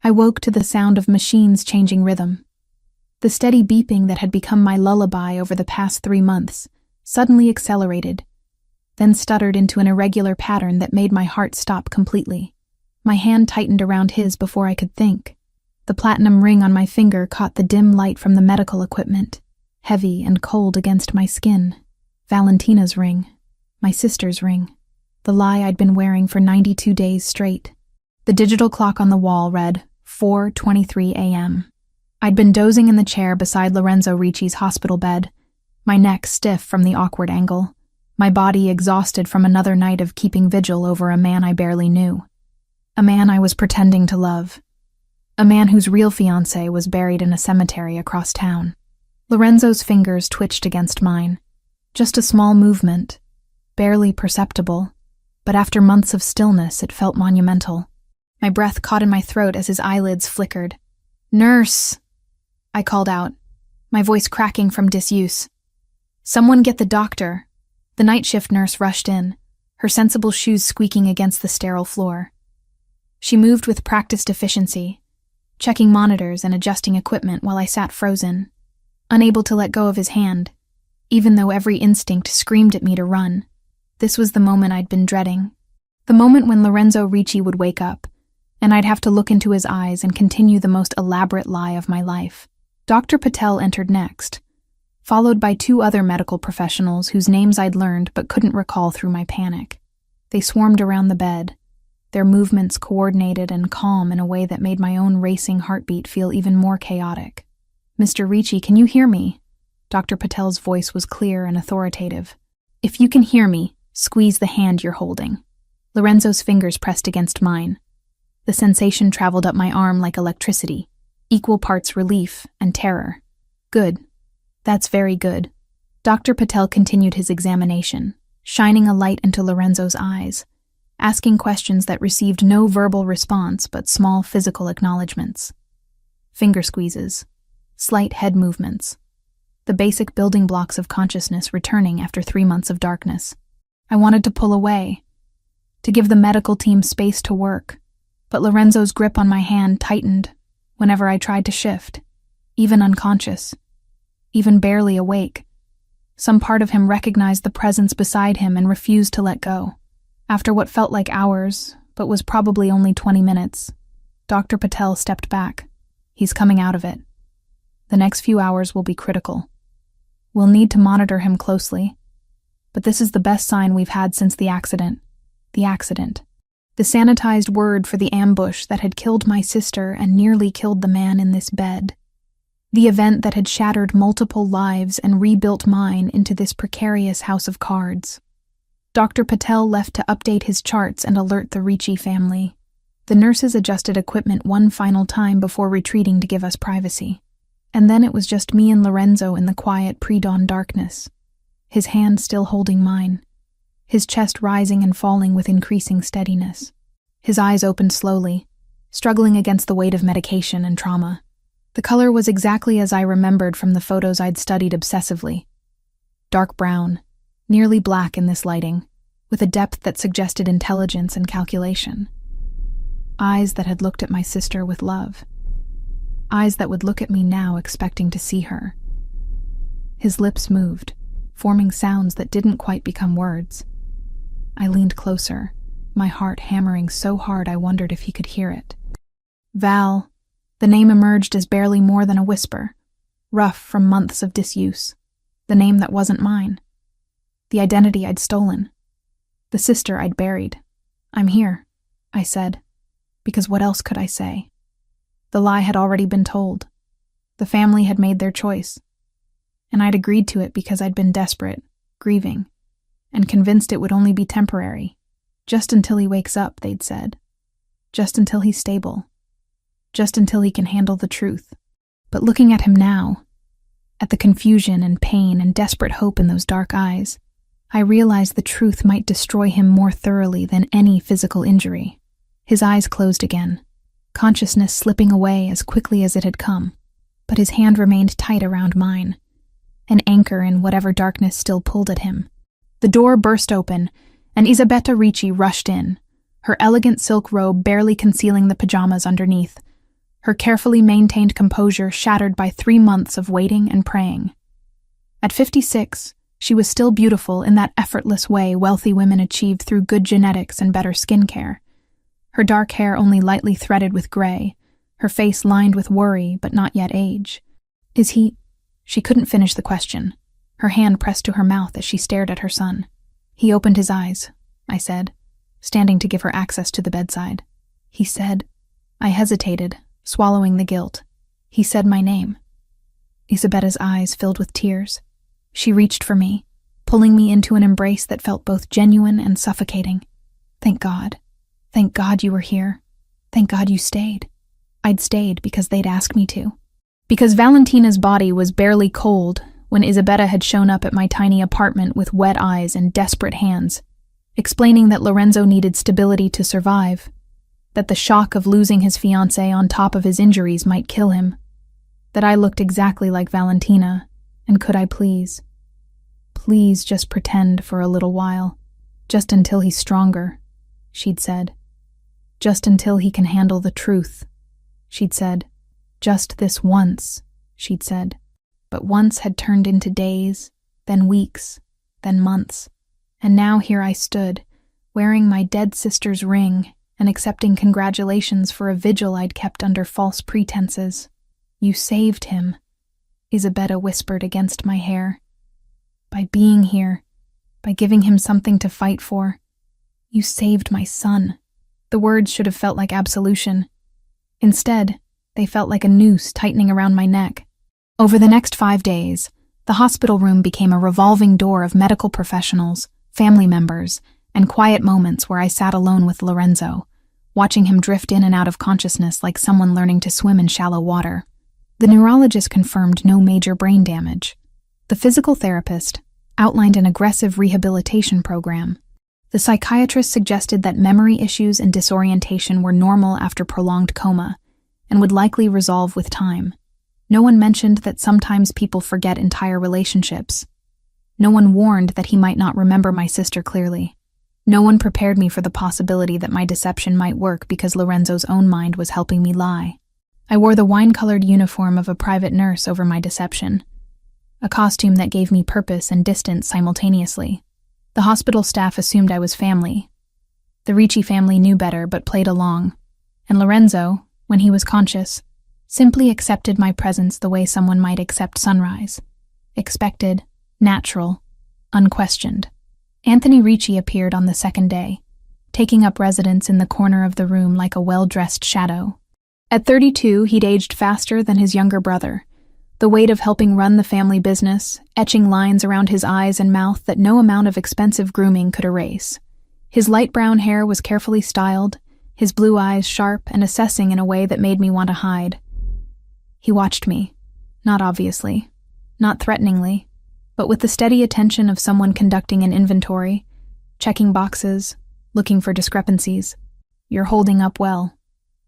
I woke to the sound of machines changing rhythm. The steady beeping that had become my lullaby over the past 3 months suddenly accelerated, then stuttered into an irregular pattern that made my heart stop completely. My hand tightened around his before I could think. The platinum ring on my finger caught the dim light from the medical equipment, heavy and cold against my skin. Valentina's ring. My sister's ring. The lie I'd been wearing for 92 days straight. The digital clock on the wall read 4:23 a.m. I'd been dozing in the chair beside Lorenzo Ricci's hospital bed, my neck stiff from the awkward angle, my body exhausted from another night of keeping vigil over a man I barely knew. A man I was pretending to love. A man whose real fiancé was buried in a cemetery across town. Lorenzo's fingers twitched against mine. Just a small movement, barely perceptible, but after months of stillness it felt monumental. My breath caught in my throat as his eyelids flickered. "Nurse!" I called out, my voice cracking from disuse. "Someone get the doctor." The night shift nurse rushed in, her sensible shoes squeaking against the sterile floor. She moved with practiced efficiency, checking monitors and adjusting equipment while I sat frozen, unable to let go of his hand, even though every instinct screamed at me to run. This was the moment I'd been dreading. The moment when Lorenzo Ricci would wake up, and I'd have to look into his eyes and continue the most elaborate lie of my life. Dr. Patel entered next, followed by 2 other medical professionals whose names I'd learned but couldn't recall through my panic. They swarmed around the bed, their movements coordinated and calm in a way that made my own racing heartbeat feel even more chaotic. "Mr. Ricci, can you hear me?" Dr. Patel's voice was clear and authoritative. "If you can hear me, squeeze the hand you're holding." Lorenzo's fingers pressed against mine. The sensation traveled up my arm like electricity, equal parts relief and terror. "Good. That's very good." Dr. Patel continued his examination, shining a light into Lorenzo's eyes, asking questions that received no verbal response but small physical acknowledgments. Finger squeezes, slight head movements, the basic building blocks of consciousness returning after 3 months of darkness. I wanted to pull away, to give the medical team space to work, but Lorenzo's grip on my hand tightened whenever I tried to shift, even unconscious, even barely awake. Some part of him recognized the presence beside him and refused to let go. After what felt like hours, but was probably only 20 minutes, Dr. Patel stepped back. "He's coming out of it. The next few hours will be critical. We'll need to monitor him closely, but this is the best sign we've had since the accident. The accident. The sanitized word for the ambush that had killed my sister and nearly killed the man in this bed. The event that had shattered multiple lives and rebuilt mine into this precarious house of cards. Dr. Patel left to update his charts and alert the Ricci family. The nurses adjusted equipment one final time before retreating to give us privacy. And then it was just me and Lorenzo in the quiet pre-dawn darkness, his hand still holding mine, his chest rising and falling with increasing steadiness. His eyes opened slowly, struggling against the weight of medication and trauma. The color was exactly as I remembered from the photos I'd studied obsessively. Dark brown, nearly black in this lighting, with a depth that suggested intelligence and calculation. Eyes that had looked at my sister with love. Eyes that would look at me now expecting to see her. His lips moved, forming sounds that didn't quite become words. I leaned closer, my heart hammering so hard I wondered if he could hear it. "Val," the name emerged as barely more than a whisper, rough from months of disuse. The name that wasn't mine. The identity I'd stolen. The sister I'd buried. "I'm here," I said, because what else could I say? The lie had already been told. The family had made their choice, and I'd agreed to it because I'd been desperate, grieving, and convinced it would only be temporary. Just until he wakes up, they'd said. Just until he's stable. Just until he can handle the truth. But looking at him now, at the confusion and pain and desperate hope in those dark eyes, I realized the truth might destroy him more thoroughly than any physical injury. His eyes closed again, consciousness slipping away as quickly as it had come, but his hand remained tight around mine, an anchor in whatever darkness still pulled at him. The door burst open, and Isabetta Ricci rushed in, her elegant silk robe barely concealing the pajamas underneath, her carefully maintained composure shattered by 3 months of waiting and praying. At 56, she was still beautiful in that effortless way wealthy women achieve through good genetics and better skincare. Her dark hair only lightly threaded with gray, her face lined with worry but not yet age. Is he... She couldn't finish the question, her hand pressed to her mouth as she stared at her son. He opened his eyes, I said, standing to give her access to the bedside. He said... I hesitated, swallowing the guilt. He said my name. Isabetta's eyes filled with tears. She reached for me, pulling me into an embrace that felt both genuine and suffocating. Thank God. Thank God you were here. Thank God you stayed. I'd stayed because they'd asked me to. Because Valentina's body was barely cold when Isabetta had shown up at my tiny apartment with wet eyes and desperate hands, explaining that Lorenzo needed stability to survive, that the shock of losing his fiancée on top of his injuries might kill him, that I looked exactly like Valentina, and could I please just pretend for a little while, just until he's stronger, she'd said. Just until he can handle the truth, she'd said. Just this once, she'd said. But once had turned into days, then weeks, then months, and now here I stood, wearing my dead sister's ring and accepting congratulations for a vigil I'd kept under false pretenses. You saved him, Isabetta whispered against my hair. By being here, by giving him something to fight for, you saved my son. The words should have felt like absolution. Instead, they felt like a noose tightening around my neck. Over the next 5 days, the hospital room became a revolving door of medical professionals, family members, and quiet moments where I sat alone with Lorenzo, watching him drift in and out of consciousness like someone learning to swim in shallow water. The neurologist confirmed no major brain damage. The physical therapist outlined an aggressive rehabilitation program. The psychiatrist suggested that memory issues and disorientation were normal after prolonged coma and would likely resolve with time. No one mentioned that sometimes people forget entire relationships. No one warned that he might not remember my sister clearly. No one prepared me for the possibility that my deception might work because Lorenzo's own mind was helping me lie. I wore the wine-colored uniform of a private nurse over my deception, a costume that gave me purpose and distance simultaneously. The hospital staff assumed I was family. The Ricci family knew better but played along, and Lorenzo, when he was conscious, simply accepted my presence the way someone might accept sunrise. Expected, natural, unquestioned. Anthony Ricci appeared on the second day, taking up residence in the corner of the room like a well-dressed shadow. At 32, he'd aged faster than his younger brother, the weight of helping run the family business, etching lines around his eyes and mouth that no amount of expensive grooming could erase. His light brown hair was carefully styled, his blue eyes sharp and assessing in a way that made me want to hide. He watched me, not obviously, not threateningly, but with the steady attention of someone conducting an inventory, checking boxes, looking for discrepancies. "You're holding up well,"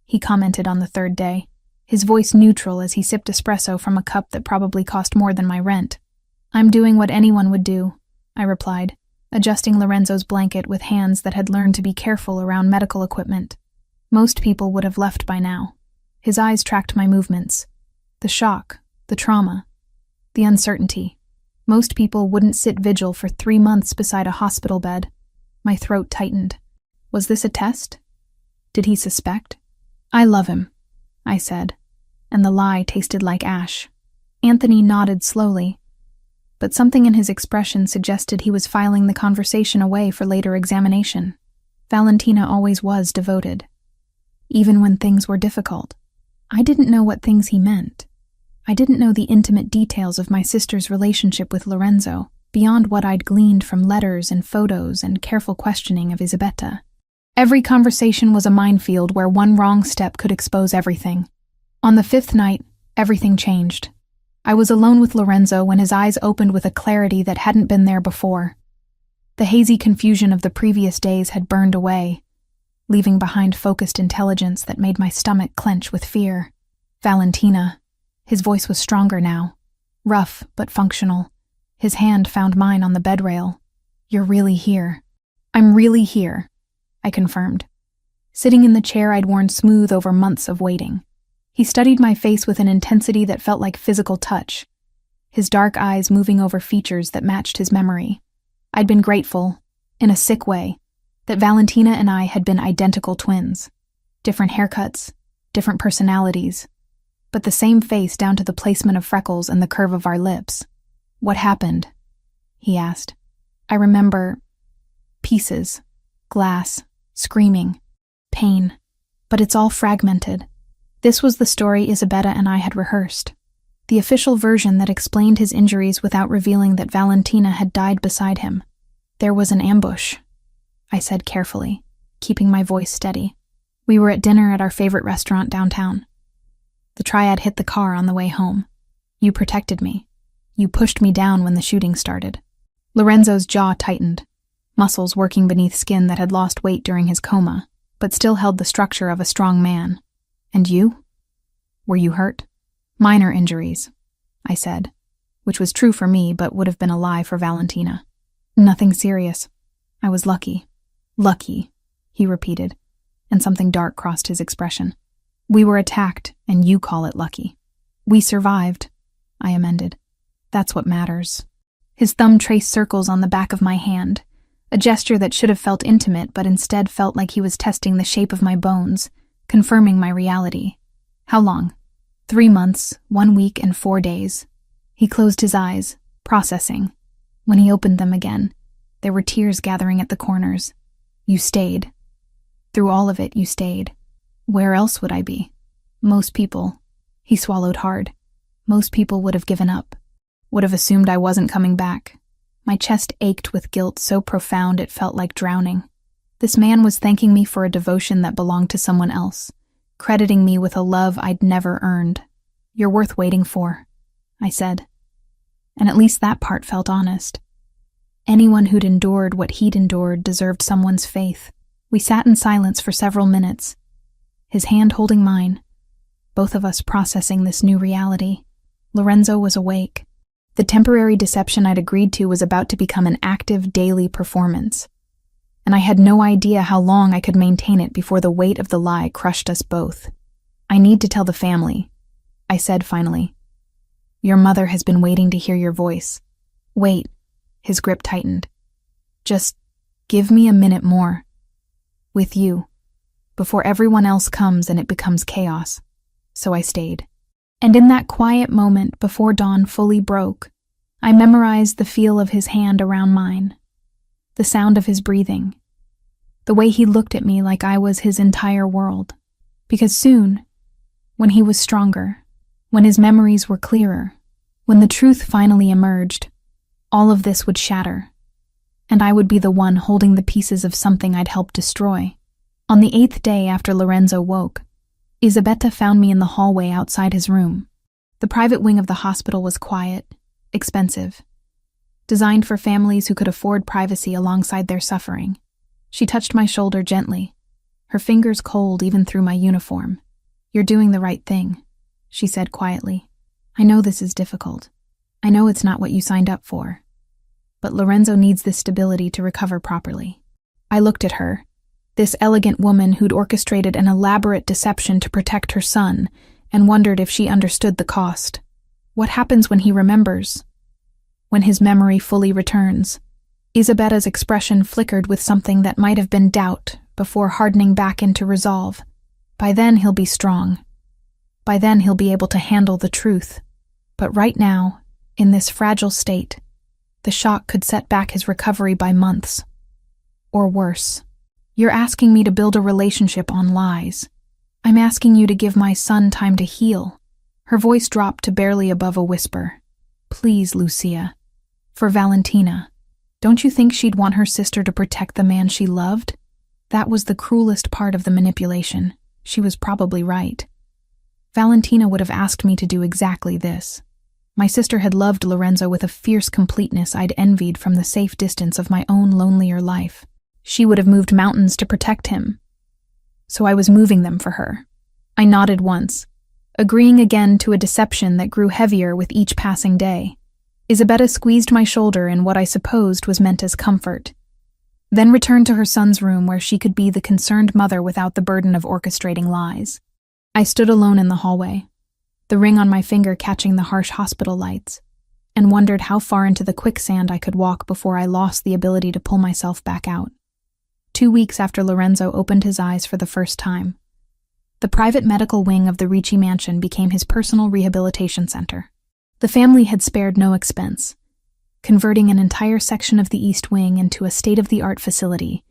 he commented on the third day, his voice neutral as he sipped espresso from a cup that probably cost more than my rent. "I'm doing what anyone would do," I replied, adjusting Lorenzo's blanket with hands that had learned to be careful around medical equipment. Most people would have left by now. His eyes tracked my movements. The shock, the trauma, the uncertainty. Most people wouldn't sit vigil for 3 months beside a hospital bed. My throat tightened. Was this a test? Did he suspect? "I love him," I said, and the lie tasted like ash. Anthony nodded slowly, but something in his expression suggested he was filing the conversation away for later examination. Valentina always was devoted, even when things were difficult. I didn't know what things he meant. I didn't know the intimate details of my sister's relationship with Lorenzo, beyond what I'd gleaned from letters and photos and careful questioning of Isabetta. Every conversation was a minefield where one wrong step could expose everything. On the 5th night, everything changed. I was alone with Lorenzo when his eyes opened with a clarity that hadn't been there before. The hazy confusion of the previous days had burned away, leaving behind focused intelligence that made my stomach clench with fear. Valentina. His voice was stronger now, rough but functional. His hand found mine on the bed rail. "You're really here." "I'm really here," I confirmed, sitting in the chair I'd worn smooth over months of waiting. He studied my face with an intensity that felt like physical touch, his dark eyes moving over features that matched his memory. I'd been grateful, in a sick way, that Valentina and I had been identical twins. Different haircuts, different personalities, but the same face down to the placement of freckles and the curve of our lips. "What happened?" he asked. I remember pieces, glass, screaming, pain, but it's all fragmented. This was the story Isabetta and I had rehearsed, the official version that explained his injuries without revealing that Valentina had died beside him. "There was an ambush," I said carefully, keeping my voice steady. "We were at dinner at our favorite restaurant downtown. The triad hit the car on the way home. You protected me. You pushed me down when the shooting started." Lorenzo's jaw tightened, muscles working beneath skin that had lost weight during his coma, but still held the structure of a strong man. "And you? Were you hurt?" "Minor injuries," I said, which was true for me but would have been a lie for Valentina. "Nothing serious. I was lucky." "Lucky," he repeated, and something dark crossed his expression. "We were attacked, and you call it lucky." "We survived," I amended. "That's what matters." His thumb traced circles on the back of my hand, a gesture that should have felt intimate but instead felt like he was testing the shape of my bones, confirming my reality. "How long?" 3 months, 1 week, and 4 days. He closed his eyes, processing. When he opened them again, there were tears gathering at the corners. "You stayed. Through all of it, you stayed. Where else would I be? Most people," he swallowed hard, "most people would have given up, would have assumed I wasn't coming back." My chest ached with guilt so profound it felt like drowning. This man was thanking me for a devotion that belonged to someone else, crediting me with a love I'd never earned. "You're worth waiting for," I said. And at least that part felt honest. Anyone who'd endured what he'd endured deserved someone's faith. We sat in silence for several minutes, his hand holding mine, both of us processing this new reality. Lorenzo was awake. The temporary deception I'd agreed to was about to become an active daily performance, and I had no idea how long I could maintain it before the weight of the lie crushed us both. "I need to tell the family," I said finally. "Your mother has been waiting to hear your voice." "Wait," his grip tightened. "Just give me a minute more. With you, before everyone else comes and it becomes chaos." So I stayed. And in that quiet moment before dawn fully broke, I memorized the feel of his hand around mine, the sound of his breathing, the way he looked at me like I was his entire world. Because soon, when he was stronger, when his memories were clearer, when the truth finally emerged, all of this would shatter, and I would be the one holding the pieces of something I'd helped destroy. On the 8th day after Lorenzo woke, Isabetta found me in the hallway outside his room. The private wing of the hospital was quiet, expensive, designed for families who could afford privacy alongside their suffering. She touched my shoulder gently, her fingers cold even through my uniform. "You're doing the right thing," she said quietly. "I know this is difficult. I know it's not what you signed up for. But Lorenzo needs this stability to recover properly." I looked at her, this elegant woman who'd orchestrated an elaborate deception to protect her son, and wondered if she understood the cost. What happens when he remembers? When his memory fully returns? Isabetta's expression flickered with something that might have been doubt before hardening back into resolve. By then he'll be strong. By then he'll be able to handle the truth. But right now, in this fragile state, the shock could set back his recovery by months. Or worse. "You're asking me to build a relationship on lies. I'm asking you to give my son time to heal." Her voice dropped to barely above a whisper. "Please, Lucia. For Valentina. Don't you think she'd want her sister to protect the man she loved?" That was the cruelest part of the manipulation. She was probably right. Valentina would have asked me to do exactly this. My sister had loved Lorenzo with a fierce completeness I'd envied from the safe distance of my own lonelier life. She would have moved mountains to protect him. So I was moving them for her. I nodded once, agreeing again to a deception that grew heavier with each passing day. Isabetta squeezed my shoulder in what I supposed was meant as comfort, then returned to her son's room where she could be the concerned mother without the burden of orchestrating lies. I stood alone in the hallway, the ring on my finger catching the harsh hospital lights, and wondered how far into the quicksand I could walk before I lost the ability to pull myself back out. 2 weeks after Lorenzo opened his eyes for the first time, the private medical wing of the Ricci mansion became his personal rehabilitation center. The family had spared no expense, converting an entire section of the East Wing into a state-of-the-art facility,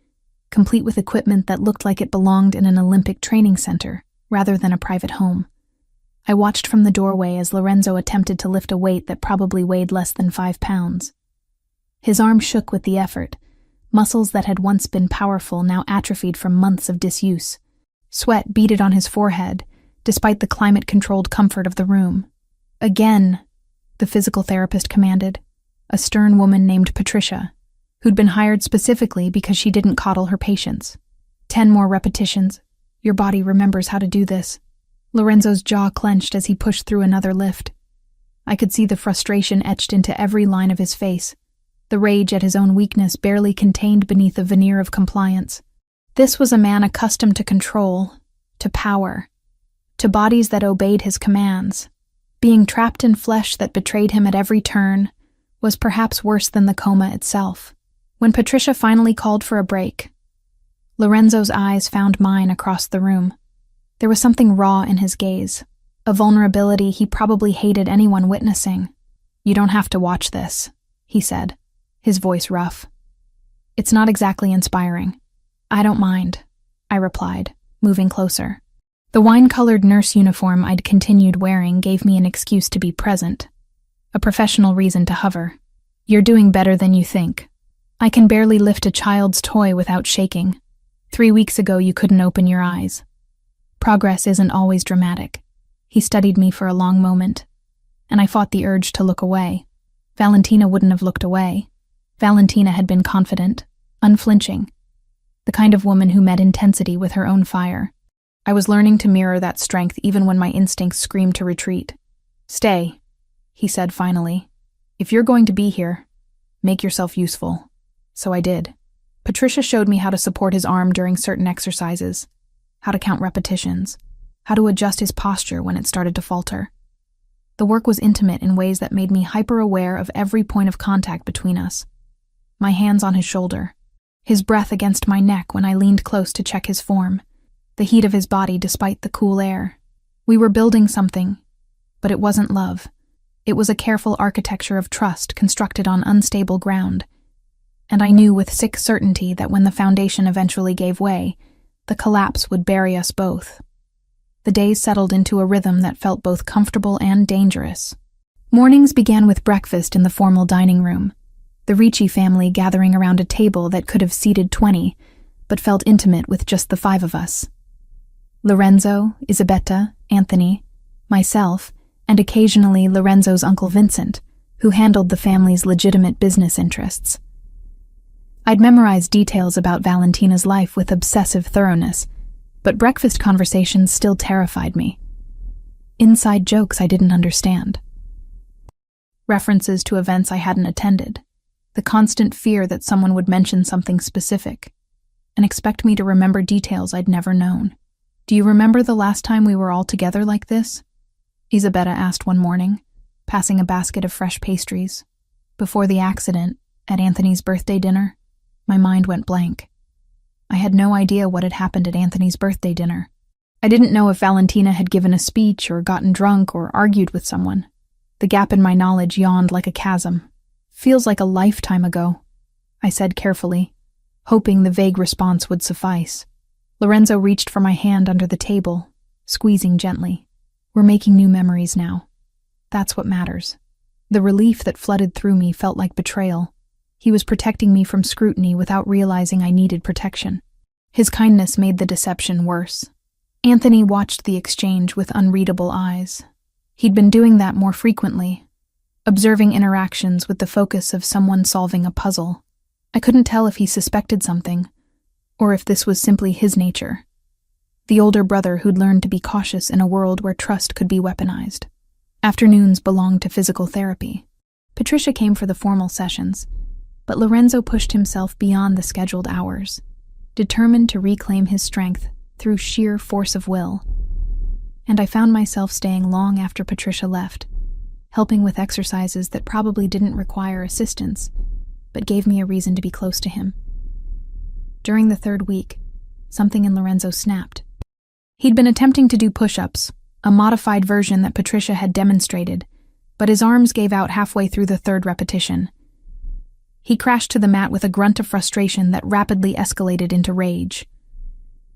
complete with equipment that looked like it belonged in an Olympic training center rather than a private home. I watched from the doorway as Lorenzo attempted to lift a weight that probably weighed less than 5 pounds. His arm shook with the effort, muscles that had once been powerful now atrophied from months of disuse. Sweat beaded on his forehead, despite the climate-controlled comfort of the room. "Again," the physical therapist commanded, a stern woman named Patricia, who'd been hired specifically because she didn't coddle her patients. 10 more repetitions. Your body remembers how to do this." Lorenzo's jaw clenched as he pushed through another lift. I could see the frustration etched into every line of his face, the rage at his own weakness barely contained beneath a veneer of compliance. This was a man accustomed to control, to power, to bodies that obeyed his commands. Being trapped in flesh that betrayed him at every turn was perhaps worse than the coma itself. When Patricia finally called for a break, Lorenzo's eyes found mine across the room. There was something raw in his gaze, a vulnerability he probably hated anyone witnessing. "You don't have to watch this," he said, his voice rough. "It's not exactly inspiring." "I don't mind," I replied, moving closer. The wine-colored nurse uniform I'd continued wearing gave me an excuse to be present, a professional reason to hover. "You're doing better than you think. I can barely lift a child's toy without shaking. 3 weeks ago you couldn't open your eyes. Progress isn't always dramatic." He studied me for a long moment, and I fought the urge to look away. Valentina wouldn't have looked away. Valentina had been confident, unflinching, the kind of woman who met intensity with her own fire. I was learning to mirror that strength even when my instincts screamed to retreat. "Stay," he said finally. "If you're going to be here, make yourself useful." So I did. Patricia showed me how to support his arm during certain exercises, how to count repetitions, how to adjust his posture when it started to falter. The work was intimate in ways that made me hyper-aware of every point of contact between us. My hands on his shoulder, his breath against my neck when I leaned close to check his form, the heat of his body despite the cool air. We were building something, but it wasn't love. It was a careful architecture of trust constructed on unstable ground, and I knew with sick certainty that when the foundation eventually gave way, the collapse would bury us both. The days settled into a rhythm that felt both comfortable and dangerous. Mornings began with breakfast in the formal dining room, the Ricci family gathering around a table that could have seated 20, but felt intimate with just the 5 of us. Lorenzo, Isabetta, Anthony, myself, and occasionally Lorenzo's Uncle Vincent, who handled the family's legitimate business interests. I'd memorized details about Valentina's life with obsessive thoroughness, but breakfast conversations still terrified me. Inside jokes I didn't understand. References to events I hadn't attended. The constant fear that someone would mention something specific and expect me to remember details I'd never known. "Do you remember the last time we were all together like this?" Isabetta asked one morning, passing a basket of fresh pastries. "Before the accident, at Anthony's birthday dinner?" My mind went blank. I had no idea what had happened at Anthony's birthday dinner. I didn't know if Valentina had given a speech or gotten drunk or argued with someone. The gap in my knowledge yawned like a chasm. "Feels like a lifetime ago," I said carefully, hoping the vague response would suffice. Lorenzo reached for my hand under the table, squeezing gently. "We're making new memories now. That's what matters." The relief that flooded through me felt like betrayal. He was protecting me from scrutiny without realizing I needed protection. His kindness made the deception worse. Anthony watched the exchange with unreadable eyes. He'd been doing that more frequently, observing interactions with the focus of someone solving a puzzle. I couldn't tell if he suspected something, or if this was simply his nature. The older brother who'd learned to be cautious in a world where trust could be weaponized. Afternoons belonged to physical therapy. Patricia came for the formal sessions, but Lorenzo pushed himself beyond the scheduled hours, determined to reclaim his strength through sheer force of will. and I found myself staying long after Patricia left, helping with exercises that probably didn't require assistance, but gave me a reason to be close to him. During the third week, something in Lorenzo snapped. He'd been attempting to do push-ups, a modified version that Patricia had demonstrated, but his arms gave out halfway through the third repetition. He crashed to the mat with a grunt of frustration that rapidly escalated into rage.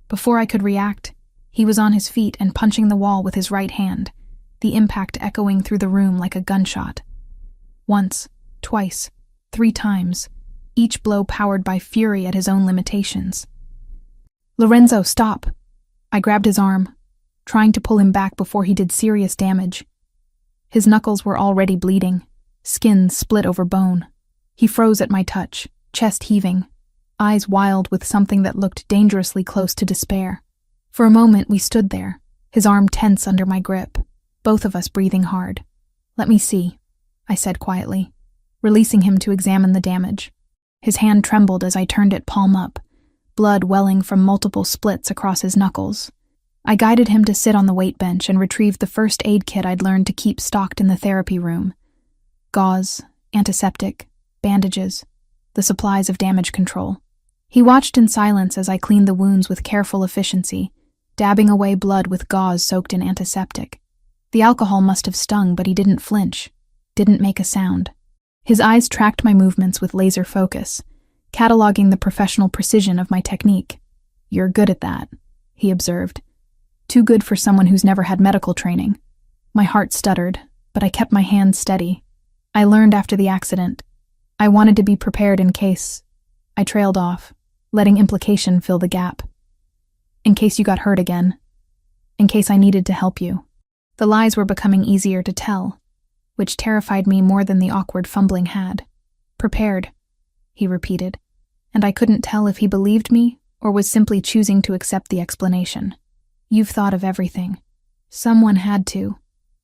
Before I could react, he was on his feet and punching the wall with his right hand, the impact echoing through the room like a gunshot. Once, twice, 3 times, each blow powered by fury at his own limitations. "Lorenzo, stop!" I grabbed his arm, trying to pull him back before he did serious damage. His knuckles were already bleeding, skin split over bone. He froze at my touch, chest heaving, eyes wild with something that looked dangerously close to despair. For a moment we stood there, his arm tense under my grip, both of us breathing hard. "Let me see," I said quietly, releasing him to examine the damage. His hand trembled as I turned it palm up, blood welling from multiple splits across his knuckles. I guided him to sit on the weight bench and retrieved the first aid kit I'd learned to keep stocked in the therapy room. Gauze, antiseptic, bandages, the supplies of damage control. He watched in silence as I cleaned the wounds with careful efficiency, dabbing away blood with gauze soaked in antiseptic. The alcohol must have stung, but he didn't flinch, didn't make a sound. His eyes tracked my movements with laser focus, cataloging the professional precision of my technique. "You're good at that," he observed. "Too good for someone who's never had medical training." My heart stuttered, but I kept my hands steady. I learned after the accident. I wanted to be prepared in case. I trailed off, letting implication fill the gap. "In case you got hurt again. In case I needed to help you." The lies were becoming easier to tell, which terrified me more than the awkward fumbling had. "Prepared," he repeated, and I couldn't tell if he believed me or was simply choosing to accept the explanation. "You've thought of everything." Someone had to.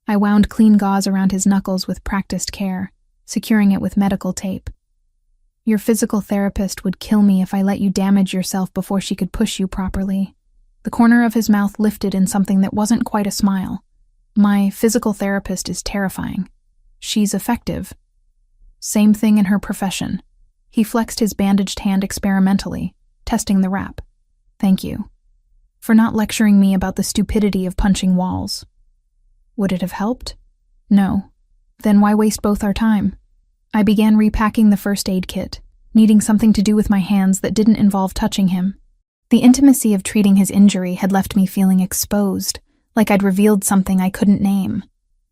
I wound clean gauze around his knuckles with practiced care, securing it with medical tape. "Your physical therapist would kill me if I let you damage yourself before she could push you properly." The corner of his mouth lifted in something that wasn't quite a smile. "My physical therapist is terrifying. She's effective. Same thing in her profession." He flexed his bandaged hand experimentally, testing the wrap. "Thank you for not lecturing me about the stupidity of punching walls." Would it have helped? No. Then why waste both our time? I began repacking the first aid kit, needing something to do with my hands that didn't involve touching him. The intimacy of treating his injury had left me feeling exposed, like I'd revealed something I couldn't name.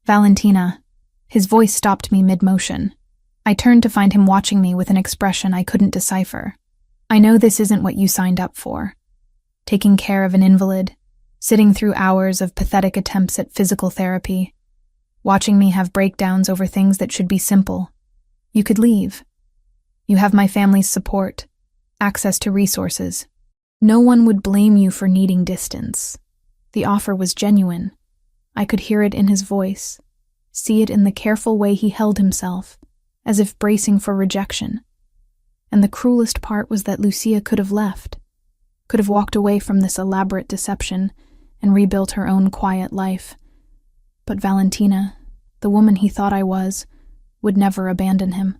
"Valentina." His voice stopped me mid-motion. I turned to find him watching me with an expression I couldn't decipher. "I know this isn't what you signed up for. Taking care of an invalid, sitting through hours of pathetic attempts at physical therapy, watching me have breakdowns over things that should be simple. You could leave. You have my family's support, access to resources. No one would blame you for needing distance." The offer was genuine. I could hear it in his voice, see it in the careful way he held himself, as if bracing for rejection. And the cruelest part was that Lucia could have left, could have walked away from this elaborate deception and rebuilt her own quiet life. But Valentina, the woman he thought I was, would never abandon him.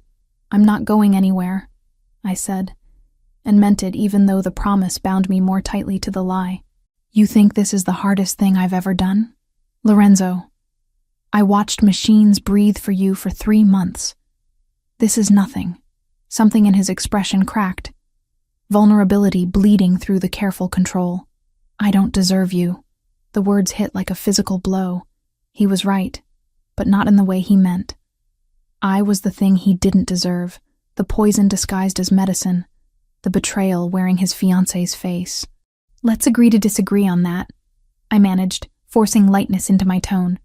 "I'm not going anywhere," I said, and meant it even though the promise bound me more tightly to the lie. "You think this is the hardest thing I've ever done? Lorenzo, I watched machines breathe for you for 3 months. This is nothing." Something in his expression cracked, vulnerability bleeding through the careful control. "I don't deserve you." The words hit like a physical blow. He was right, but not in the way he meant. I was the thing he didn't deserve, the poison disguised as medicine, the betrayal wearing his fiancé's face. "Let's agree to disagree on that," I managed, forcing lightness into my tone.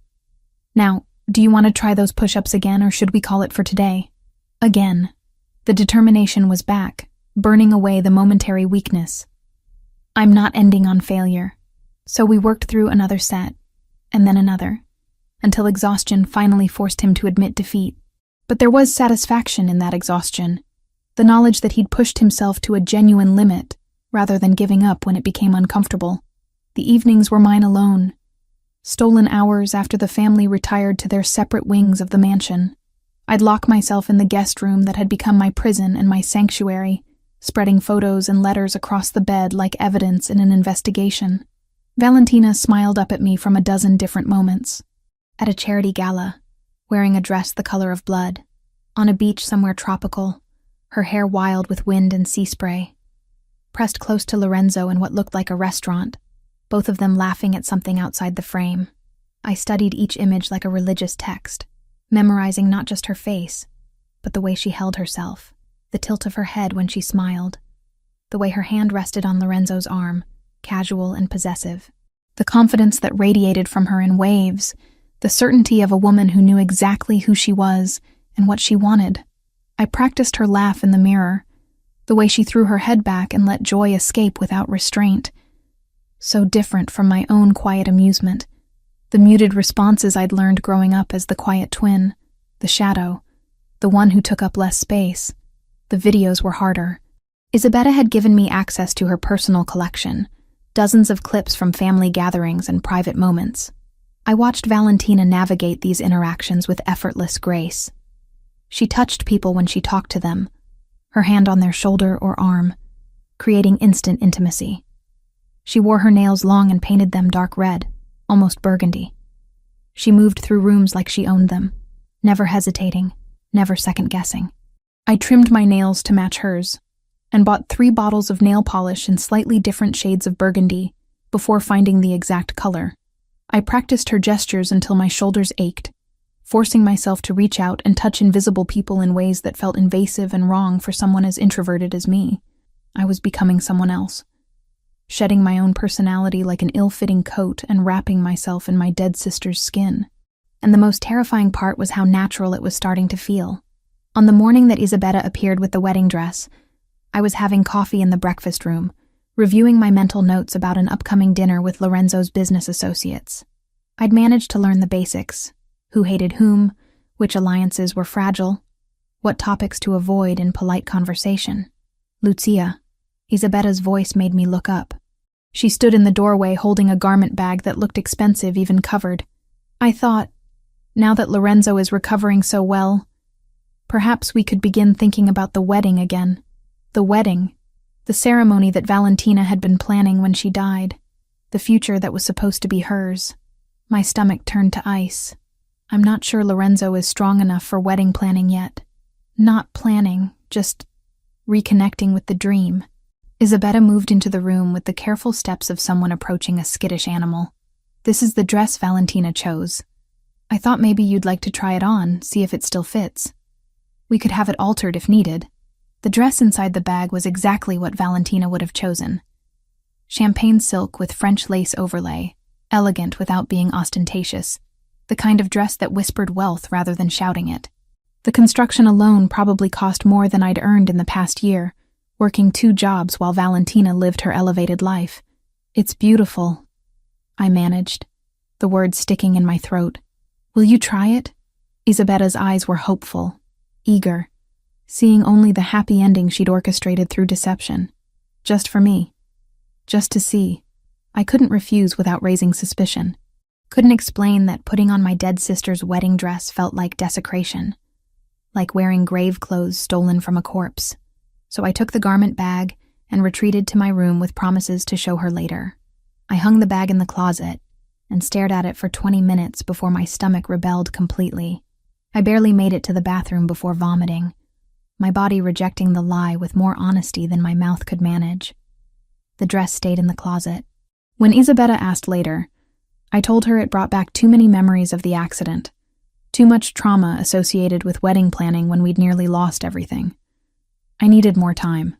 "Now, do you want to try those push-ups again, or should we call it for today?" Again. The determination was back, burning away the momentary weakness. "I'm not ending on failure." So we worked through another set, and then another, until exhaustion finally forced him to admit defeat. But there was satisfaction in that exhaustion, the knowledge that he'd pushed himself to a genuine limit, rather than giving up when it became uncomfortable. The evenings were mine alone, stolen hours after the family retired to their separate wings of the mansion. I'd lock myself in the guest room that had become my prison and my sanctuary, spreading photos and letters across the bed like evidence in an investigation. Valentina smiled up at me from a dozen different moments. At a charity gala, wearing a dress the color of blood, on a beach somewhere tropical, her hair wild with wind and sea spray. Pressed close to Lorenzo in what looked like a restaurant, both of them laughing at something outside the frame. I studied each image like a religious text, memorizing not just her face, but the way she held herself, the tilt of her head when she smiled, the way her hand rested on Lorenzo's arm, casual and possessive, the confidence that radiated from her in waves, the certainty of a woman who knew exactly who she was and what she wanted. I practiced her laugh in the mirror, the way she threw her head back and let joy escape without restraint. So different from my own quiet amusement, the muted responses I'd learned growing up as the quiet twin, the shadow, the one who took up less space. The videos were harder. Isabella had given me access to her personal collection, dozens of clips from family gatherings and private moments. I watched Valentina navigate these interactions with effortless grace. She touched people when she talked to them, her hand on their shoulder or arm, creating instant intimacy. She wore her nails long and painted them dark red, almost burgundy. She moved through rooms like she owned them, never hesitating, never second-guessing. I trimmed my nails to match hers, and bought 3 bottles of nail polish in slightly different shades of burgundy before finding the exact color. I practiced her gestures until my shoulders ached, forcing myself to reach out and touch invisible people in ways that felt invasive and wrong for someone as introverted as me. I was becoming someone else, shedding my own personality like an ill-fitting coat and wrapping myself in my dead sister's skin. And the most terrifying part was how natural it was starting to feel. On the morning that Isabella appeared with the wedding dress, I was having coffee in the breakfast room, reviewing my mental notes about an upcoming dinner with Lorenzo's business associates. I'd managed to learn the basics: who hated whom, which alliances were fragile, what topics to avoid in polite conversation. Lucia, Isabella's voice made me look up. She stood in the doorway holding a garment bag that looked expensive even covered. I thought, now that Lorenzo is recovering so well, perhaps we could begin thinking about the wedding again. The wedding, the ceremony that Valentina had been planning when she died, the future that was supposed to be hers. My stomach turned to ice. I'm not sure Lorenzo is strong enough for wedding planning yet. Not planning, just reconnecting with the dream. Isabella moved into the room with the careful steps of someone approaching a skittish animal. This is the dress Valentina chose. I thought maybe you'd like to try it on, see if it still fits. We could have it altered if needed. The dress inside the bag was exactly what Valentina would have chosen. Champagne silk with French lace overlay, elegant without being ostentatious, the kind of dress that whispered wealth rather than shouting it. The construction alone probably cost more than I'd earned in the past year, working 2 jobs while Valentina lived her elevated life. It's beautiful, I managed, the words sticking in my throat. Will you try it? Isabella's eyes were hopeful, eager, seeing only the happy ending she'd orchestrated through deception. Just for me. Just to see. I couldn't refuse without raising suspicion. Couldn't explain that putting on my dead sister's wedding dress felt like desecration, like wearing grave clothes stolen from a corpse. So I took the garment bag and retreated to my room with promises to show her later. I hung the bag in the closet and stared at it for 20 minutes before my stomach rebelled completely. I barely made it to the bathroom before vomiting, my body rejecting the lie with more honesty than my mouth could manage. The dress stayed in the closet. When Isabella asked later, I told her it brought back too many memories of the accident, too much trauma associated with wedding planning when we'd nearly lost everything. I needed more time.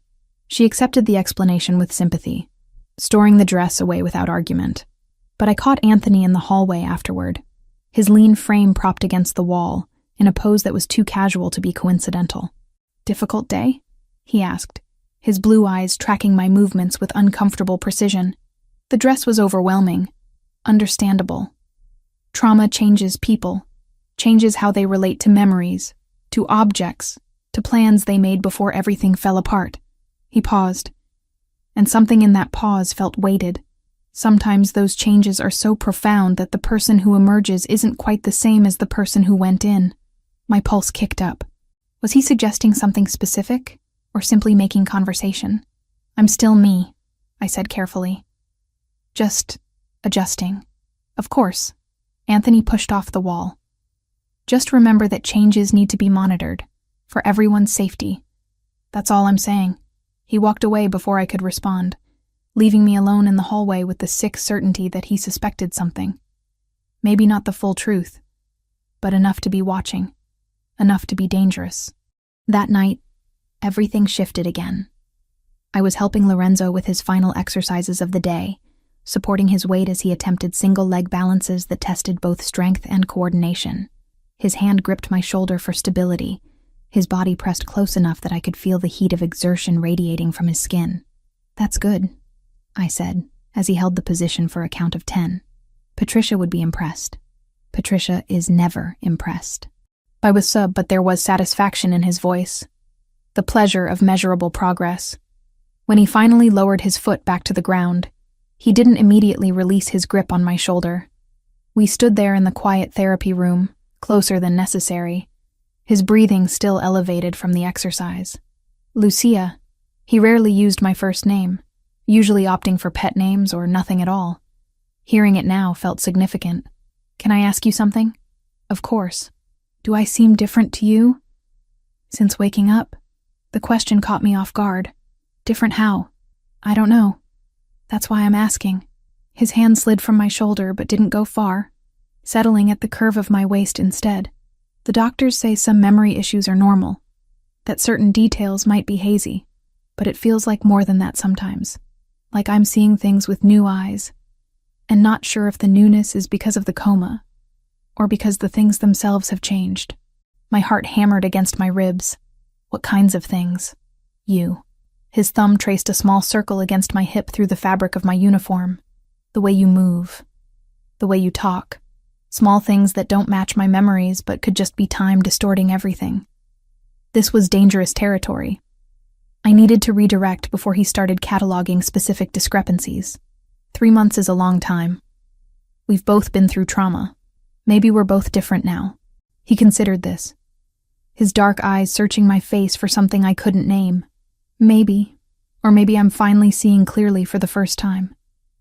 She accepted the explanation with sympathy, storing the dress away without argument. But I caught Anthony in the hallway afterward, his lean frame propped against the wall, in a pose that was too casual to be coincidental. Difficult day? He asked, his blue eyes tracking my movements with uncomfortable precision. The dress was overwhelming, understandable. Trauma changes people, changes how they relate to memories, to objects, to plans they made before everything fell apart. He paused, and something in that pause felt weighted, Sometimes those changes are so profound that the person who emerges isn't quite the same as the person who went in. My pulse kicked up. Was he suggesting something specific, or simply making conversation? I'm still me, I said carefully. Just adjusting. Of course. Anthony pushed off the wall. Just remember that changes need to be monitored, for everyone's safety. That's all I'm saying. He walked away before I could respond, leaving me alone in the hallway with the sick certainty that he suspected something. Maybe not the full truth, but enough to be watching, enough to be dangerous. That night, everything shifted again. I was helping Lorenzo with his final exercises of the day, supporting his weight as he attempted single-leg balances that tested both strength and coordination. His hand gripped my shoulder for stability, his body pressed close enough that I could feel the heat of exertion radiating from his skin. "That's good," I said, as he held the position for a count of 10. Patricia would be impressed. Patricia is never impressed. I was but there was satisfaction in his voice. The pleasure of measurable progress. When he finally lowered his foot back to the ground, he didn't immediately release his grip on my shoulder. We stood there in the quiet therapy room, closer than necessary, his breathing still elevated from the exercise. Lucia. He rarely used my first name, usually opting for pet names or nothing at all. Hearing it now felt significant. "Can I ask you something?" "Of course." "Do I seem different to you?" "Since waking up?" The question caught me off guard. "Different how?" "I don't know. That's why I'm asking." His hand slid from my shoulder but didn't go far, settling at the curve of my waist instead. "The doctors say some memory issues are normal, that certain details might be hazy, but it feels like more than that sometimes. Like I'm seeing things with new eyes, and not sure if the newness is because of the coma, or because the things themselves have changed." My heart hammered against my ribs. "What kinds of things?" "You." His thumb traced a small circle against my hip through the fabric of my uniform. "The way you move. The way you talk. Small things that don't match my memories but could just be time distorting everything." This was dangerous territory. I needed to redirect before he started cataloging specific discrepancies. 3 months is a long time. We've both been through trauma. Maybe we're both different now. He considered this, his dark eyes searching my face for something I couldn't name. Maybe, or maybe I'm finally seeing clearly for the first time.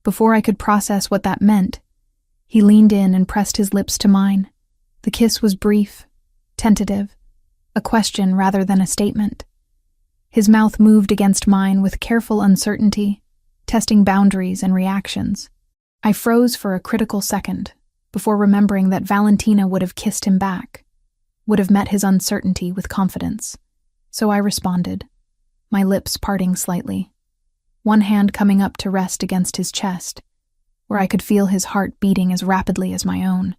Before I could process what that meant, he leaned in and pressed his lips to mine. The kiss was brief, tentative, a question rather than a statement. His mouth moved against mine with careful uncertainty, testing boundaries and reactions. I froze for a critical second, before remembering that Valentina would have kissed him back, would have met his uncertainty with confidence. So I responded, my lips parting slightly, one hand coming up to rest against his chest, where I could feel his heart beating as rapidly as my own.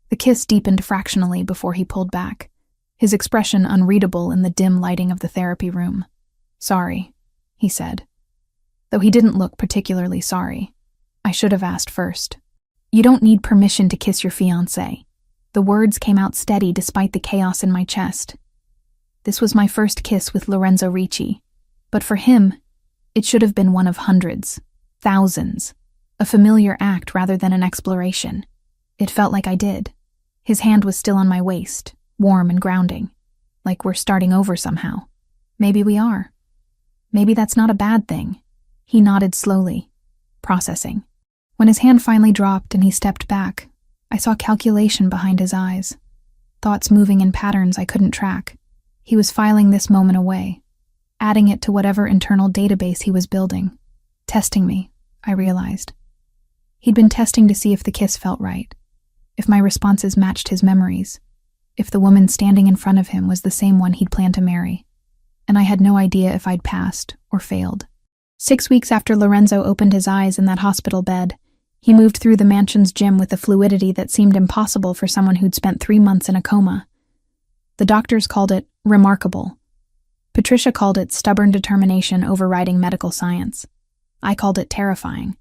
The kiss deepened fractionally before he pulled back, his expression unreadable in the dim lighting of the therapy room. "Sorry," he said, though he didn't look particularly sorry. I should have asked first. "You don't need permission to kiss your fiancé." The words came out steady despite the chaos in my chest. This was my first kiss with Lorenzo Ricci, but for him, it should have been one of hundreds, thousands, a familiar act rather than an exploration. It felt like I did. His hand was still on my waist, warm and grounding, like we're starting over somehow. Maybe we are. Maybe that's not a bad thing. He nodded slowly, processing. When his hand finally dropped and he stepped back, I saw calculation behind his eyes, thoughts moving in patterns I couldn't track. He was filing this moment away, adding it to whatever internal database he was building. Testing me, I realized. He'd been testing to see if the kiss felt right, if my responses matched his memories, if the woman standing in front of him was the same one he'd planned to marry. And I had no idea if I'd passed or failed. 6 weeks after Lorenzo opened his eyes in that hospital bed, he moved through the mansion's gym with a fluidity that seemed impossible for someone who'd spent 3 months in a coma. The doctors called it remarkable. Patricia called it stubborn determination overriding medical science. I called it terrifying,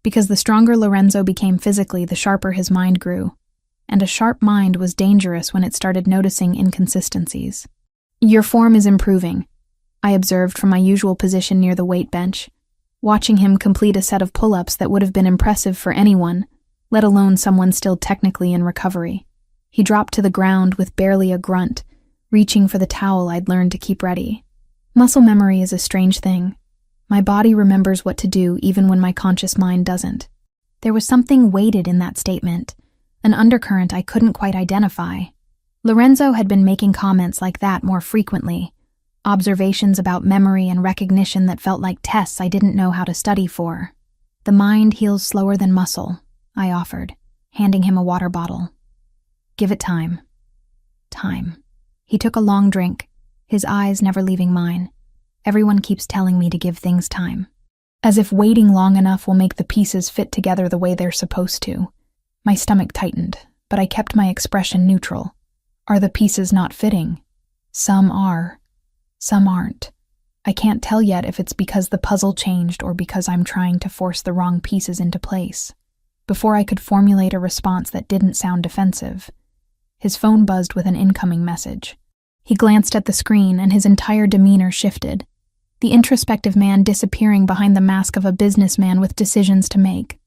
because the stronger Lorenzo became physically, the sharper his mind grew, and a sharp mind was dangerous when it started noticing inconsistencies. "Your form is improving," I observed from my usual position near the weight bench. watching him complete a set of pull-ups that would have been impressive for anyone, let alone someone still technically in recovery. He dropped to the ground with barely a grunt, reaching for the towel I'd learned to keep ready. Muscle memory is a strange thing. My body remembers what to do even when my conscious mind doesn't. There was something weighted in that statement, an undercurrent I couldn't quite identify. Lorenzo had been making comments like that more frequently, observations about memory and recognition that felt like tests I didn't know how to study for. The mind heals slower than muscle, I offered, handing him a water bottle. Give it time. Time. He took a long drink, his eyes never leaving mine. Everyone keeps telling me to give things time. As if waiting long enough will make the pieces fit together the way they're supposed to. My stomach tightened, but I kept my expression neutral. Are the pieces not fitting? Some are. Some aren't. I can't tell yet if it's because the puzzle changed or because I'm trying to force the wrong pieces into place. Before I could formulate a response that didn't sound defensive, his phone buzzed with an incoming message. He glanced at the screen and his entire demeanor shifted, the introspective man disappearing behind the mask of a businessman with decisions to make.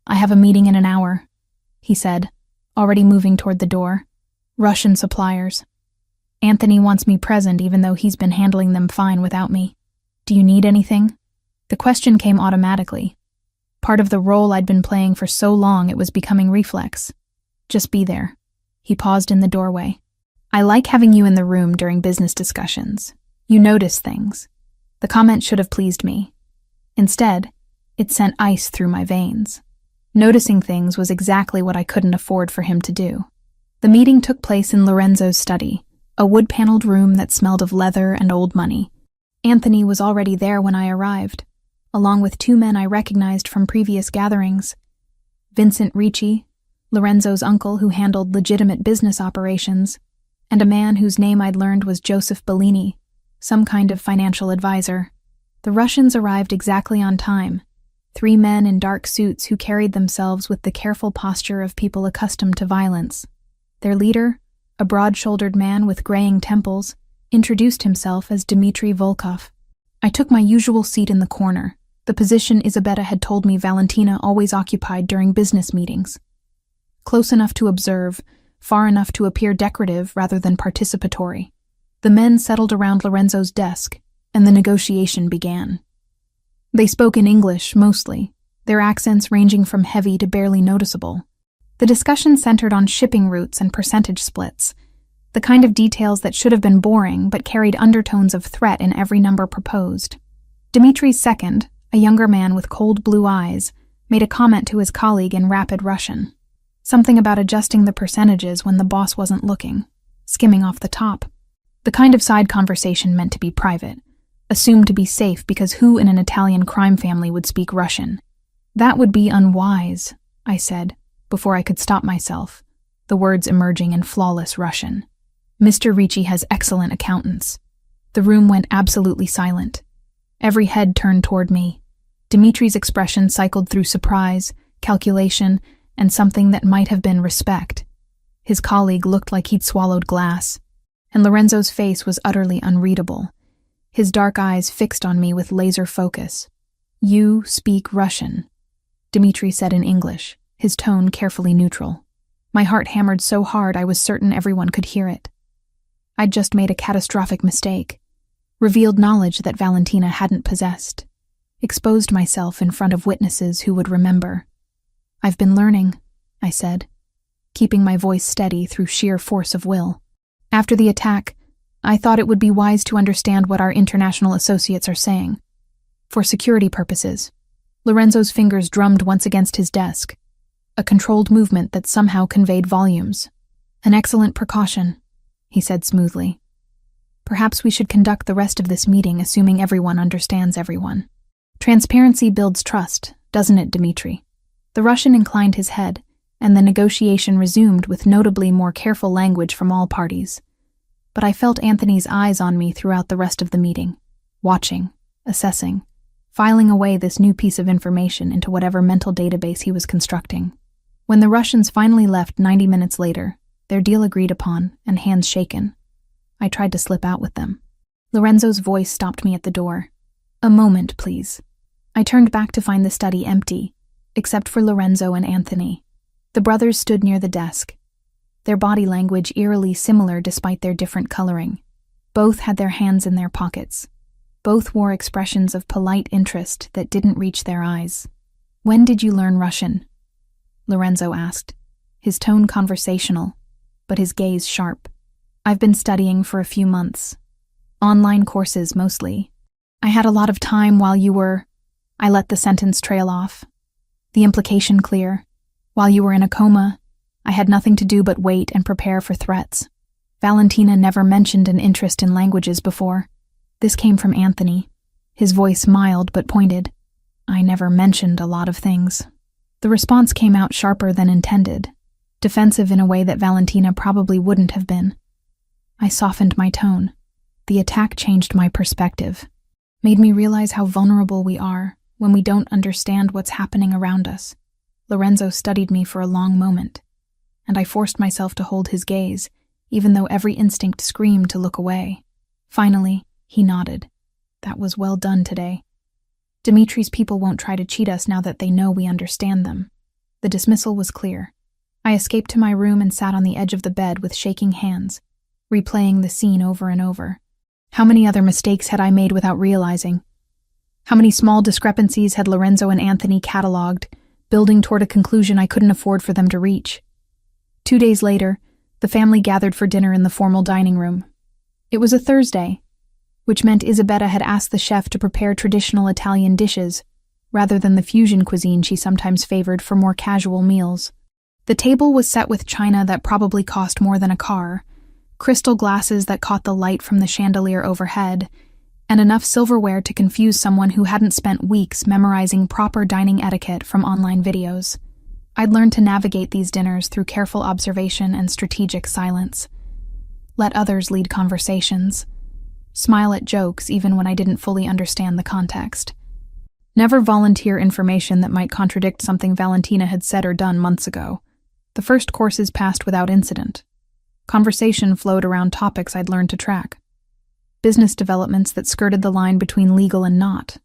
I have a meeting in an hour, he said, already moving toward the door. Russian suppliers. Anthony wants me present even though he's been handling them fine without me. Do you need anything? The question came automatically. Part of the role I'd been playing for so long it was becoming reflex. Just be there. He paused in the doorway. I like having you in the room during business discussions. You notice things. The comment should have pleased me. Instead, it sent ice through my veins. Noticing things was exactly what I couldn't afford for him to do. The meeting took place in Lorenzo's study, a wood-paneled room that smelled of leather and old money. Anthony was already there when I arrived, along with two men I recognized from previous gatherings. Vincent Ricci, Lorenzo's uncle who handled legitimate business operations, and a man whose name I'd learned was Joseph Bellini, some kind of financial advisor. The Russians arrived exactly on time, 3 men in dark suits who carried themselves with the careful posture of people accustomed to violence. Their leader, a broad-shouldered man with graying temples, introduced himself as Dmitry Volkov. I took my usual seat in the corner, the position Isabetta had told me Valentina always occupied during business meetings. Close enough to observe, far enough to appear decorative rather than participatory. The men settled around Lorenzo's desk, and the negotiation began. They spoke in English, mostly, their accents ranging from heavy to barely noticeable. The discussion centered on shipping routes and percentage splits, the kind of details that should have been boring but carried undertones of threat in every number proposed. Dimitri's second, a younger man with cold blue eyes, made a comment to his colleague in rapid Russian. Something about adjusting the percentages when the boss wasn't looking, skimming off the top. The kind of side conversation meant to be private, assumed to be safe because who in an Italian crime family would speak Russian? That would be unwise, I said, before I could stop myself, the words emerging in flawless Russian. Mr. Ricci has excellent accountants. The room went absolutely silent. Every head turned toward me. Dimitri's expression cycled through surprise, calculation, and something that might have been respect. His colleague looked like he'd swallowed glass, and Lorenzo's face was utterly unreadable, his dark eyes fixed on me with laser focus. You speak Russian, Dmitri said in English, his tone carefully neutral. My heart hammered so hard I was certain everyone could hear it. I'd just made a catastrophic mistake, revealed knowledge that Valentina hadn't possessed, exposed myself in front of witnesses who would remember. I've been learning, I said, keeping my voice steady through sheer force of will. After the attack, I thought it would be wise to understand what our international associates are saying. For security purposes, Lorenzo's fingers drummed once against his desk, a controlled movement that somehow conveyed volumes. An excellent precaution, he said smoothly. Perhaps we should conduct the rest of this meeting assuming everyone understands everyone. Transparency builds trust, doesn't it, Dmitri? The Russian inclined his head, and the negotiation resumed with notably more careful language from all parties. But I felt Anthony's eyes on me throughout the rest of the meeting, watching, assessing, filing away this new piece of information into whatever mental database he was constructing. When the Russians finally left 90 minutes later, their deal agreed upon and hands shaken, I tried to slip out with them. Lorenzo's voice stopped me at the door. A moment, please. I turned back to find the study empty, except for Lorenzo and Anthony. The brothers stood near the desk, their body language eerily similar despite their different coloring. Both had their hands in their pockets. Both wore expressions of polite interest that didn't reach their eyes. "When did you learn Russian?" Lorenzo asked, his tone conversational, but his gaze sharp. "I've been studying for a few months. Online courses, mostly. I had a lot of time while you were—" I let the sentence trail off. The implication clear. While you were in a coma, I had nothing to do but wait and prepare for threats. Valentina never mentioned an interest in languages before. This came from Anthony, his voice mild but pointed. I never mentioned a lot of things. The response came out sharper than intended, defensive in a way that Valentina probably wouldn't have been. I softened my tone. The attack changed my perspective, made me realize how vulnerable we are when we don't understand what's happening around us. Lorenzo studied me for a long moment, and I forced myself to hold his gaze, even though every instinct screamed to look away. Finally, he nodded. That was well done today. Dimitri's people won't try to cheat us now that they know we understand them. The dismissal was clear. I escaped to my room and sat on the edge of the bed with shaking hands, replaying the scene over and over. How many other mistakes had I made without realizing? How many small discrepancies had Lorenzo and Anthony cataloged, building toward a conclusion I couldn't afford for them to reach? 2 days later, the family gathered for dinner in the formal dining room. It was a Thursday, which meant Isabella had asked the chef to prepare traditional Italian dishes, rather than the fusion cuisine she sometimes favored for more casual meals. The table was set with china that probably cost more than a car, crystal glasses that caught the light from the chandelier overhead, and enough silverware to confuse someone who hadn't spent weeks memorizing proper dining etiquette from online videos. I'd learned to navigate these dinners through careful observation and strategic silence. Let others lead conversations. Smile at jokes even when I didn't fully understand the context. Never volunteer information that might contradict something Valentina had said or done months ago. The first courses passed without incident. Conversation flowed around topics I'd learned to track. Business developments that skirted the line between legal and not.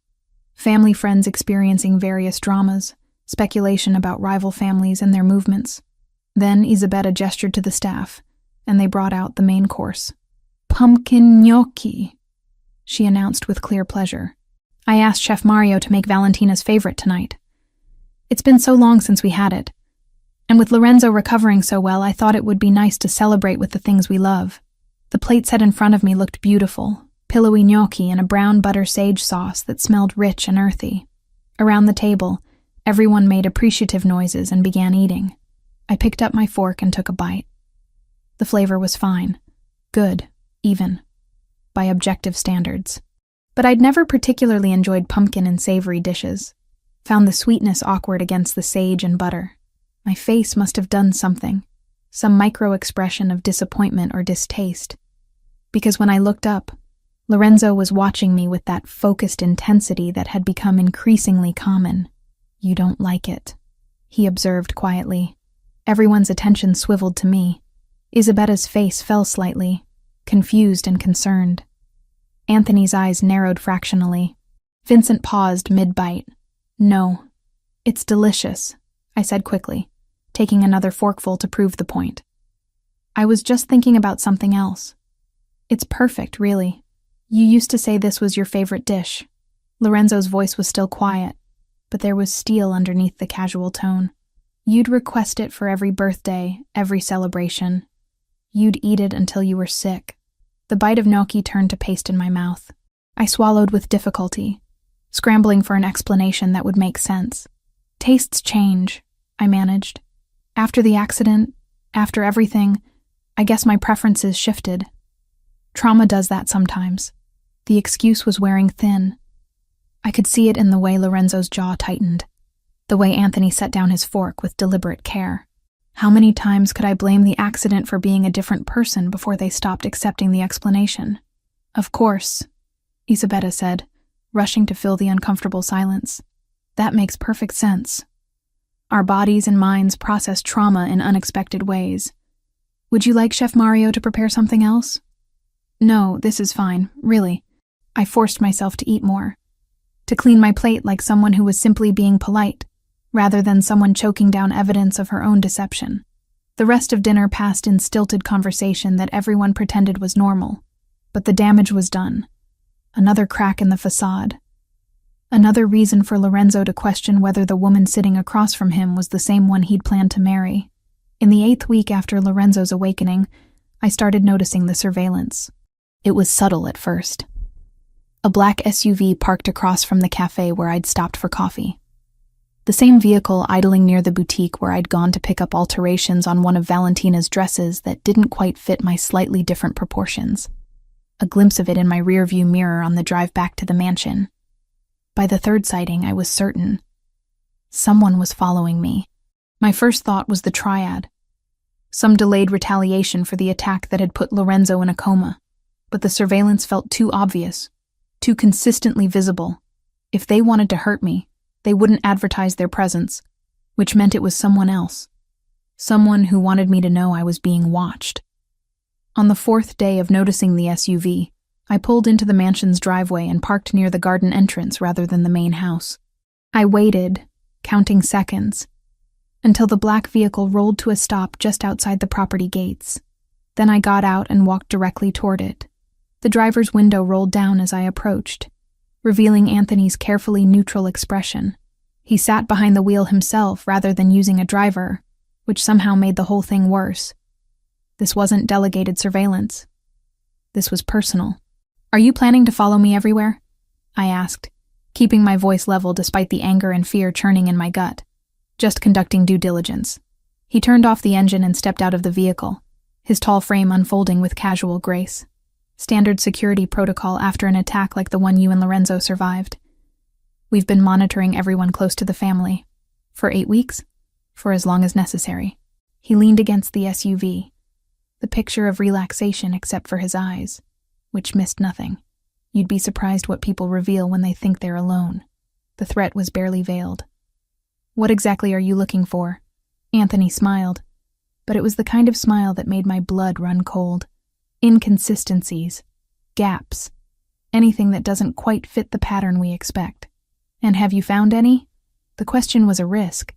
Family friends experiencing various dramas, speculation about rival families and their movements. Then Isabella gestured to the staff, and they brought out the main course. "Pumpkin gnocchi," she announced with clear pleasure. I asked Chef Mario to make Valentina's favorite tonight. It's been so long since we had it. And with Lorenzo recovering so well, I thought it would be nice to celebrate with the things we love. The plate set in front of me looked beautiful, pillowy gnocchi in a brown butter sage sauce that smelled rich and earthy. Around the table, everyone made appreciative noises and began eating. I picked up my fork and took a bite. The flavor was fine. Good, even, by objective standards. But I'd never particularly enjoyed pumpkin and savory dishes. Found the sweetness awkward against the sage and butter. My face must have done something, some micro-expression of disappointment or distaste. Because when I looked up, Lorenzo was watching me with that focused intensity that had become increasingly common. "You don't like it," he observed quietly. Everyone's attention swiveled to me. Isabella's face fell slightly, confused and concerned. Anthony's eyes narrowed fractionally. Vincent paused mid-bite. "No, it's delicious," I said quickly, taking another forkful to prove the point. "I was just thinking about something else. It's perfect, really. You used to say this was your favorite dish." Lorenzo's voice was still quiet, but there was steel underneath the casual tone. "You'd request it for every birthday, every celebration. You'd eat it until you were sick." The bite of gnocchi turned to paste in my mouth. I swallowed with difficulty, scrambling for an explanation that would make sense. "Tastes change," I managed. "After the accident, after everything, I guess my preferences shifted. Trauma does that sometimes." The excuse was wearing thin. I could see it in the way Lorenzo's jaw tightened, the way Anthony set down his fork with deliberate care. How many times could I blame the accident for being a different person before they stopped accepting the explanation? "Of course," Isabella said, rushing to fill the uncomfortable silence. "That makes perfect sense. Our bodies and minds process trauma in unexpected ways. Would you like Chef Mario to prepare something else?" "No, this is fine, really." I forced myself to eat more. to clean my plate like someone who was simply being polite, rather than someone choking down evidence of her own deception. The rest of dinner passed in stilted conversation that everyone pretended was normal, but the damage was done. Another crack in the facade. Another reason for Lorenzo to question whether the woman sitting across from him was the same one he'd planned to marry. In the 8th week after Lorenzo's awakening, I started noticing the surveillance. It was subtle at first. A black SUV parked across from the cafe where I'd stopped for coffee. The same vehicle idling near the boutique where I'd gone to pick up alterations on one of Valentina's dresses that didn't quite fit my slightly different proportions. A glimpse of it in my rearview mirror on the drive back to the mansion. By the 3rd sighting, I was certain. Someone was following me. My first thought was the triad. Some delayed retaliation for the attack that had put Lorenzo in a coma. But the surveillance felt too obvious, too consistently visible. If they wanted to hurt me, they wouldn't advertise their presence, which meant it was someone else. Someone who wanted me to know I was being watched. On the 4th day of noticing the SUV, I pulled into the mansion's driveway and parked near the garden entrance rather than the main house. I waited, counting seconds, until the black vehicle rolled to a stop just outside the property gates. Then I got out and walked directly toward it. The driver's window rolled down as I approached, revealing Anthony's carefully neutral expression. He sat behind the wheel himself rather than using a driver, which somehow made the whole thing worse. This wasn't delegated surveillance. This was personal. "Are you planning to follow me everywhere?" I asked, keeping my voice level despite the anger and fear churning in my gut. "Just conducting due diligence." He turned off the engine and stepped out of the vehicle, his tall frame unfolding with casual grace. Standard security protocol after an attack like the one you and Lorenzo survived. "We've been monitoring everyone close to the family. For 8 weeks? For as long as necessary." He leaned against the SUV, the picture of relaxation except for his eyes, which missed nothing. You'd be surprised what people reveal when they think they're alone. The threat was barely veiled. "What exactly are you looking for?" Anthony smiled, but it was the kind of smile that made my blood run cold. Inconsistencies, gaps, anything that doesn't quite fit the pattern we expect. "And have you found any?" The question was a risk,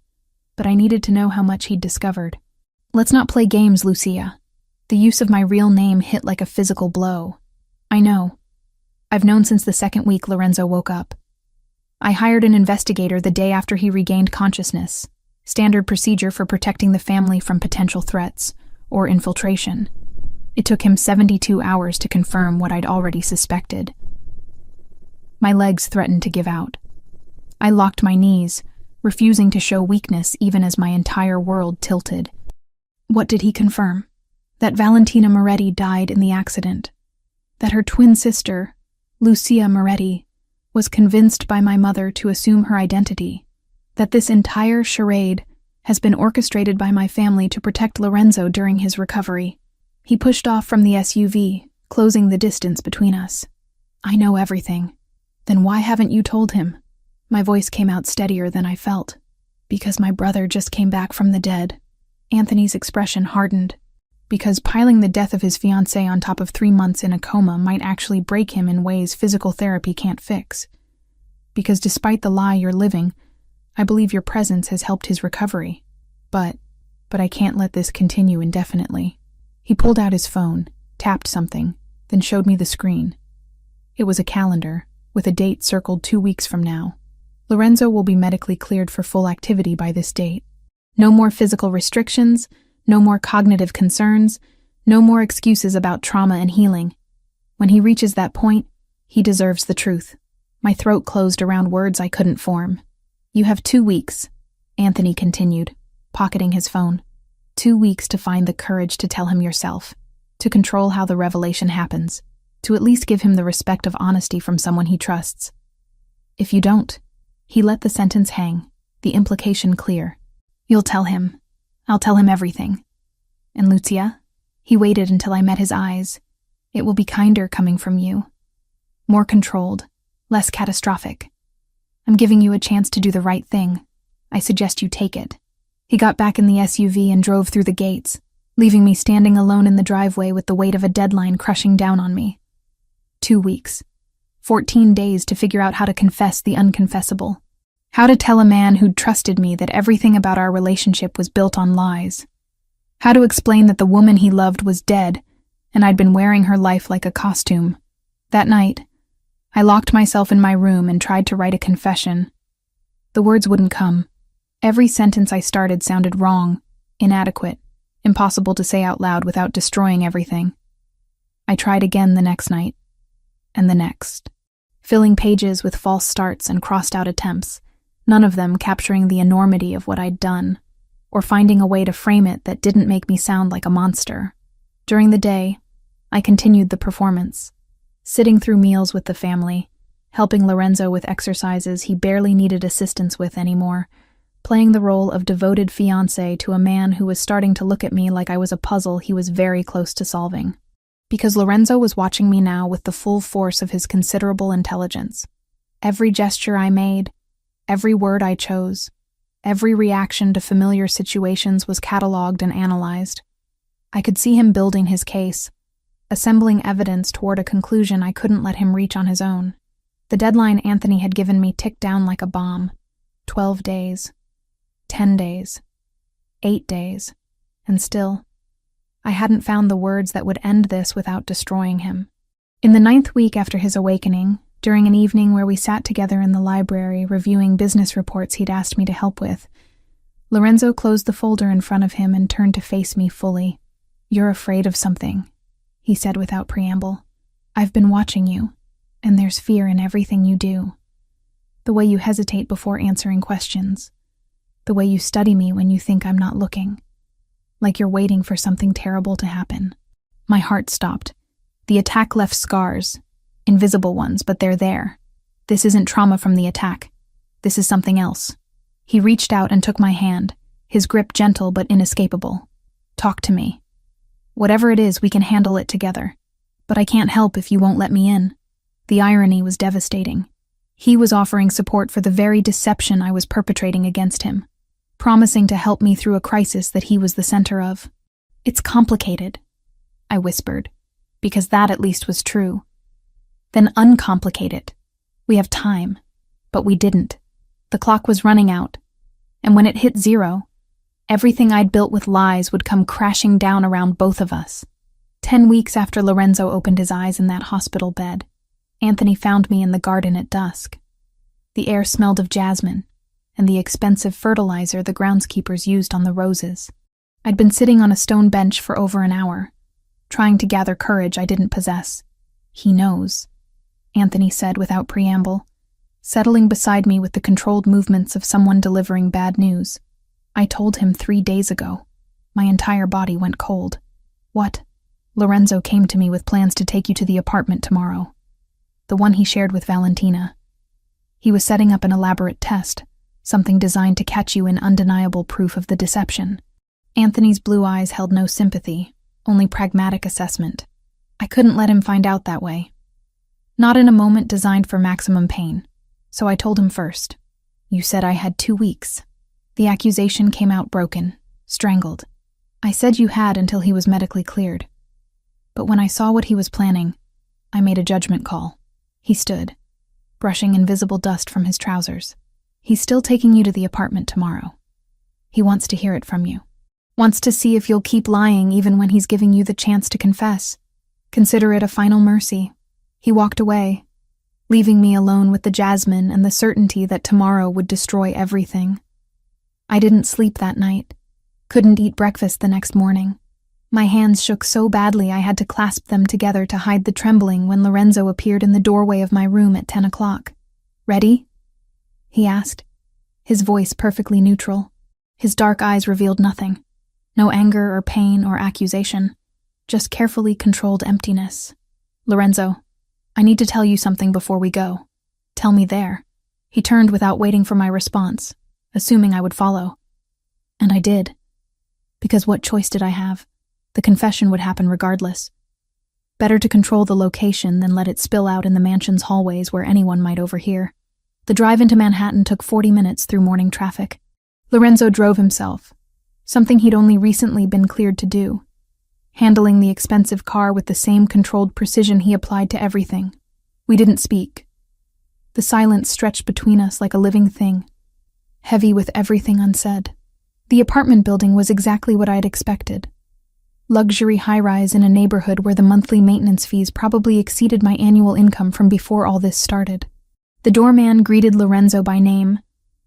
but I needed to know how much he'd discovered. "Let's not play games, Lucia." The use of my real name hit like a physical blow. "I know. I've known since the 2nd week Lorenzo woke up. I hired an investigator the day after he regained consciousness, standard procedure for protecting the family from potential threats or infiltration. It took him 72 hours to confirm what I'd already suspected." My legs threatened to give out. I locked my knees, refusing to show weakness even as my entire world tilted. What did he confirm? That Valentina Moretti died in the accident. That her twin sister, Lucia Moretti, was convinced by my mother to assume her identity. That this entire charade has been orchestrated by my family to protect Lorenzo during his recovery. He pushed off from the SUV, closing the distance between us. "I know everything." "Then why haven't you told him?" My voice came out steadier than I felt. "Because my brother just came back from the dead." Anthony's expression hardened. "Because piling the death of his fiancée on top of 3 months in a coma might actually break him in ways physical therapy can't fix. Because despite the lie you're living, I believe your presence has helped his recovery. But I can't let this continue indefinitely." He pulled out his phone, tapped something, then showed me the screen. It was a calendar, with a date circled 2 weeks from now. Lorenzo will be medically cleared for full activity by this date. No more physical restrictions, no more cognitive concerns, no more excuses about trauma and healing. When he reaches that point, he deserves the truth. My throat closed around words I couldn't form. "You have 2 weeks, Anthony continued, pocketing his phone. 2 weeks to find the courage to tell him yourself, to control how the revelation happens, to at least give him the respect of honesty from someone he trusts. If you don't," he let the sentence hang, the implication clear. "You'll tell him. I'll tell him everything. And Lucia?" He waited until I met his eyes. "It will be kinder coming from you. More controlled, less catastrophic. I'm giving you a chance to do the right thing. I suggest you take it." He got back in the SUV and drove through the gates, leaving me standing alone in the driveway with the weight of a deadline crushing down on me. 2 weeks. 14 days to figure out how to confess the unconfessable. How to tell a man who'd trusted me that everything about our relationship was built on lies. How to explain that the woman he loved was dead, and I'd been wearing her life like a costume. That night, I locked myself in my room and tried to write a confession. The words wouldn't come. Every sentence I started sounded wrong, inadequate, impossible to say out loud without destroying everything. I tried again the next night, and the next, filling pages with false starts and crossed-out attempts, none of them capturing the enormity of what I'd done, or finding a way to frame it that didn't make me sound like a monster. During the day, I continued the performance, sitting through meals with the family, helping Lorenzo with exercises he barely needed assistance with anymore, playing the role of devoted fiancé to a man who was starting to look at me like I was a puzzle he was very close to solving. Because Lorenzo was watching me now with the full force of his considerable intelligence. Every gesture I made, every word I chose, every reaction to familiar situations was catalogued and analyzed. I could see him building his case, assembling evidence toward a conclusion I couldn't let him reach on his own. The deadline Anthony had given me ticked down like a bomb. 12 days. 10 days. 8 days. And still, I hadn't found the words that would end this without destroying him. In the 9th week after his awakening, during an evening where we sat together in the library reviewing business reports he'd asked me to help with, Lorenzo closed the folder in front of him and turned to face me fully. "You're afraid of something," he said without preamble. "I've been watching you, and there's fear in everything you do. The way you hesitate before answering questions. The way you study me when you think I'm not looking. Like you're waiting for something terrible to happen." My heart stopped. The attack left scars. Invisible ones, but they're there. This isn't trauma from the attack. This is something else. He reached out and took my hand, his grip gentle but inescapable. "Talk to me. Whatever it is, we can handle it together. But I can't help if you won't let me in." The irony was devastating. He was offering support for the very deception I was perpetrating against him, promising to help me through a crisis that he was the center of. "It's complicated," I whispered, because that at least was true. "Then uncomplicate it. We have time." But we didn't. The clock was running out, and when it hit 0, everything I'd built with lies would come crashing down around both of us. 10 weeks after Lorenzo opened his eyes in that hospital bed, Anthony found me in the garden at dusk. The air smelled of jasmine and the expensive fertilizer the groundskeepers used on the roses. I'd been sitting on a stone bench for over an hour, trying to gather courage I didn't possess. "He knows," Anthony said without preamble, settling beside me with the controlled movements of someone delivering bad news. "I told him 3 days ago." My entire body went cold. "What?" "Lorenzo came to me with plans to take you to the apartment tomorrow. The one he shared with Valentina. He was setting up an elaborate test, something designed to catch you in undeniable proof of the deception." Anthony's blue eyes held no sympathy, only pragmatic assessment. I couldn't let him find out that way. Not in a moment designed for maximum pain. So I told him first. "You said I had 2 weeks. The accusation came out broken, strangled. I said you had until he was medically cleared. But when I saw what he was planning, I made a judgment call." He stood, brushing invisible dust from his trousers. "He's still taking you to the apartment tomorrow. He wants to hear it from you. Wants to see if you'll keep lying even when he's giving you the chance to confess. Consider it a final mercy." He walked away, leaving me alone with the jasmine and the certainty that tomorrow would destroy everything. I didn't sleep that night, couldn't eat breakfast the next morning. My hands shook so badly I had to clasp them together to hide the trembling when Lorenzo appeared in the doorway of my room at 10 o'clock. "Ready?" he asked, his voice perfectly neutral. His dark eyes revealed nothing. No anger or pain or accusation, just carefully controlled emptiness. "Lorenzo, I need to tell you something before we go." "Tell me there." He turned without waiting for my response, assuming I would follow. And I did. Because what choice did I have? The confession would happen regardless. Better to control the location than let it spill out in the mansion's hallways where anyone might overhear. The drive into Manhattan took 40 minutes through morning traffic. Lorenzo drove himself, something he'd only recently been cleared to do, handling the expensive car with the same controlled precision he applied to everything. We didn't speak. The silence stretched between us like a living thing, heavy with everything unsaid. The apartment building was exactly what I'd expected. Luxury high-rise in a neighborhood where the monthly maintenance fees probably exceeded my annual income from before all this started. The doorman greeted Lorenzo by name,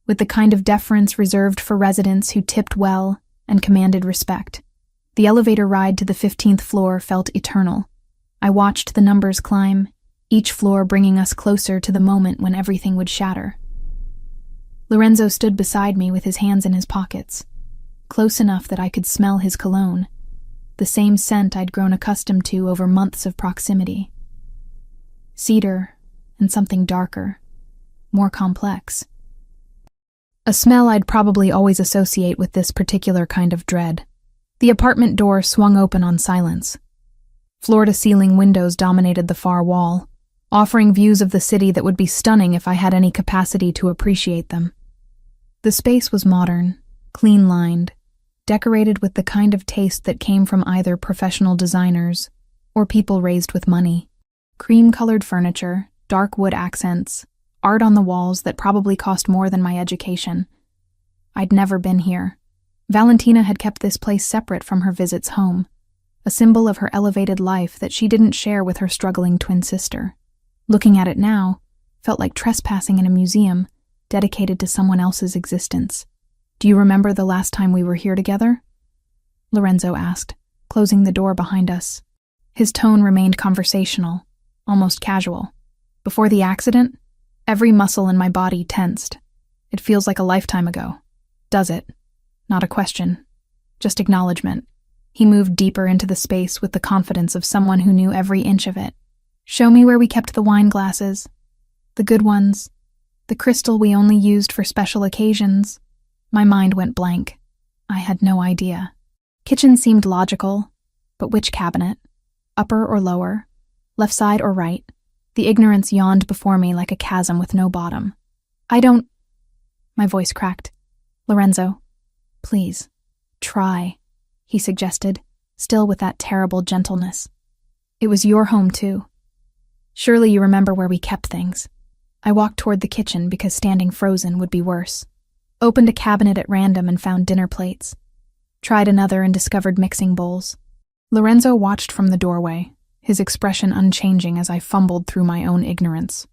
with the kind of deference reserved for residents who tipped well and commanded respect. The elevator ride to the 15th floor felt eternal. I watched the numbers climb, each floor bringing us closer to the moment when everything would shatter. Lorenzo stood beside me with his hands in his pockets, close enough that I could smell his cologne, the same scent I'd grown accustomed to over months of proximity. Cedar and something darker, more complex. A smell I'd probably always associate with this particular kind of dread. The apartment door swung open on silence. Floor-to-ceiling windows dominated the far wall, offering views of the city that would be stunning if I had any capacity to appreciate them. The space was modern, clean-lined, decorated with the kind of taste that came from either professional designers or people raised with money. Cream-colored furniture, dark wood accents, art on the walls that probably cost more than my education. I'd never been here. Valentina had kept this place separate from her visits home, a symbol of her elevated life that she didn't share with her struggling twin sister. Looking at it now felt like trespassing in a museum dedicated to someone else's existence. "Do you remember the last time we were here together?" Lorenzo asked, closing the door behind us. His tone remained conversational, almost casual. "Before the accident, every muscle in my body tensed. It feels like a lifetime ago. Does it?" Not a question, just acknowledgement. He moved deeper into the space with the confidence of someone who knew every inch of it. "Show me where we kept the wine glasses. The good ones. The crystal we only used for special occasions." My mind went blank. I had no idea. Kitchen seemed logical, but which cabinet? Upper or lower? Left side or right? The ignorance yawned before me like a chasm with no bottom. "I don't..." My voice cracked. "Lorenzo, please, try," he suggested, still with that terrible gentleness. "It was your home, too. Surely you remember where we kept things." I walked toward the kitchen because standing frozen would be worse. Opened a cabinet at random and found dinner plates. Tried another and discovered mixing bowls. Lorenzo watched from the doorway, his expression unchanging as I fumbled through my own ignorance.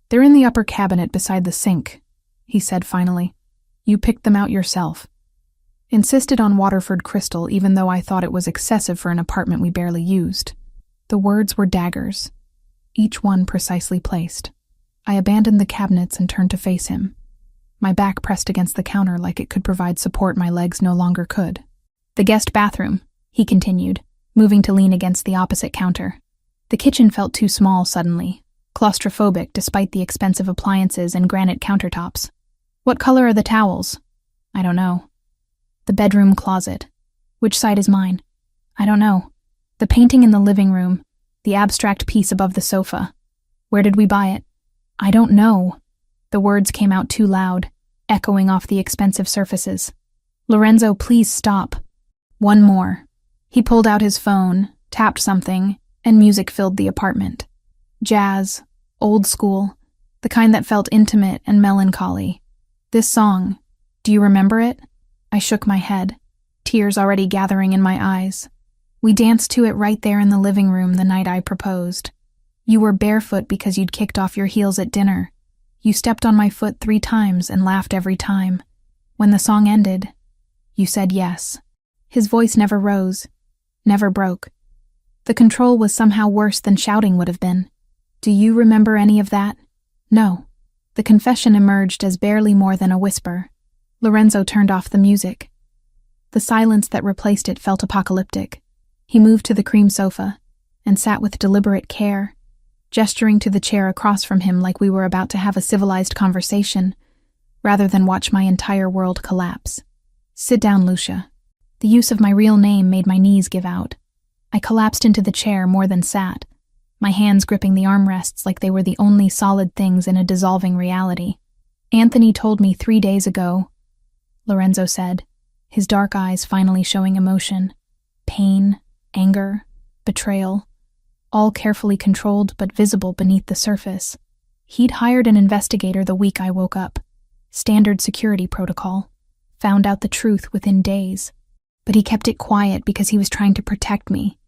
"They're in the upper cabinet beside the sink," he said finally. "You picked them out yourself." Insisted on Waterford crystal even though I thought it was excessive for an apartment we barely used. The words were daggers, each one precisely placed. I abandoned the cabinets and turned to face him, my back pressed against the counter like it could provide support my legs no longer could. "The guest bathroom," he continued, moving to lean against the opposite counter. The kitchen felt too small suddenly, claustrophobic despite the expensive appliances and granite countertops. "What color are the towels?" "I don't know." "The bedroom closet. Which side is mine?" "I don't know." "The painting in the living room. The abstract piece above the sofa. Where did we buy it?" "I don't know." The words came out too loud, echoing off the expensive surfaces. "Lorenzo, please stop." One more. He pulled out his phone, tapped something, and music filled the apartment. Jazz, old school, the kind that felt intimate and melancholy. "This song, do you remember it?" I shook my head, tears already gathering in my eyes. "We danced to it right there in the living room the night I proposed. You were barefoot because you'd kicked off your heels at dinner. You stepped on my foot 3 times and laughed every time. When the song ended, you said yes." His voice never rose, never broke. The control was somehow worse than shouting would have been. "Do you remember any of that?" "No." The confession emerged as barely more than a whisper. Lorenzo turned off the music. The silence that replaced it felt apocalyptic. He moved to the cream sofa and sat with deliberate care, gesturing to the chair across from him like we were about to have a civilized conversation, rather than watch my entire world collapse. "Sit down, Lucia." The use of my real name made my knees give out. I collapsed into the chair more than sat, my hands gripping the armrests like they were the only solid things in a dissolving reality. "Anthony told me 3 days ago," Lorenzo said, his dark eyes finally showing emotion. Pain, anger, betrayal. all carefully controlled but visible beneath the surface. He'd hired an investigator the week I woke up. Standard security protocol. Found out the truth within days. But he kept it quiet because he was trying to protect me.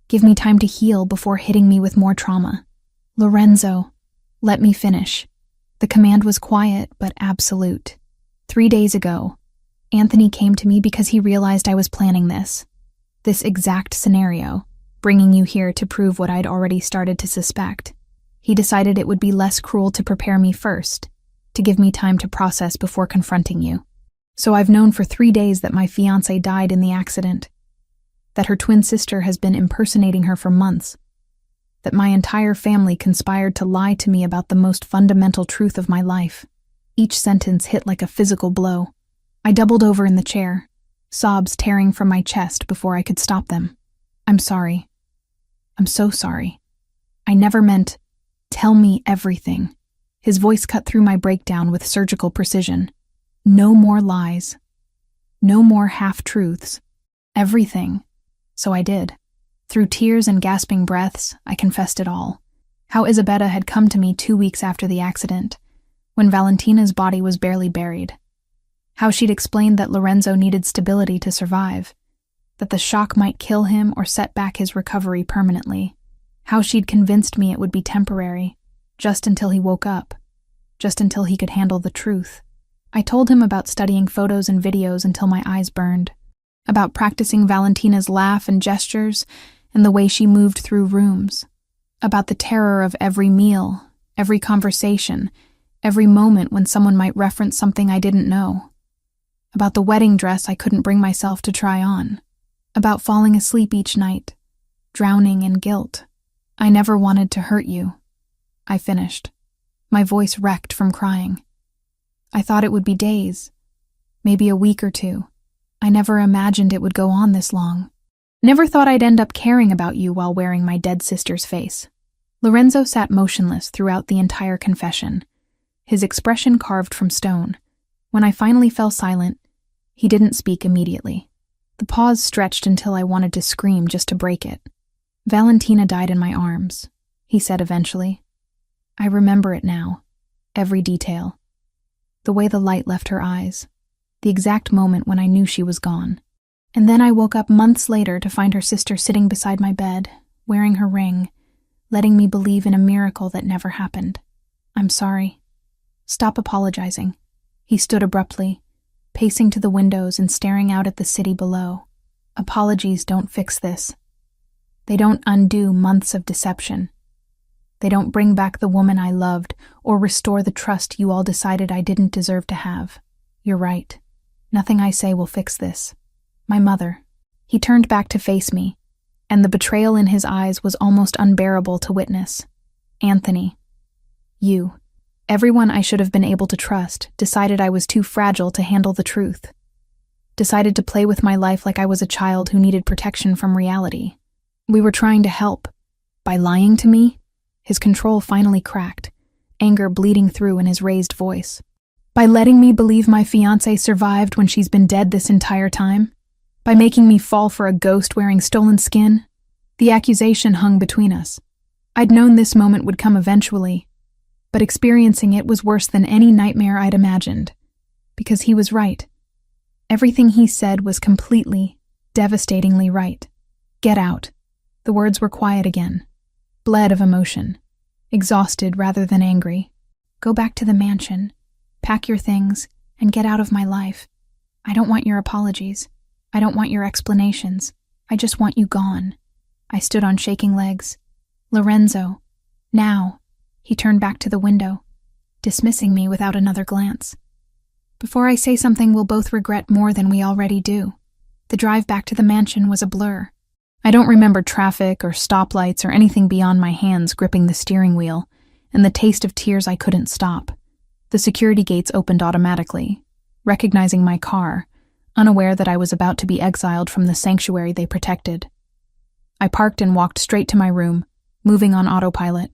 Give me time to heal before hitting me with more trauma. Lorenzo, let me finish. The command was quiet but absolute. 3 days ago, Anthony came to me because he realized I was planning this exact scenario, bringing you here to prove what I'd already started to suspect. He decided it would be less cruel to prepare me first, to give me time to process before confronting you. So I've known for 3 days that my fiancé died in the accident, that her twin sister has been impersonating her for months, that my entire family conspired to lie to me about the most fundamental truth of my life. Each sentence hit like a physical blow. I doubled over in the chair, sobs tearing from my chest before I could stop them. I'm sorry. I'm so sorry. I never meant, tell me everything. His voice cut through my breakdown with surgical precision. No more lies. No more half-truths. Everything. So I did. Through tears and gasping breaths, I confessed it all. How Isabetta had come to me 2 weeks after the accident, when Valentina's body was barely buried. How she'd explained that Lorenzo needed stability to survive, that the shock might kill him or set back his recovery permanently. How she'd convinced me it would be temporary, just until he woke up, just until he could handle the truth. I told him about studying photos and videos until my eyes burned, about practicing Valentina's laugh and gestures and the way she moved through rooms, about the terror of every meal, every conversation, every moment when someone might reference something I didn't know, about the wedding dress I couldn't bring myself to try on, about falling asleep each night, drowning in guilt. I never wanted to hurt you. I finished, my voice wrecked from crying. I thought it would be days, maybe a week or 2. I never imagined it would go on this long. Never thought I'd end up caring about you while wearing my dead sister's face. Lorenzo sat motionless throughout the entire confession, his expression carved from stone. When I finally fell silent, he didn't speak immediately. The pause stretched until I wanted to scream just to break it. Valentina died in my arms, he said eventually. I remember it now, every detail. The way the light left her eyes, the exact moment when I knew she was gone. And then I woke up months later to find her sister sitting beside my bed, wearing her ring, letting me believe in a miracle that never happened. I'm sorry. Stop apologizing. He stood abruptly, pacing to the windows and staring out at the city below. Apologies don't fix this. They don't undo months of deception. They don't bring back the woman I loved or restore the trust you all decided I didn't deserve to have. You're right. Nothing I say will fix this. My mother. He turned back to face me, and the betrayal in his eyes was almost unbearable to witness. Anthony. You. Everyone I should have been able to trust decided I was too fragile to handle the truth. Decided to play with my life like I was a child who needed protection from reality. We were trying to help. By lying to me? His control finally cracked, anger bleeding through in his raised voice. By letting me believe my fiancée survived when she's been dead this entire time? By making me fall for a ghost wearing stolen skin? The accusation hung between us. I'd known this moment would come eventually, but experiencing it was worse than any nightmare I'd imagined, because he was right. Everything he said was completely, devastatingly right. Get out. The words were quiet again, bled of emotion, exhausted rather than angry. Go back to the mansion, pack your things, and get out of my life. I don't want your apologies. I don't want your explanations. I just want you gone. I stood on shaking legs. Lorenzo. Now. He turned back to the window, dismissing me without another glance. Before I say something we'll both regret more than we already do. The drive back to the mansion was a blur. I don't remember traffic or stoplights or anything beyond my hands gripping the steering wheel and the taste of tears I couldn't stop. The security gates opened automatically, recognizing my car, unaware that I was about to be exiled from the sanctuary they protected. I parked and walked straight to my room, moving on autopilot,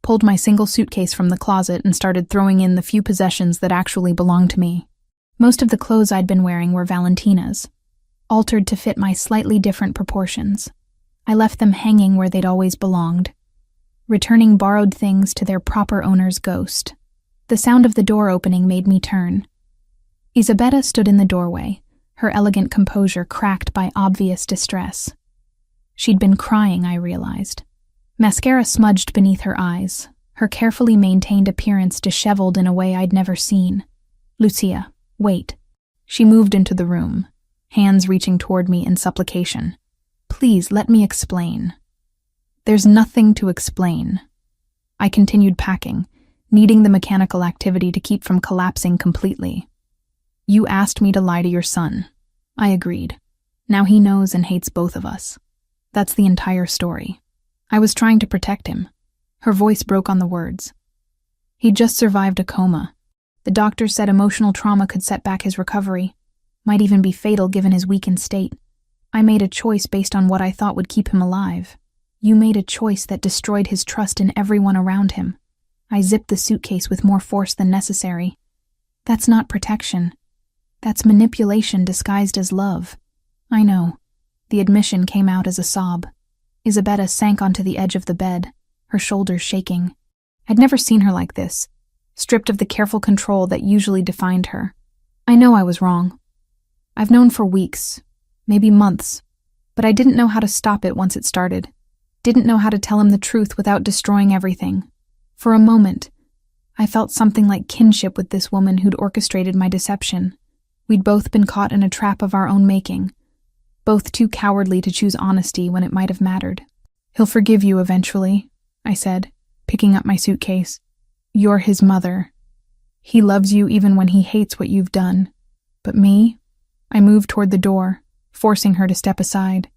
pulled my single suitcase from the closet and started throwing in the few possessions that actually belonged to me. Most of the clothes I'd been wearing were Valentina's, altered to fit my slightly different proportions. I left them hanging where they'd always belonged, returning borrowed things to their proper owner's ghost. The sound of the door opening made me turn. Isabella stood in the doorway, her elegant composure cracked by obvious distress. She'd been crying, I realized. Mascara smudged beneath her eyes, her carefully maintained appearance disheveled in a way I'd never seen. "Lucia, wait." She moved into the room, hands reaching toward me in supplication. "Please, let me explain." "There's nothing to explain." I continued packing, needing the mechanical activity to keep from collapsing completely. "You asked me to lie to your son." I agreed. "Now he knows and hates both of us. That's the entire story." I was trying to protect him. Her voice broke on the words. "He'd just survived a coma. The doctor said emotional trauma could set back his recovery, might even be fatal given his weakened state. I made a choice based on what I thought would keep him alive. You made a choice that destroyed his trust in everyone around him." I zipped the suitcase with more force than necessary. "That's not protection. That's manipulation disguised as love." "I know." The admission came out as a sob. Isabella sank onto the edge of the bed, her shoulders shaking. I'd never seen her like this, stripped of the careful control that usually defined her. "I know I was wrong. I've known for weeks, maybe months, but I didn't know how to stop it once it started. Didn't know how to tell him the truth without destroying everything. For a moment, I felt something like kinship with this woman who'd orchestrated my deception. We'd both been caught in a trap of our own making, both too cowardly to choose honesty when it might have mattered. "He'll forgive you eventually," I said, picking up my suitcase. "You're his mother. He loves you even when he hates what you've done. But me?" I moved toward the door, forcing her to step aside.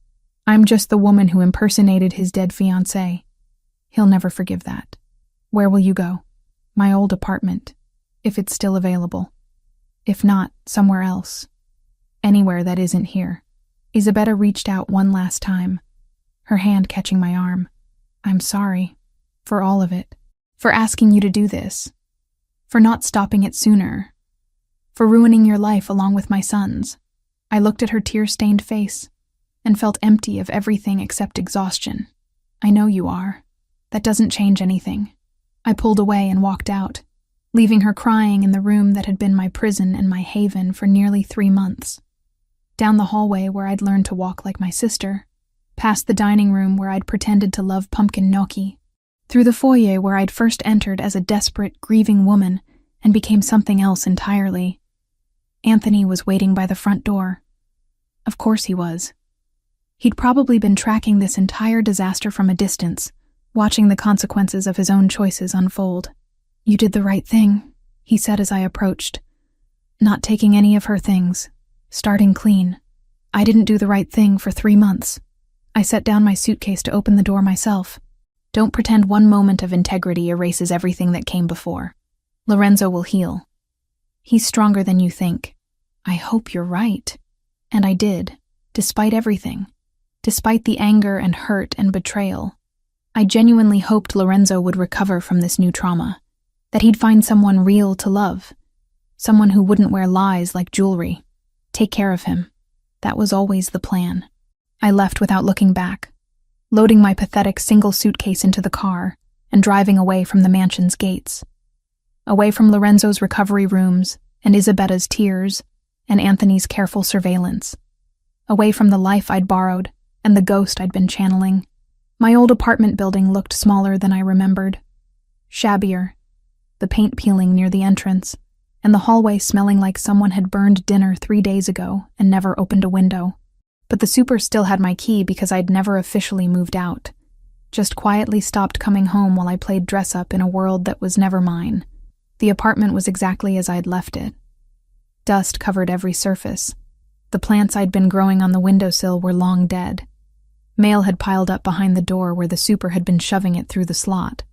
"I'm just the woman who impersonated his dead fiancé. He'll never forgive that. Where will you go?" "My old apartment, if it's still available. If not, somewhere else. Anywhere that isn't here." Isabella reached out one last time, her hand catching my arm. "I'm sorry. For all of it. For asking you to do this. For not stopping it sooner. For ruining your life along with my son's." I looked at her tear-stained face and felt empty of everything except exhaustion. "I know you are. That doesn't change anything." I pulled away and walked out, leaving her crying in the room that had been my prison and my haven for nearly 3 months. Down the hallway where I'd learned to walk like my sister, past the dining room where I'd pretended to love pumpkin gnocchi, through the foyer where I'd first entered as a desperate, grieving woman and became something else entirely. Anthony was waiting by the front door. Of course he was. He'd probably been tracking this entire disaster from a distance, watching the consequences of his own choices unfold. "You did the right thing," he said as I approached. "Not taking any of her things. Starting clean. I didn't do the right thing for 3 months." I set down my suitcase to open the door myself. "Don't pretend one moment of integrity erases everything that came before. Lorenzo will heal. He's stronger than you think." "I hope you're right." And I did, despite everything. Despite the anger and hurt and betrayal. I genuinely hoped Lorenzo would recover from this new trauma, that he'd find someone real to love, someone who wouldn't wear lies like jewelry. Take care of him. That was always the plan. I left without looking back, loading my pathetic single suitcase into the car and driving away from the mansion's gates. Away from Lorenzo's recovery rooms and Isabella's tears and Anthony's careful surveillance. Away from the life I'd borrowed and the ghost I'd been channeling. My old apartment building looked smaller than I remembered. Shabbier, the paint peeling near the entrance, and the hallway smelling like someone had burned dinner 3 days ago and never opened a window. But the super still had my key because I'd never officially moved out. Just quietly stopped coming home while I played dress-up in a world that was never mine. The apartment was exactly as I'd left it. Dust covered every surface. The plants I'd been growing on the windowsill were long dead. Mail had piled up behind the door where the super had been shoving it through the slot.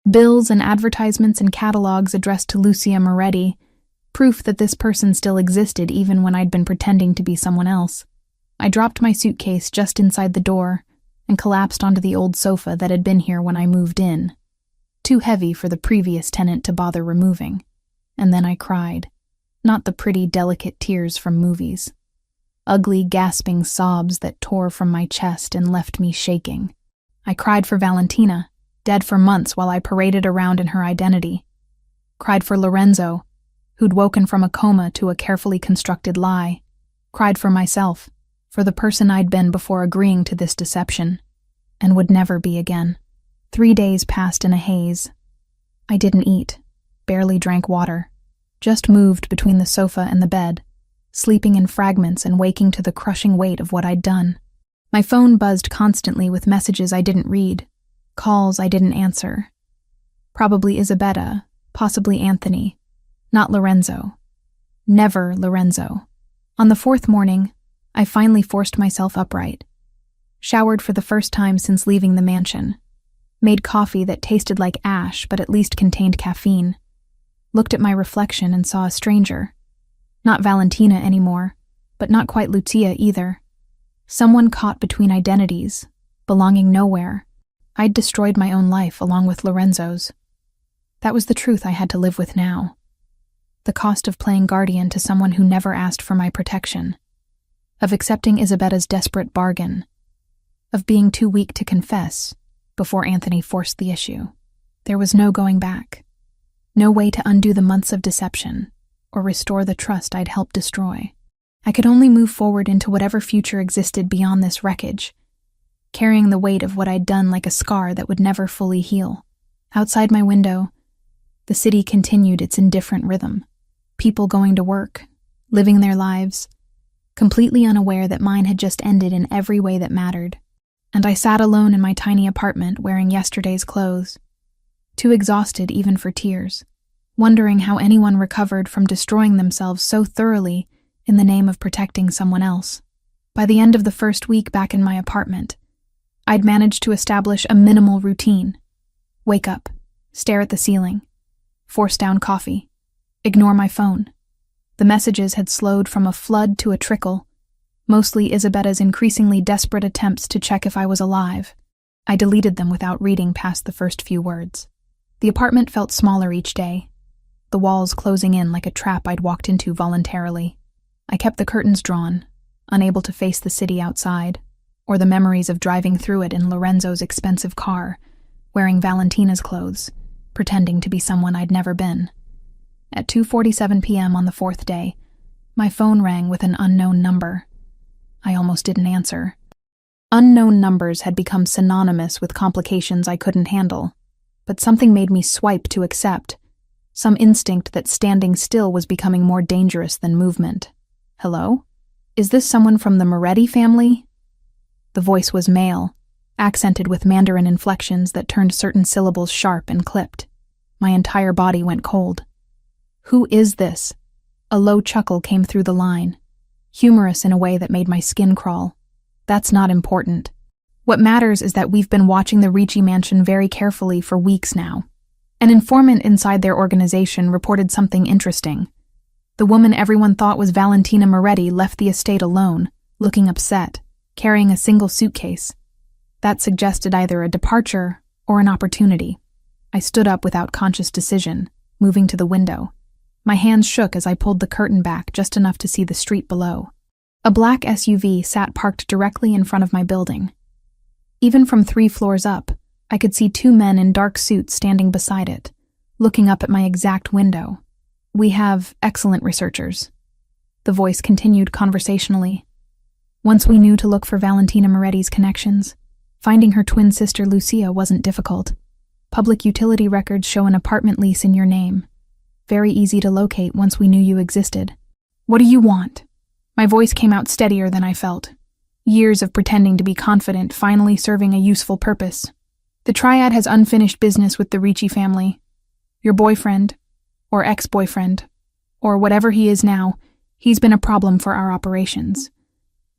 Bills and advertisements and catalogs addressed to Lucia Moretti, proof that this person still existed even when I'd been pretending to be someone else. I dropped my suitcase just inside the door and collapsed onto the old sofa that had been here when I moved in. Too heavy for the previous tenant to bother removing. And then I cried. Not the pretty, delicate tears from movies. ugly, gasping sobs that tore from my chest and left me shaking. I cried for Valentina, dead for months while I paraded around in her identity. Cried for Lorenzo, who'd woken from a coma to a carefully constructed lie. Cried for myself, for the person I'd been before agreeing to this deception, and would never be again. 3 days passed in a haze. I didn't eat, barely drank water, just moved between the sofa and the bed, sleeping in fragments and waking to the crushing weight of what I'd done. My phone buzzed constantly with messages I didn't read, calls I didn't answer. Probably Isabetta, possibly Anthony, not Lorenzo. Never Lorenzo. On the 4th morning, I finally forced myself upright. Showered for the first time since leaving the mansion. Made coffee that tasted like ash but at least contained caffeine. Looked at my reflection and saw a stranger. Not Valentina anymore, but not quite Lucia either. Someone caught between identities, belonging nowhere. I'd destroyed my own life along with Lorenzo's. That was the truth I had to live with now. The cost of playing guardian to someone who never asked for my protection. Of accepting Isabetta's desperate bargain. Of being too weak to confess before Anthony forced the issue. There was no going back. No way to undo the months of deception or restore the trust I'd helped destroy. I could only move forward into whatever future existed beyond this wreckage, carrying the weight of what I'd done like a scar that would never fully heal. Outside my window, the city continued its indifferent rhythm. People going to work, living their lives, completely unaware that mine had just ended in every way that mattered. And I sat alone in my tiny apartment wearing yesterday's clothes, too exhausted even for tears, wondering how anyone recovered from destroying themselves so thoroughly in the name of protecting someone else. By the end of the first week back in my apartment, I'd managed to establish a minimal routine. Wake up, stare at the ceiling, force down coffee, ignore my phone. The messages had slowed from a flood to a trickle, mostly Isabetta's increasingly desperate attempts to check if I was alive. I deleted them without reading past the first few words. The apartment felt smaller each day, the walls closing in like a trap I'd walked into voluntarily. I kept the curtains drawn, unable to face the city outside, or the memories of driving through it in Lorenzo's expensive car, wearing Valentina's clothes, pretending to be someone I'd never been. At 2:47 p.m. on the 4th day, my phone rang with an unknown number. I almost didn't answer. Unknown numbers had become synonymous with complications I couldn't handle, but something made me swipe to accept, some instinct that standing still was becoming more dangerous than movement. Hello? Is this someone from the Moretti family? The voice was male, accented with Mandarin inflections that turned certain syllables sharp and clipped. My entire body went cold. Who is this? A low chuckle came through the line, humorous in a way that made my skin crawl. That's not important. What matters is that we've been watching the Ricci mansion very carefully for weeks now. An informant inside their organization reported something interesting. The woman everyone thought was Valentina Moretti left the estate alone, looking upset, carrying a single suitcase. That suggested either a departure or an opportunity. I stood up without conscious decision, moving to the window. My hands shook as I pulled the curtain back just enough to see the street below. A black SUV sat parked directly in front of my building. Even from 3 floors up, I could see 2 men in dark suits standing beside it, looking up at my exact window. We have excellent researchers. The voice continued conversationally. Once we knew to look for Valentina Moretti's connections, finding her twin sister Lucia wasn't difficult. Public utility records show an apartment lease in your name. Very easy to locate once we knew you existed. What do you want? My voice came out steadier than I felt. Years of pretending to be confident finally serving a useful purpose. The triad has unfinished business with the Ricci family. Your boyfriend, or ex-boyfriend, or whatever he is now, he's been a problem for our operations.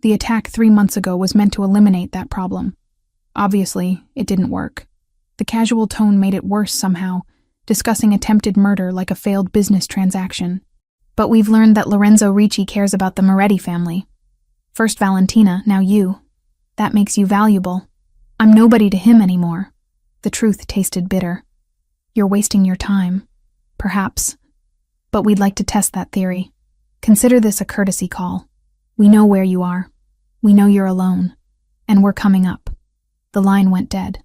The attack 3 months ago was meant to eliminate that problem. Obviously, it didn't work. The casual tone made it worse somehow, discussing attempted murder like a failed business transaction. But we've learned that Lorenzo Ricci cares about the Moretti family. First Valentina, now you. That makes you valuable. I'm nobody to him anymore. The truth tasted bitter. You're wasting your time. Perhaps. But we'd like to test that theory. Consider this a courtesy call. We know where you are. We know you're alone. And we're coming up." The line went dead.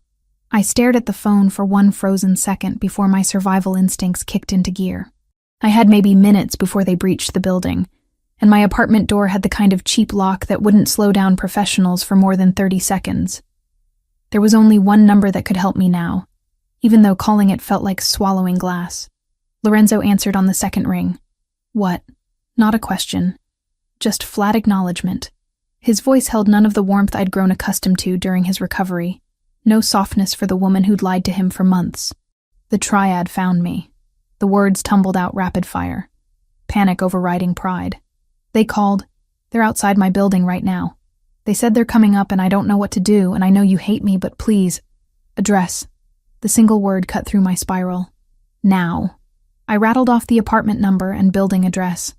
I stared at the phone for one frozen second before my survival instincts kicked into gear. I had maybe minutes before they breached the building, and my apartment door had the kind of cheap lock that wouldn't slow down professionals for more than 30 seconds. There was only one number that could help me now, even though calling it felt like swallowing glass. Lorenzo answered on the second ring. What? Not a question. Just flat acknowledgement. His voice held none of the warmth I'd grown accustomed to during his recovery. No softness for the woman who'd lied to him for months. The triad found me. The words tumbled out rapid fire. Panic overriding pride. They called. They're outside my building right now. They said they're coming up and I don't know what to do, and I know you hate me, but please. Address. The single word cut through my spiral. Now. I rattled off the apartment number and building address.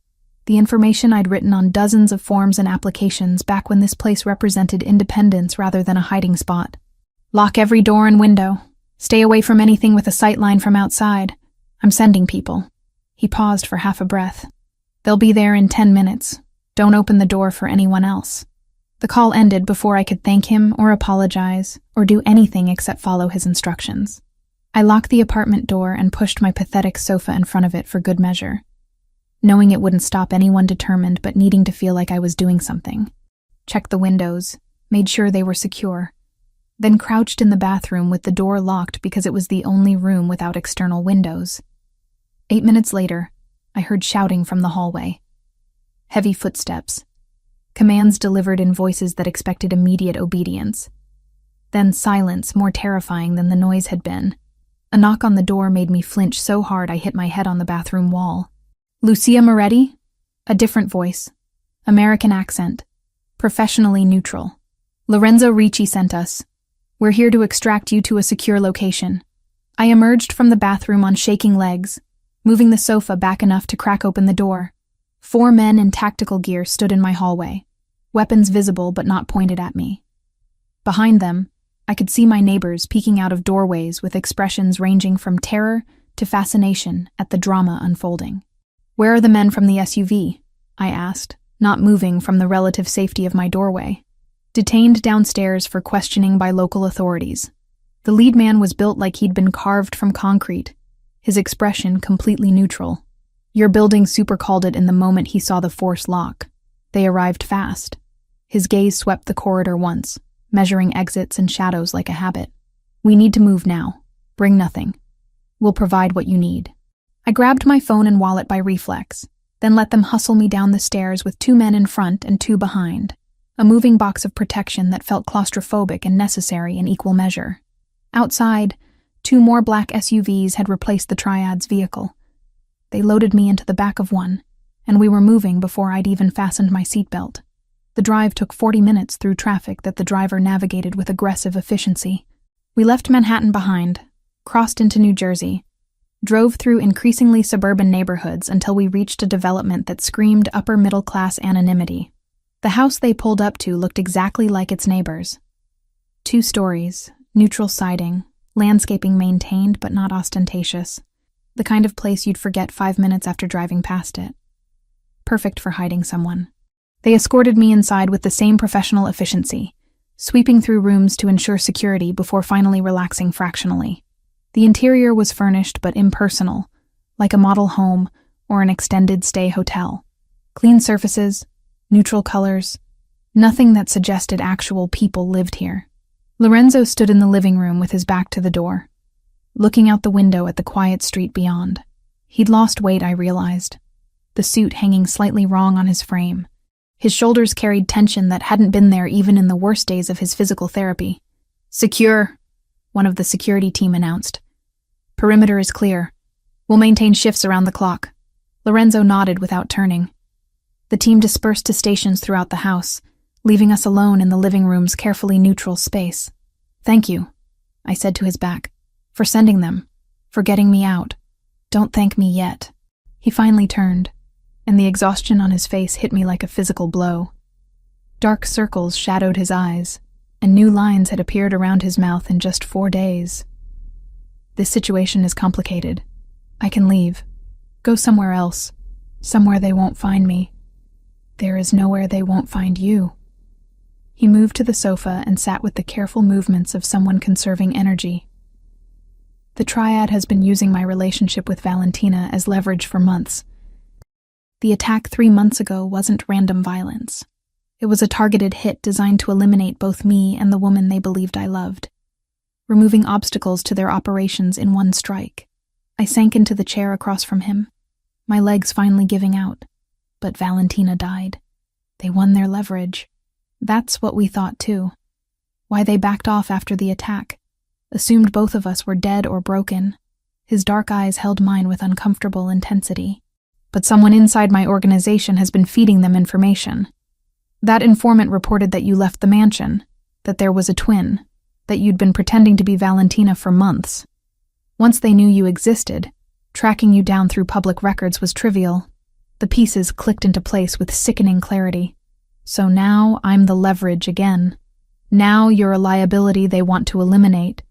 The information I'd written on dozens of forms and applications back when this place represented independence rather than a hiding spot. Lock every door and window. Stay away from anything with a sightline from outside. I'm sending people. He paused for half a breath. They'll be there in 10 minutes. Don't open the door for anyone else. The call ended before I could thank him or apologize or do anything except follow his instructions. I locked the apartment door and pushed my pathetic sofa in front of it for good measure, knowing it wouldn't stop anyone determined but needing to feel like I was doing something. Checked the windows, made sure they were secure, then crouched in the bathroom with the door locked because it was the only room without external windows. 8 minutes later, I heard shouting from the hallway. Heavy footsteps. Commands delivered in voices that expected immediate obedience. Then silence, more terrifying than the noise had been. A knock on the door made me flinch so hard I hit my head on the bathroom wall. "Lucia Moretti?" A different voice. American accent. Professionally neutral. "Lorenzo Ricci sent us. We're here to extract you to a secure location." I emerged from the bathroom on shaking legs, moving the sofa back enough to crack open the door. 4 men in tactical gear stood in my hallway, weapons visible but not pointed at me. Behind them, I could see my neighbors peeking out of doorways with expressions ranging from terror to fascination at the drama unfolding. "Where are the men from the SUV?" I asked, not moving from the relative safety of my doorway. Detained downstairs for questioning by local authorities. The lead man was built like he'd been carved from concrete, his expression completely neutral. Your building super called it in the moment he saw the force lock. They arrived fast. His gaze swept the corridor once, measuring exits and shadows like a habit. "We need to move now. Bring nothing. We'll provide what you need." I grabbed my phone and wallet by reflex, then let them hustle me down the stairs with 2 men in front and 2 behind, a moving box of protection that felt claustrophobic and necessary in equal measure. Outside, 2 more black SUVs had replaced the triad's vehicle. They loaded me into the back of one, and we were moving before I'd even fastened my seatbelt. The drive took 40 minutes through traffic that the driver navigated with aggressive efficiency. We left Manhattan behind, crossed into New Jersey, drove through increasingly suburban neighborhoods until we reached a development that screamed upper-middle-class anonymity. The house they pulled up to looked exactly like its neighbors. 2 stories, neutral siding, landscaping maintained but not ostentatious. The kind of place you'd forget 5 minutes after driving past it. Perfect for hiding someone. They escorted me inside with the same professional efficiency, sweeping through rooms to ensure security before finally relaxing fractionally. The interior was furnished but impersonal, like a model home or an extended stay hotel. Clean surfaces, neutral colors, nothing that suggested actual people lived here. Lorenzo stood in the living room with his back to the door, looking out the window at the quiet street beyond. He'd lost weight, I realized, the suit hanging slightly wrong on his frame. His shoulders carried tension that hadn't been there even in the worst days of his physical therapy. "Secure," one of the security team announced. "Perimeter is clear. We'll maintain shifts around the clock." Lorenzo nodded without turning. The team dispersed to stations throughout the house, leaving us alone in the living room's carefully neutral space. "Thank you," I said to his back, "for sending them, for getting me out. Don't thank me yet." He finally turned, and the exhaustion on his face hit me like a physical blow. Dark circles shadowed his eyes, and new lines had appeared around his mouth in just 4 days. "This situation is complicated. I can leave. Go somewhere else. Somewhere they won't find me." There is nowhere they won't find you. He moved to the sofa and sat with the careful movements of someone conserving energy. The triad has been using my relationship with Valentina as leverage for months. The attack 3 months ago wasn't random violence. It was a targeted hit designed to eliminate both me and the woman they believed I loved, removing obstacles to their operations in one strike. I sank into the chair across from him, my legs finally giving out. But Valentina died. They won their leverage. That's what we thought too. Why they backed off after the attack, assumed both of us were dead or broken. His dark eyes held mine with uncomfortable intensity. But someone inside my organization has been feeding them information. That informant reported that you left the mansion, that there was a twin, that you'd been pretending to be Valentina for months. Once they knew you existed, tracking you down through public records was trivial. The pieces clicked into place with sickening clarity. So now I'm the leverage again. Now you're a liability they want to eliminate,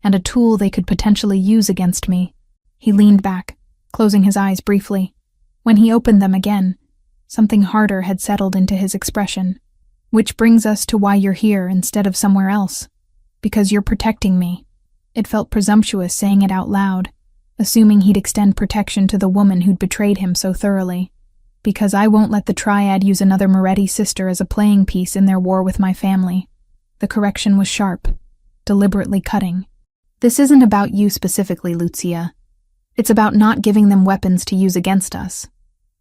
and a tool they could potentially use against me. He leaned back, closing his eyes briefly. When he opened them again, something harder had settled into his expression. Which brings us to why you're here instead of somewhere else. Because you're protecting me. It felt presumptuous saying it out loud, assuming he'd extend protection to the woman who'd betrayed him so thoroughly. Because I won't let the triad use another Moretti sister as a playing piece in their war with my family. The correction was sharp, deliberately cutting. This isn't about you specifically, Lucia. It's about not giving them weapons to use against us.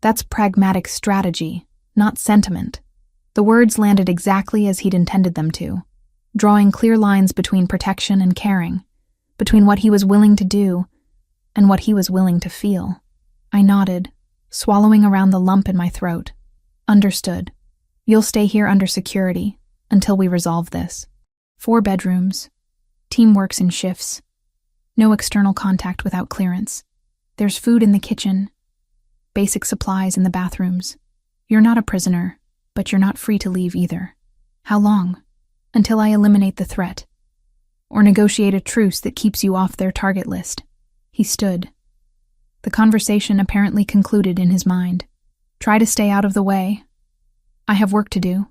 That's pragmatic strategy, not sentiment. The words landed exactly as he'd intended them to, drawing clear lines between protection and caring, between what he was willing to do and what he was willing to feel. I nodded, swallowing around the lump in my throat. Understood. You'll stay here under security until we resolve this. 4 bedrooms. Team works in shifts. No external contact without clearance. There's food in the kitchen. Basic supplies in the bathrooms. You're not a prisoner, but you're not free to leave either. How long? Until I eliminate the threat. Or negotiate a truce that keeps you off their target list. He stood. The conversation apparently concluded in his mind. Try to stay out of the way. I have work to do.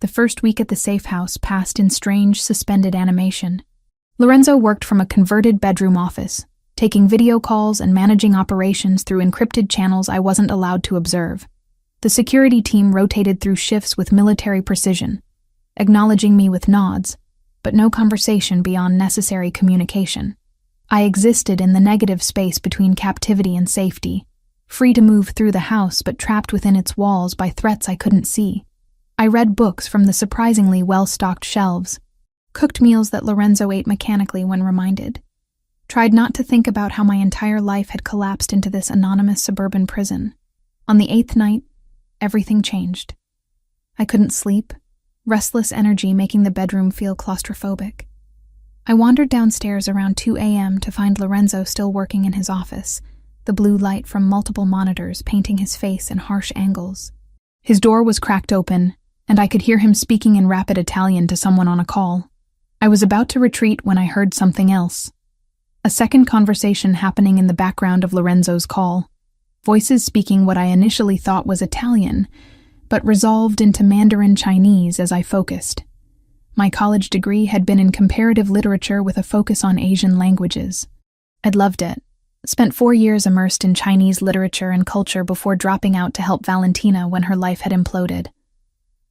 The first week at the safe house passed in strange, suspended animation. Lorenzo worked from a converted bedroom office, taking video calls and managing operations through encrypted channels I wasn't allowed to observe. The security team rotated through shifts with military precision, acknowledging me with nods, but no conversation beyond necessary communication. I existed in the negative space between captivity and safety, free to move through the house but trapped within its walls by threats I couldn't see. I read books from the surprisingly well-stocked shelves, cooked meals that Lorenzo ate mechanically when reminded, tried not to think about how my entire life had collapsed into this anonymous suburban prison. On the 8th night, everything changed. I couldn't sleep, restless energy making the bedroom feel claustrophobic. I wandered downstairs around 2 a.m. to find Lorenzo still working in his office, the blue light from multiple monitors painting his face in harsh angles. His door was cracked open, and I could hear him speaking in rapid Italian to someone on a call. I was about to retreat when I heard something else. A second conversation happening in the background of Lorenzo's call. Voices speaking what I initially thought was Italian, but resolved into Mandarin Chinese as I focused. My college degree had been in comparative literature with a focus on Asian languages. I'd loved it. Spent 4 years immersed in Chinese literature and culture before dropping out to help Valentina when her life had imploded.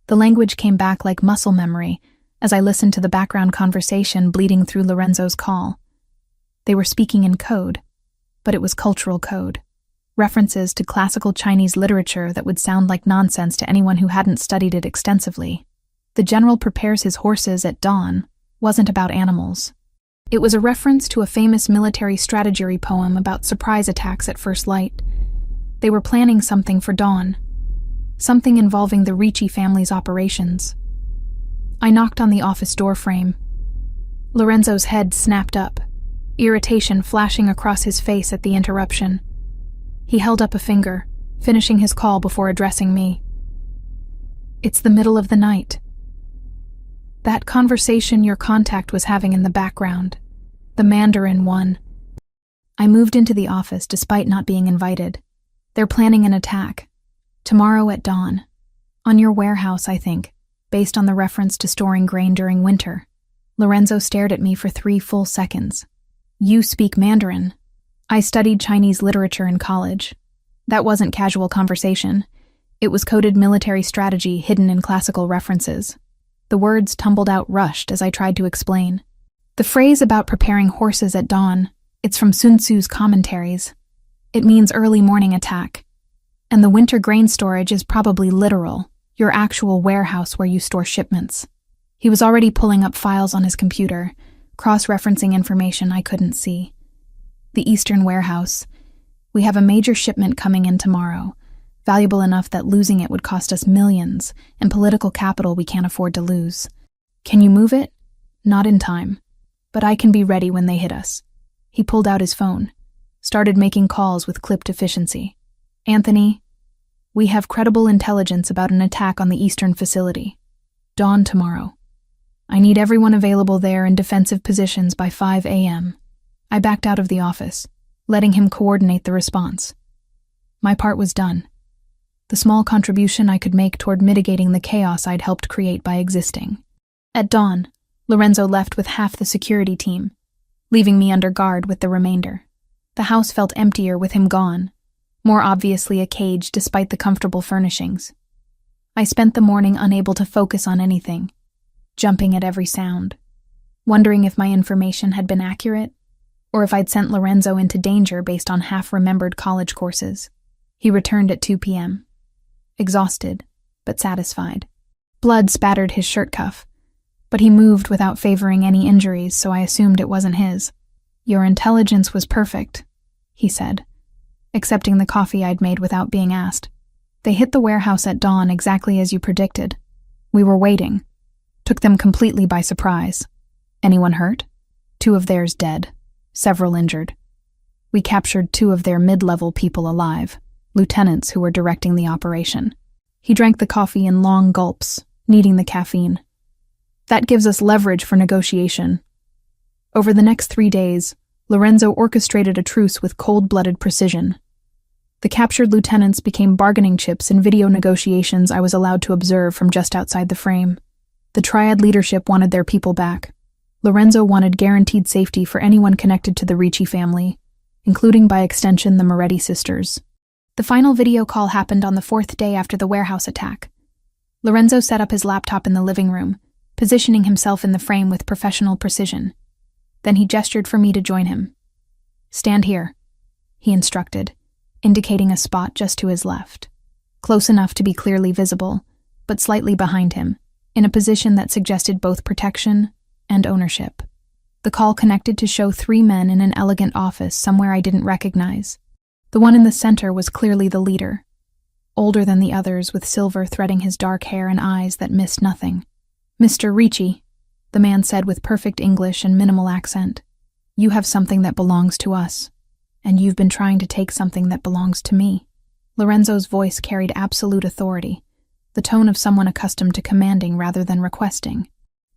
The language came back like muscle memory as I listened to the background conversation bleeding through Lorenzo's call. They were speaking in code, but it was cultural code. References to classical Chinese literature that would sound like nonsense to anyone who hadn't studied it extensively. The general prepares his horses at dawn wasn't about animals. It was a reference to a famous military strategy poem about surprise attacks at first light. They were planning something for dawn, something involving the Ricci family's operations. I knocked on the office door frame. Lorenzo's head snapped up, irritation flashing across his face at the interruption. He held up a finger, finishing his call before addressing me. It's the middle of the night. That conversation your contact was having in the background. The Mandarin one. I moved into the office despite not being invited. They're planning an attack. Tomorrow at dawn. On your warehouse, I think, based on the reference to storing grain during winter. Lorenzo stared at me for 3 full seconds. You speak Mandarin. I studied Chinese literature in college. That wasn't casual conversation. It was coded military strategy hidden in classical references. The words tumbled out rushed as I tried to explain. The phrase about preparing horses at dawn, it's from Sun Tzu's commentaries. It means early morning attack. And the winter grain storage is probably literal, your actual warehouse where you store shipments. He was already pulling up files on his computer, cross-referencing information I couldn't see. The Eastern warehouse. We have a major shipment coming in tomorrow, valuable enough that losing it would cost us millions, and political capital we can't afford to lose. Can you move it? Not in time. But I can be ready when they hit us. He pulled out his phone, started making calls with clipped efficiency. Anthony, we have credible intelligence about an attack on the Eastern facility. Dawn tomorrow. I need everyone available there in defensive positions by 5 a.m. I backed out of the office, letting him coordinate the response. My part was done. The small contribution I could make toward mitigating the chaos I'd helped create by existing. At dawn, Lorenzo left with half the security team, leaving me under guard with the remainder. The house felt emptier with him gone, more obviously a cage despite the comfortable furnishings. I spent the morning unable to focus on anything, jumping at every sound, wondering if my information had been accurate, or if I'd sent Lorenzo into danger based on half-remembered college courses. He returned at 2 p.m., exhausted, but satisfied. Blood spattered his shirt cuff, but he moved without favoring any injuries, so I assumed it wasn't his. Your intelligence was perfect, he said, accepting the coffee I'd made without being asked. They hit the warehouse at dawn exactly as you predicted. We were waiting. Took them completely by surprise. Anyone hurt? 2 of theirs dead, several injured. We captured 2 of their mid-level people alive, lieutenants who were directing the operation. He drank the coffee in long gulps, needing the caffeine. That gives us leverage for negotiation. Over the next 3 days, Lorenzo orchestrated a truce with cold-blooded precision. The captured lieutenants became bargaining chips in video negotiations I was allowed to observe from just outside the frame. The triad leadership wanted their people back. Lorenzo wanted guaranteed safety for anyone connected to the Ricci family, including by extension the Moretti sisters. The final video call happened on the 4th day after the warehouse attack. Lorenzo set up his laptop in the living room, positioning himself in the frame with professional precision. Then he gestured for me to join him. Stand here, he instructed, indicating a spot just to his left, close enough to be clearly visible, but slightly behind him, in a position that suggested both protection and ownership. The call connected to show 3 men in an elegant office somewhere I didn't recognize. The one in the center was clearly the leader, older than the others with silver threading his dark hair and eyes that missed nothing. Mr. Ricci, the man said with perfect English and minimal accent, you have something that belongs to us, and you've been trying to take something that belongs to me. Lorenzo's voice carried absolute authority, the tone of someone accustomed to commanding rather than requesting.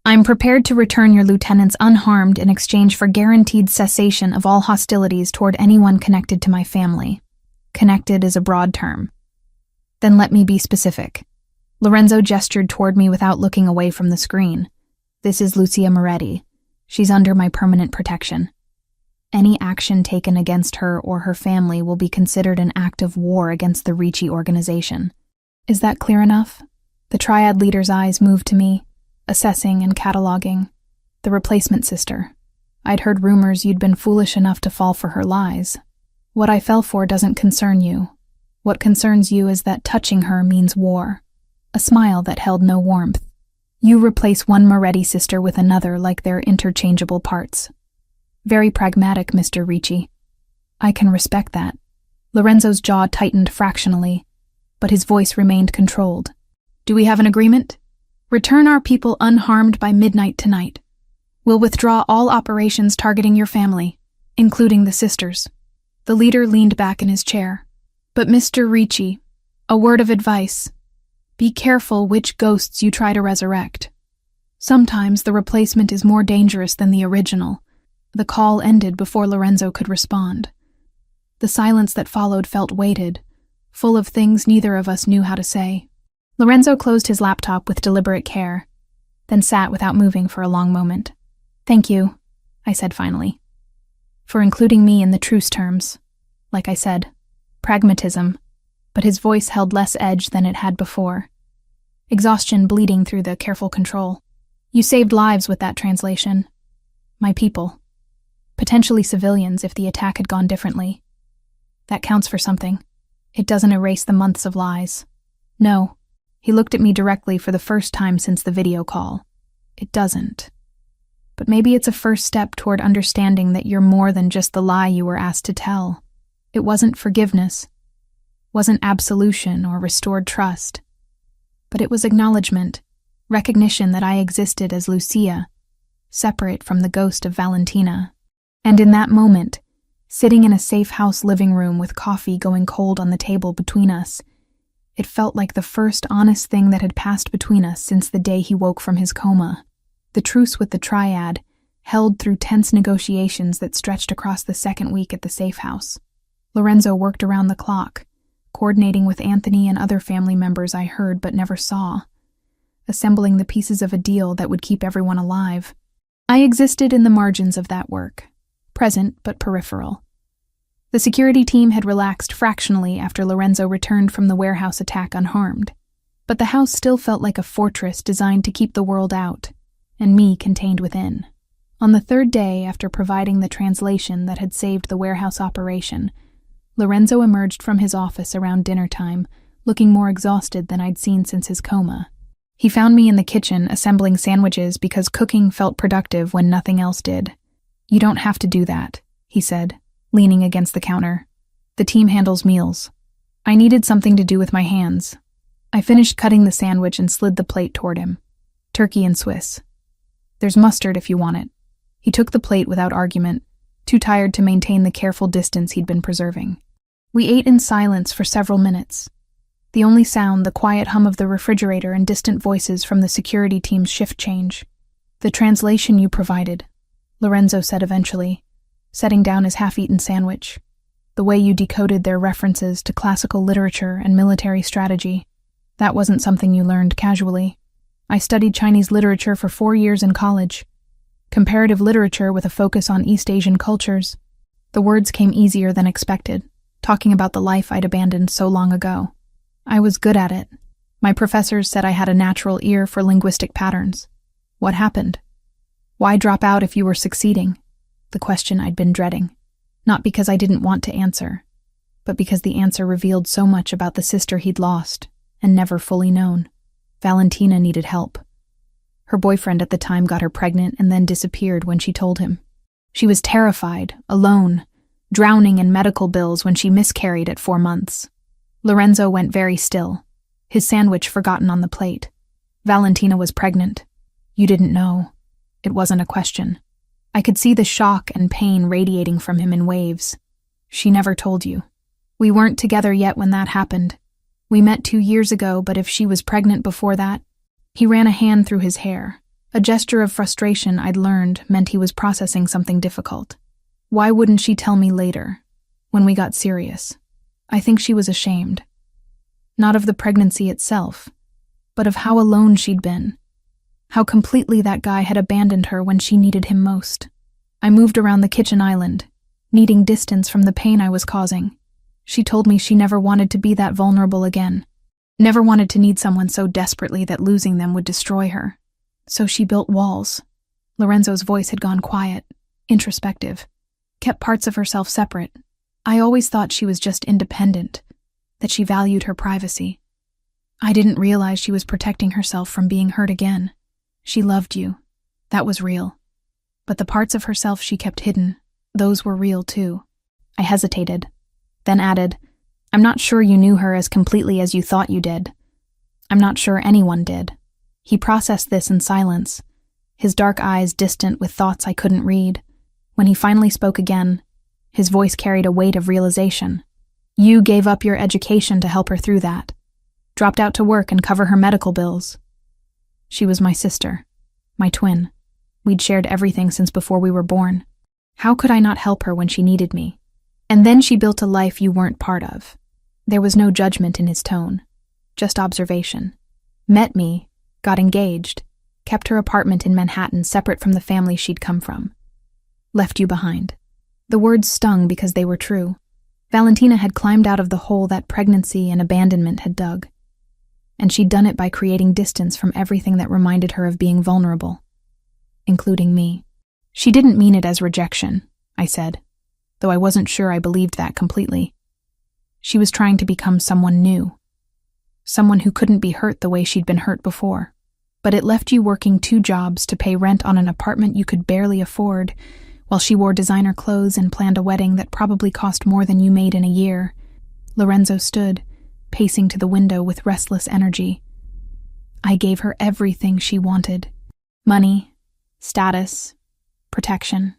I'm prepared to return your lieutenants unharmed in exchange for guaranteed cessation of all hostilities toward anyone connected to my family. Connected is a broad term. Then let me be specific. Lorenzo gestured toward me without looking away from the screen. This is Lucia Moretti. She's under my permanent protection. Any action taken against her or her family will be considered an act of war against the Ricci organization. Is that clear enough? The triad leader's eyes moved to me, assessing and cataloging. The replacement sister. I'd heard rumors you'd been foolish enough to fall for her lies. What I fell for doesn't concern you. What concerns you is that touching her means war. A smile that held no warmth. You replace one Moretti sister with another like they're interchangeable parts. Very pragmatic, Mr. Ricci. I can respect that. Lorenzo's jaw tightened fractionally, but his voice remained controlled. Do we have an agreement? Return our people unharmed by midnight tonight. We'll withdraw all operations targeting your family, including the sisters. The leader leaned back in his chair. But Mr. Ricci, a word of advice. Be careful which ghosts you try to resurrect. Sometimes the replacement is more dangerous than the original. The call ended before Lorenzo could respond. The silence that followed felt weighted, full of things neither of us knew how to say. Lorenzo closed his laptop with deliberate care, then sat without moving for a long moment. "Thank you," I said finally, "for including me in the truce terms. Like I said, pragmatism," but his voice held less edge than it had before. Exhaustion bleeding through the careful control. "You saved lives with that translation. My people. Potentially civilians if the attack had gone differently. That counts for something. It doesn't erase the months of lies." "No." He looked at me directly for the first time since the video call. "It doesn't. But maybe it's a first step toward understanding that you're more than just the lie you were asked to tell. It wasn't forgiveness, wasn't absolution or restored trust, but it was acknowledgement, recognition that I existed as Lucia, separate from the ghost of Valentina. And in that moment, sitting in a safe house living room with coffee going cold on the table between us, it felt like the first honest thing that had passed between us since the day he woke from his coma. The truce with the triad, held through tense negotiations that stretched across the second week at the safe house. Lorenzo worked around the clock, coordinating with Anthony and other family members I heard but never saw, assembling the pieces of a deal that would keep everyone alive. I existed in the margins of that work, present but peripheral. The security team had relaxed fractionally after Lorenzo returned from the warehouse attack unharmed, but the house still felt like a fortress designed to keep the world out, and me contained within. On the third day after providing the translation that had saved the warehouse operation, Lorenzo emerged from his office around dinner time, looking more exhausted than I'd seen since his coma. He found me in the kitchen assembling sandwiches because cooking felt productive when nothing else did. "You don't have to do that," he said, leaning against the counter. "The team handles meals. I needed something to do with my hands." I finished cutting the sandwich and slid the plate toward him. "Turkey and Swiss. There's mustard if you want it." He took the plate without argument, too tired to maintain the careful distance he'd been preserving. We ate in silence for several minutes. The only sound, the quiet hum of the refrigerator and distant voices from the security team's shift change. "The translation you provided," Lorenzo said eventually, setting down his half-eaten sandwich. "The way you decoded their references to classical literature and military strategy. That wasn't something you learned casually. I studied Chinese literature for 4 years in college. Comparative literature with a focus on East Asian cultures. The words came easier than expected, talking about the life I'd abandoned so long ago. I was good at it. My professors said I had a natural ear for linguistic patterns. What happened? Why drop out if you were succeeding? The question I'd been dreading. Not because I didn't want to answer, but because the answer revealed so much about the sister he'd lost and never fully known. Valentina needed help. Her boyfriend at the time got her pregnant and then disappeared when she told him. She was terrified, alone, drowning in medical bills when she miscarried at 4 months. Lorenzo went very still, his sandwich forgotten on the plate. Valentina was pregnant. You didn't know. It wasn't a question. I could see the shock and pain radiating from him in waves. She never told you. We weren't together yet when that happened. We met 2 years ago, but if she was pregnant before that... He ran a hand through his hair. A gesture of frustration I'd learned meant he was processing something difficult. Why wouldn't she tell me later, when we got serious? I think she was ashamed. Not of the pregnancy itself, but of how alone she'd been. How completely that guy had abandoned her when she needed him most. I moved around the kitchen island, needing distance from the pain I was causing. She told me she never wanted to be that vulnerable again. Never wanted to need someone so desperately that losing them would destroy her. So she built walls. Lorenzo's voice had gone quiet, introspective, kept parts of herself separate. I always thought she was just independent, that she valued her privacy. I didn't realize she was protecting herself from being hurt again. She loved you. That was real. But the parts of herself she kept hidden, those were real too. I hesitated, then added, I'm not sure you knew her as completely as you thought you did. I'm not sure anyone did. He processed this in silence, his dark eyes distant with thoughts I couldn't read. When he finally spoke again, his voice carried a weight of realization. You gave up your education to help her through that. Dropped out to work and cover her medical bills. She was my sister, my twin. We'd shared everything since before we were born. How could I not help her when she needed me? And then she built a life you weren't part of. There was no judgment in his tone, just observation. Met me, got engaged, kept her apartment in Manhattan separate from the family she'd come from. Left you behind. The words stung because they were true. Valentina had climbed out of the hole that pregnancy and abandonment had dug. And she'd done it by creating distance from everything that reminded her of being vulnerable, including me. She didn't mean it as rejection, I said, though I wasn't sure I believed that completely. She was trying to become someone new, someone who couldn't be hurt the way she'd been hurt before. But it left you working 2 jobs to pay rent on an apartment you could barely afford, while she wore designer clothes and planned a wedding that probably cost more than you made in a year. Lorenzo stood, pacing to the window with restless energy. I gave her everything she wanted. Money, status, protection.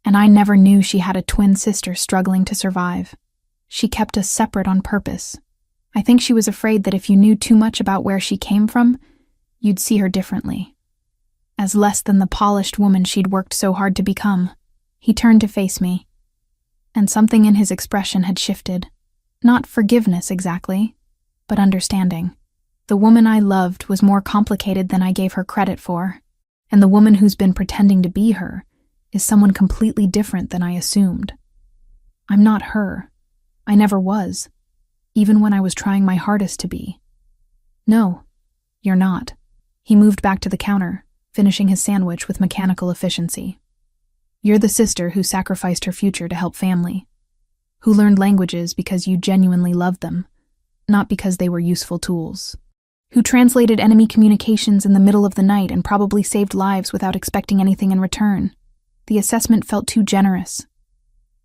And I never knew she had a twin sister struggling to survive. She kept us separate on purpose. I think she was afraid that if you knew too much about where she came from, you'd see her differently, as less than the polished woman she'd worked so hard to become. He turned to face me, and something in his expression had shifted. Not forgiveness exactly, but understanding. The woman I loved was more complicated than I gave her credit for, and the woman who's been pretending to be her is someone completely different than I assumed. I'm not her. I never was, even when I was trying my hardest to be. No, you're not. He moved back to the counter, finishing his sandwich with mechanical efficiency. You're the sister who sacrificed her future to help family, who learned languages because you genuinely loved them, not because they were useful tools, who translated enemy communications in the middle of the night and probably saved lives without expecting anything in return. The assessment felt too generous,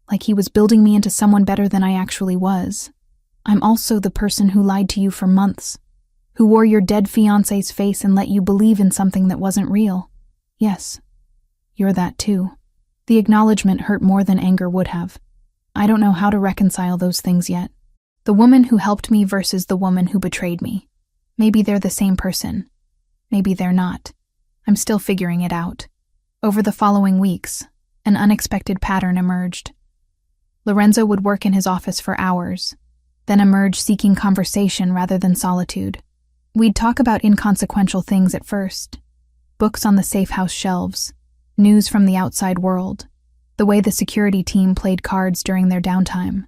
like he was building me into someone better than I actually was. I'm also the person who lied to you for months, who wore your dead fiancé's face and let you believe in something that wasn't real. Yes, you're that too. The acknowledgement hurt more than anger would have. I don't know how to reconcile those things yet. The woman who helped me versus the woman who betrayed me. Maybe they're the same person. Maybe they're not. I'm still figuring it out. Over the following weeks, an unexpected pattern emerged. Lorenzo would work in his office for hours, then emerge seeking conversation rather than solitude. We'd talk about inconsequential things at first. Books on the safe house shelves, news from the outside world, the way the security team played cards during their downtime.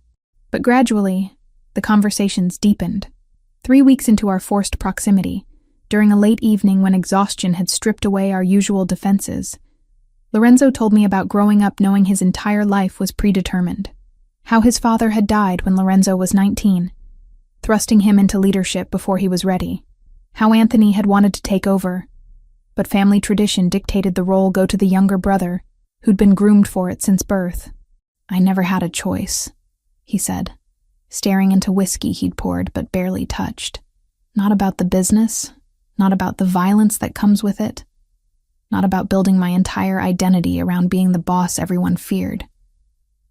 But gradually, the conversations deepened. 3 weeks into our forced proximity, during a late evening when exhaustion had stripped away our usual defenses, Lorenzo told me about growing up knowing his entire life was predetermined. How his father had died when Lorenzo was 19, thrusting him into leadership before he was ready. How Anthony had wanted to take over, but family tradition dictated the role go to the younger brother, who'd been groomed for it since birth. I never had a choice, he said, staring into whiskey he'd poured but barely touched. Not about the business, not about the violence that comes with it, not about building my entire identity around being the boss everyone feared.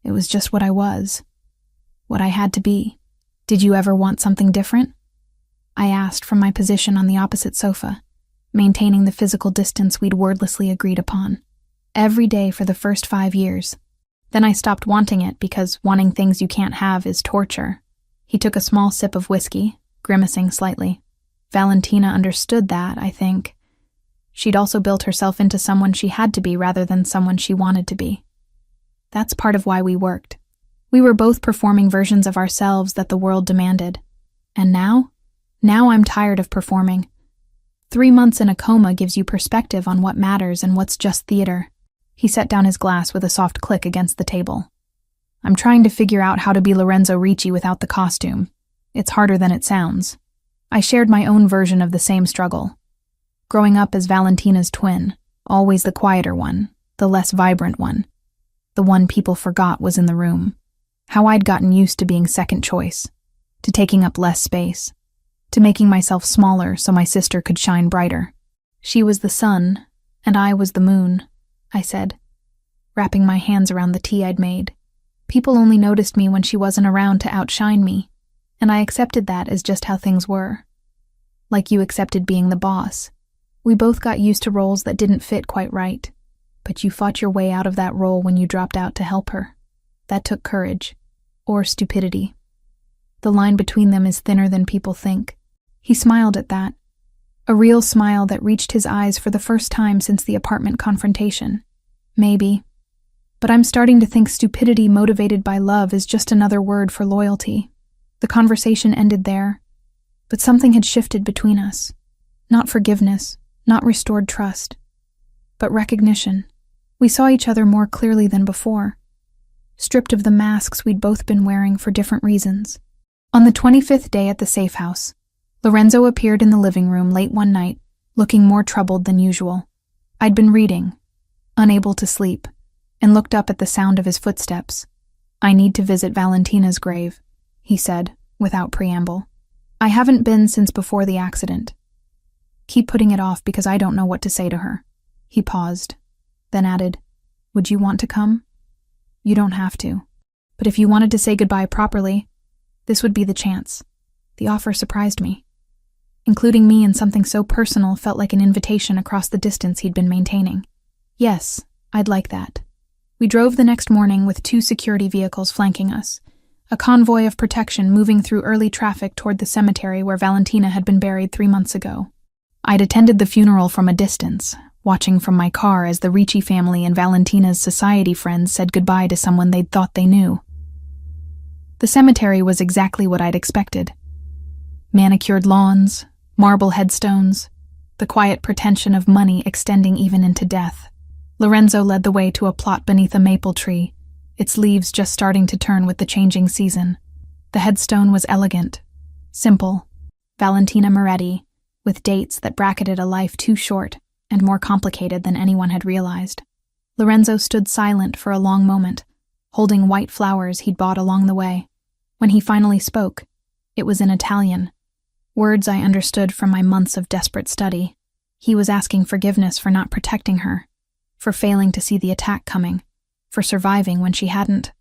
It was just what I was, what I had to be. Did you ever want something different? I asked from my position on the opposite sofa, maintaining the physical distance we'd wordlessly agreed upon. Every day for the first 5 years. Then I stopped wanting it because wanting things you can't have is torture. He took a small sip of whiskey, grimacing slightly. Valentina understood that, I think. She'd also built herself into someone she had to be rather than someone she wanted to be. That's part of why we worked. We were both performing versions of ourselves that the world demanded. And now I'm tired of performing. 3 months in a coma gives you perspective on what matters and what's just theater. He set down his glass with a soft click against the table. I'm trying to figure out how to be Lorenzo Ricci without the costume. It's harder than it sounds. I shared my own version of the same struggle. Growing up as Valentina's twin, always the quieter one, the less vibrant one. The one people forgot was in the room. How I'd gotten used to being second choice, to taking up less space, to making myself smaller so my sister could shine brighter. She was the sun, and I was the moon, I said, wrapping my hands around the tea I'd made. People only noticed me when she wasn't around to outshine me, and I accepted that as just how things were. Like you accepted being the boss. We both got used to roles that didn't fit quite right, but you fought your way out of that role when you dropped out to help her. That took courage, or stupidity. The line between them is thinner than people think. He smiled at that, a real smile that reached his eyes for the first time since the apartment confrontation. Maybe. But I'm starting to think stupidity motivated by love is just another word for loyalty. The conversation ended there, but something had shifted between us. Not forgiveness, not restored trust, but recognition. We saw each other more clearly than before, stripped of the masks we'd both been wearing for different reasons. On the 25th day at the safe house, Lorenzo appeared in the living room late one night, looking more troubled than usual. I'd been reading, unable to sleep, and looked up at the sound of his footsteps. "I need to visit Valentina's grave," he said, without preamble. "I haven't been since before the accident. Keep putting it off because I don't know what to say to her." He paused, then added, "Would you want to come? You don't have to. But if you wanted to say goodbye properly, this would be the chance." The offer surprised me. Including me in something so personal felt like an invitation across the distance he'd been maintaining. Yes, I'd like that. We drove the next morning with 2 security vehicles flanking us, a convoy of protection moving through early traffic toward the cemetery where Valentina had been buried 3 months ago. I'd attended the funeral from a distance, watching from my car as the Ricci family and Valentina's society friends said goodbye to someone they'd thought they knew. The cemetery was exactly what I'd expected. Manicured lawns, marble headstones, the quiet pretension of money extending even into death. Lorenzo led the way to a plot beneath a maple tree, its leaves just starting to turn with the changing season. The headstone was elegant, simple, Valentina Moretti, with dates that bracketed a life too short and more complicated than anyone had realized. Lorenzo stood silent for a long moment, holding white flowers he'd bought along the way. When he finally spoke, it was in Italian, words I understood from my months of desperate study. He was asking forgiveness for not protecting her, for failing to see the attack coming, for surviving when she hadn't.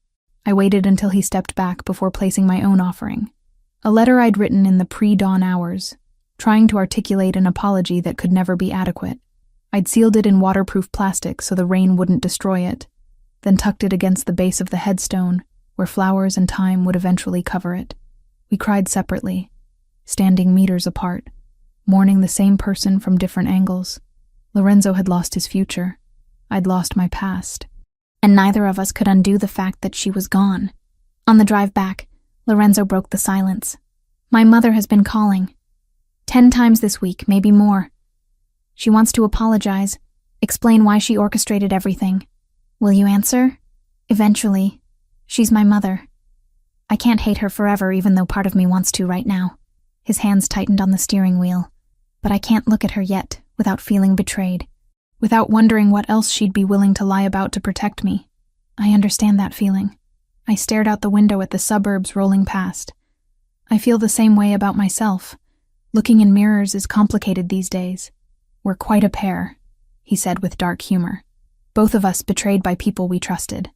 I waited until he stepped back before placing my own offering, a letter I'd written in the pre-dawn hours, trying to articulate an apology that could never be adequate. I'd sealed it in waterproof plastic so the rain wouldn't destroy it, then tucked it against the base of the headstone, where flowers and time would eventually cover it. We cried separately, standing meters apart, mourning the same person from different angles. Lorenzo had lost his future. I'd lost my past. And neither of us could undo the fact that she was gone. On the drive back, Lorenzo broke the silence. "My mother has been calling. 10 times this week, maybe more. She wants to apologize, explain why she orchestrated everything. Will you answer? Eventually. She's my mother. I can't hate her forever even though part of me wants to right now." His hands tightened on the steering wheel. "But I can't look at her yet without feeling betrayed, without wondering what else she'd be willing to lie about to protect me. I understand that feeling." I stared out the window at the suburbs rolling past. I feel the same way about myself. Looking in mirrors is complicated these days. "We're quite a pair," he said with dark humor. "Both of us betrayed by people we trusted.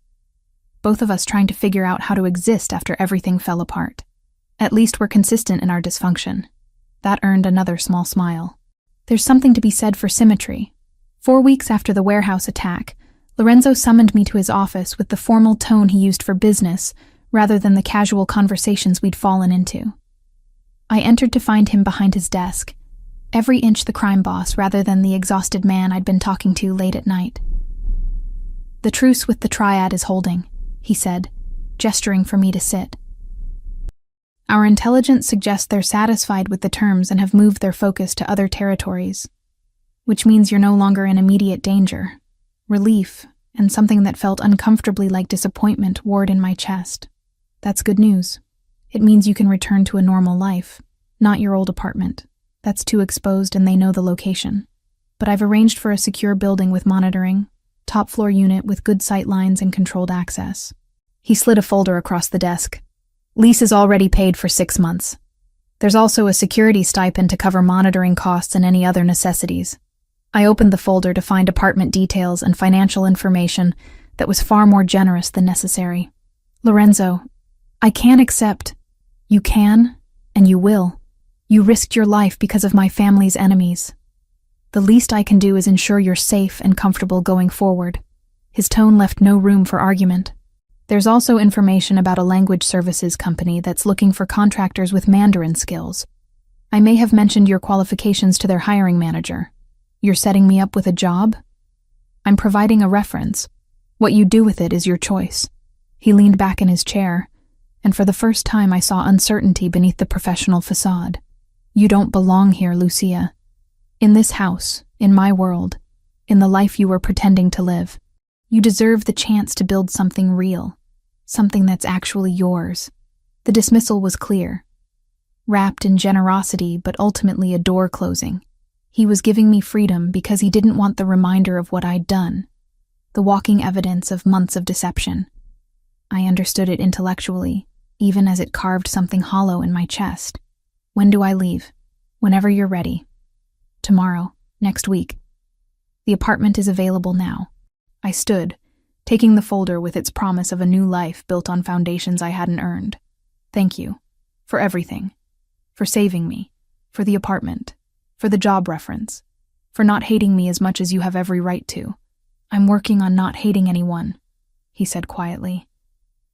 Both of us trying to figure out how to exist after everything fell apart. At least we're consistent in our dysfunction." That earned another small smile. There's something to be said for symmetry. 4 weeks after the warehouse attack, Lorenzo summoned me to his office with the formal tone he used for business rather than the casual conversations we'd fallen into. I entered to find him behind his desk, every inch the crime boss rather than the exhausted man I'd been talking to late at night. "The truce with the triad is holding," he said, gesturing for me to sit. "Our intelligence suggests they're satisfied with the terms and have moved their focus to other territories, which means you're no longer in immediate danger." Relief, and something that felt uncomfortably like disappointment warred in my chest. "That's good news. It means you can return to a normal life, not your old apartment. That's too exposed and they know the location. But I've arranged for a secure building with monitoring, top-floor unit with good sight lines and controlled access." He slid a folder across the desk. "Lease is already paid for 6 months. There's also a security stipend to cover monitoring costs and any other necessities." I opened the folder to find apartment details and financial information that was far more generous than necessary. "Lorenzo, I can't accept." "You can, and you will. You risked your life because of my family's enemies. The least I can do is ensure you're safe and comfortable going forward." His tone left no room for argument. "There's also information about a language services company that's looking for contractors with Mandarin skills. I may have mentioned your qualifications to their hiring manager. You're setting me up with a job? I'm providing a reference. What you do with it is your choice. He leaned back in his chair, and for the first time I saw uncertainty beneath the professional facade. You don't belong here, Lucia. In this house, in my world, in the life you were pretending to live. You deserve the chance to build something real, something that's actually yours. The dismissal was clear, wrapped in generosity but ultimately a door closing. He was giving me freedom because he didn't want the reminder of what I'd done, the walking evidence of months of deception. I understood it intellectually, even as it carved something hollow in my chest. When do I leave? Whenever you're ready. Tomorrow, next week. The apartment is available now. I stood, taking the folder with its promise of a new life built on foundations I hadn't earned. Thank you. For everything. For saving me. For the apartment. For the job reference. For not hating me as much as you have every right to. I'm working on not hating anyone, he said quietly.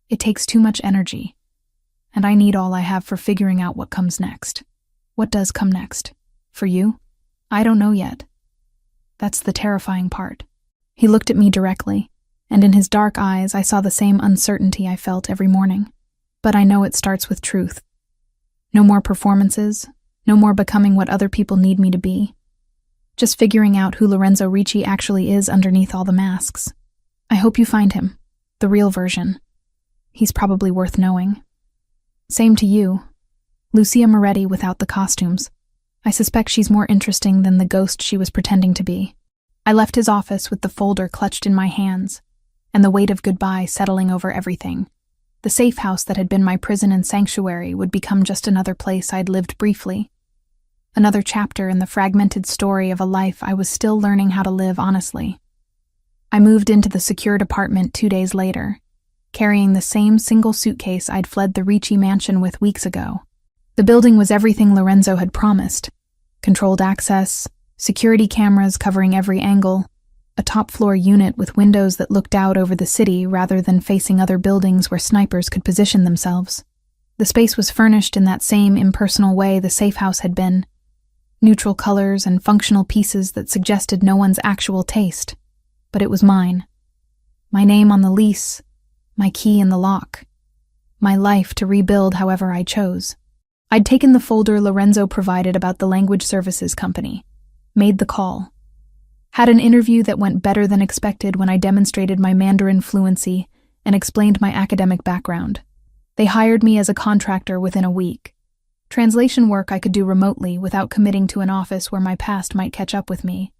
It takes too much energy, and I need all I have for figuring out what comes next. What does come next? For you? I don't know yet. That's the terrifying part. He looked at me directly, and in his dark eyes I saw the same uncertainty I felt every morning. But I know it starts with truth. No more performances, no more becoming what other people need me to be. Just figuring out who Lorenzo Ricci actually is underneath all the masks. I hope you find him, the real version. He's probably worth knowing. Same to you. Lucia Moretti without the costumes. I suspect she's more interesting than the ghost she was pretending to be. I left his office with the folder clutched in my hands, and the weight of goodbye settling over everything. The safe house that had been my prison and sanctuary would become just another place I'd lived briefly. Another chapter in the fragmented story of a life I was still learning how to live honestly. I moved into the secured apartment 2 days later, carrying the same single suitcase I'd fled the Ricci mansion with weeks ago. The building was everything Lorenzo had promised. Controlled access, security cameras covering every angle, a top-floor unit with windows that looked out over the city rather than facing other buildings where snipers could position themselves. The space was furnished in that same impersonal way the safe house had been. Neutral colors and functional pieces that suggested no one's actual taste. But it was mine. My name on the lease, my key in the lock. My life to rebuild however I chose. I'd taken the folder Lorenzo provided about the language services company, made the call, had an interview that went better than expected when I demonstrated my Mandarin fluency and explained my academic background. They hired me as a contractor within a week. Translation work I could do remotely without committing to an office where my past might catch up with me.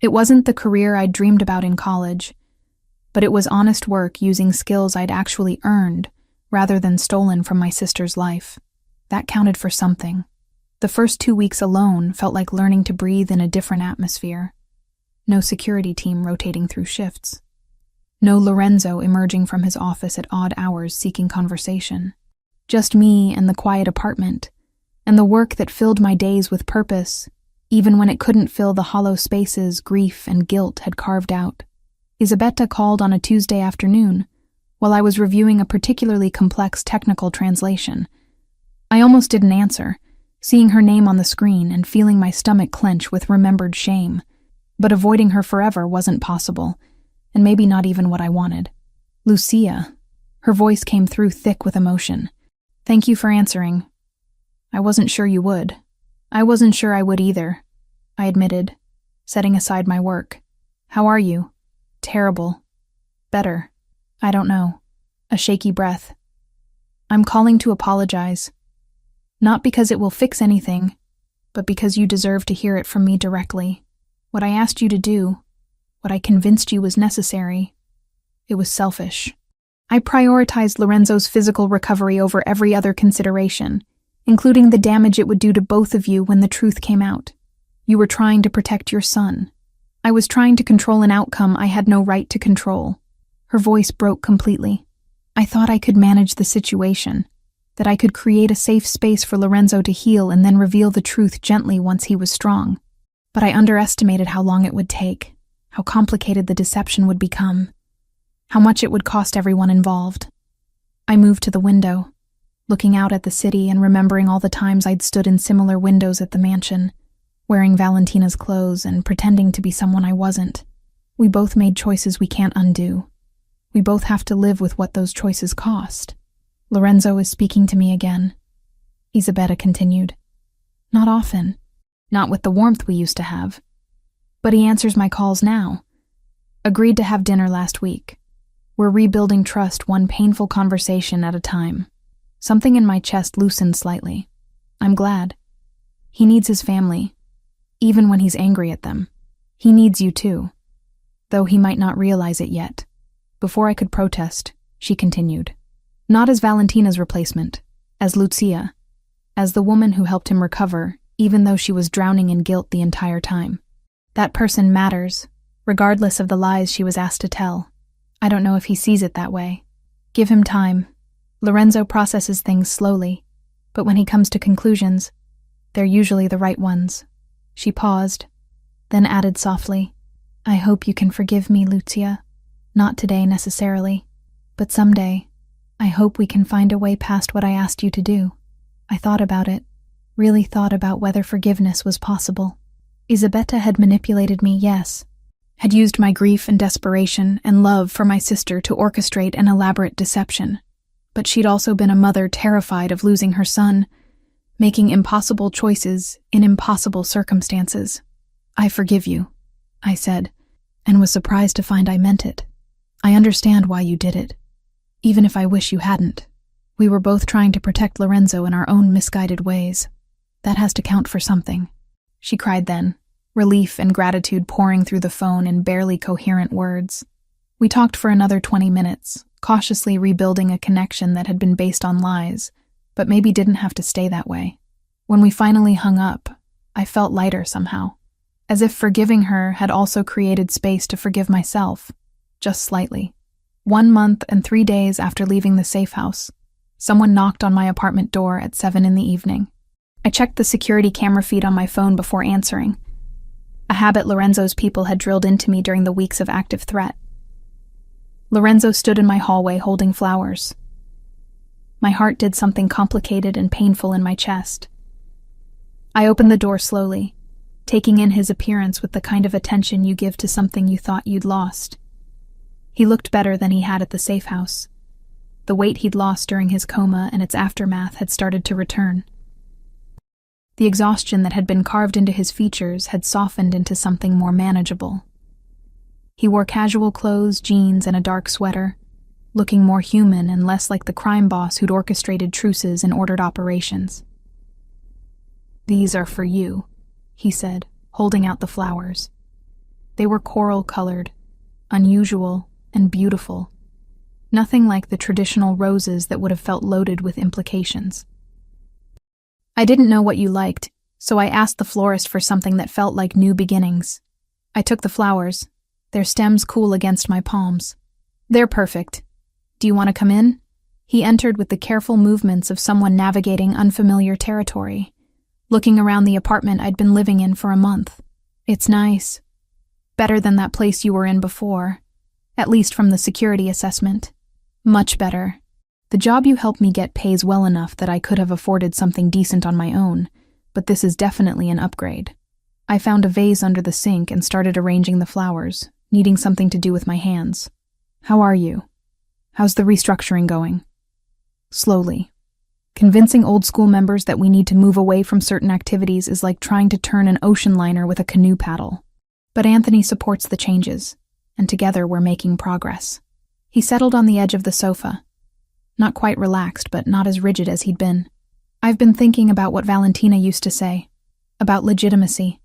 It wasn't the career I'd dreamed about in college, but it was honest work using skills I'd actually earned rather than stolen from my sister's life. That counted for something. The first 2 weeks alone felt like learning to breathe in a different atmosphere. No security team rotating through shifts. No Lorenzo emerging from his office at odd hours seeking conversation. Just me and the quiet apartment, and the work that filled my days with purpose, even when it couldn't fill the hollow spaces grief and guilt had carved out. Isabetta called on a Tuesday afternoon, while I was reviewing a particularly complex technical translation. I almost didn't answer, seeing her name on the screen and feeling my stomach clench with remembered shame. But avoiding her forever wasn't possible, and maybe not even what I wanted. Lucia. Her voice came through thick with emotion. Thank you for answering. I wasn't sure you would. I wasn't sure I would either, I admitted, setting aside my work. How are you? Terrible. Better. I don't know. A shaky breath. I'm calling to apologize. Not because it will fix anything, but because you deserve to hear it from me directly. What I asked you to do, what I convinced you was necessary, it was selfish. I prioritized Lorenzo's physical recovery over every other consideration, including the damage it would do to both of you when the truth came out. You were trying to protect your son. I was trying to control an outcome I had no right to control. Her voice broke completely. I thought I could manage the situation, that I could create a safe space for Lorenzo to heal and then reveal the truth gently once he was strong. But I underestimated how long it would take, how complicated the deception would become, how much it would cost everyone involved. I moved to the window, looking out at the city and remembering all the times I'd stood in similar windows at the mansion, wearing Valentina's clothes and pretending to be someone I wasn't. We both made choices we can't undo. We both have to live with what those choices cost. Lorenzo is speaking to me again. Isabetta continued. Not often. Not with the warmth we used to have. But he answers my calls now. Agreed to have dinner last week. We're rebuilding trust one painful conversation at a time. Something in my chest loosened slightly. I'm glad. He needs his family, even when he's angry at them. He needs you too, though he might not realize it yet. Before I could protest, she continued. Not as Valentina's replacement, as Lucia, as the woman who helped him recover, even though she was drowning in guilt the entire time. That person matters, regardless of the lies she was asked to tell. I don't know if he sees it that way. Give him time. Lorenzo processes things slowly, but when he comes to conclusions, they're usually the right ones. She paused, then added softly, I hope you can forgive me, Lucia. Not today necessarily, but someday. I hope we can find a way past what I asked you to do. I thought about it, really thought about whether forgiveness was possible. Isabetta had manipulated me, yes. Had used my grief and desperation and love for my sister to orchestrate an elaborate deception. But she'd also been a mother terrified of losing her son, making impossible choices in impossible circumstances. I forgive you, I said, and was surprised to find I meant it. I understand why you did it, even if I wish you hadn't. We were both trying to protect Lorenzo in our own misguided ways. That has to count for something, she cried then, relief and gratitude pouring through the phone in barely coherent words. We talked for another 20 minutes, cautiously rebuilding a connection that had been based on lies, but maybe didn't have to stay that way. When we finally hung up, I felt lighter somehow, as if forgiving her had also created space to forgive myself, just slightly. 1 month and 3 days after leaving the safe house, someone knocked on my apartment door at 7 in the evening. I checked the security camera feed on my phone before answering, a habit Lorenzo's people had drilled into me during the weeks of active threat. Lorenzo stood in my hallway holding flowers. My heart did something complicated and painful in my chest. I opened the door slowly, taking in his appearance with the kind of attention you give to something you thought you'd lost. He looked better than he had at the safe house. The weight he'd lost during his coma and its aftermath had started to return. The exhaustion that had been carved into his features had softened into something more manageable. He wore casual clothes, jeans, and a dark sweater, looking more human and less like the crime boss who'd orchestrated truces and ordered operations. These are for you, he said, holding out the flowers. They were coral-colored, unusual, and beautiful. Nothing like the traditional roses that would have felt loaded with implications. I didn't know what you liked, so I asked the florist for something that felt like new beginnings. I took the flowers, their stems cool against my palms. They're perfect. Do you want to come in? He entered with the careful movements of someone navigating unfamiliar territory, looking around the apartment I'd been living in for a month. It's nice. Better than that place you were in before, at least from the security assessment. Much better. The job you helped me get pays well enough that I could have afforded something decent on my own, but this is definitely an upgrade. I found a vase under the sink and started arranging the flowers, needing something to do with my hands. How are you? How's the restructuring going? Slowly. Convincing old school members that we need to move away from certain activities is like trying to turn an ocean liner with a canoe paddle. But Anthony supports the changes, and together we're making progress. He settled on the edge of the sofa. Not quite relaxed, but not as rigid as he'd been. I've been thinking about what Valentina used to say, about legitimacy,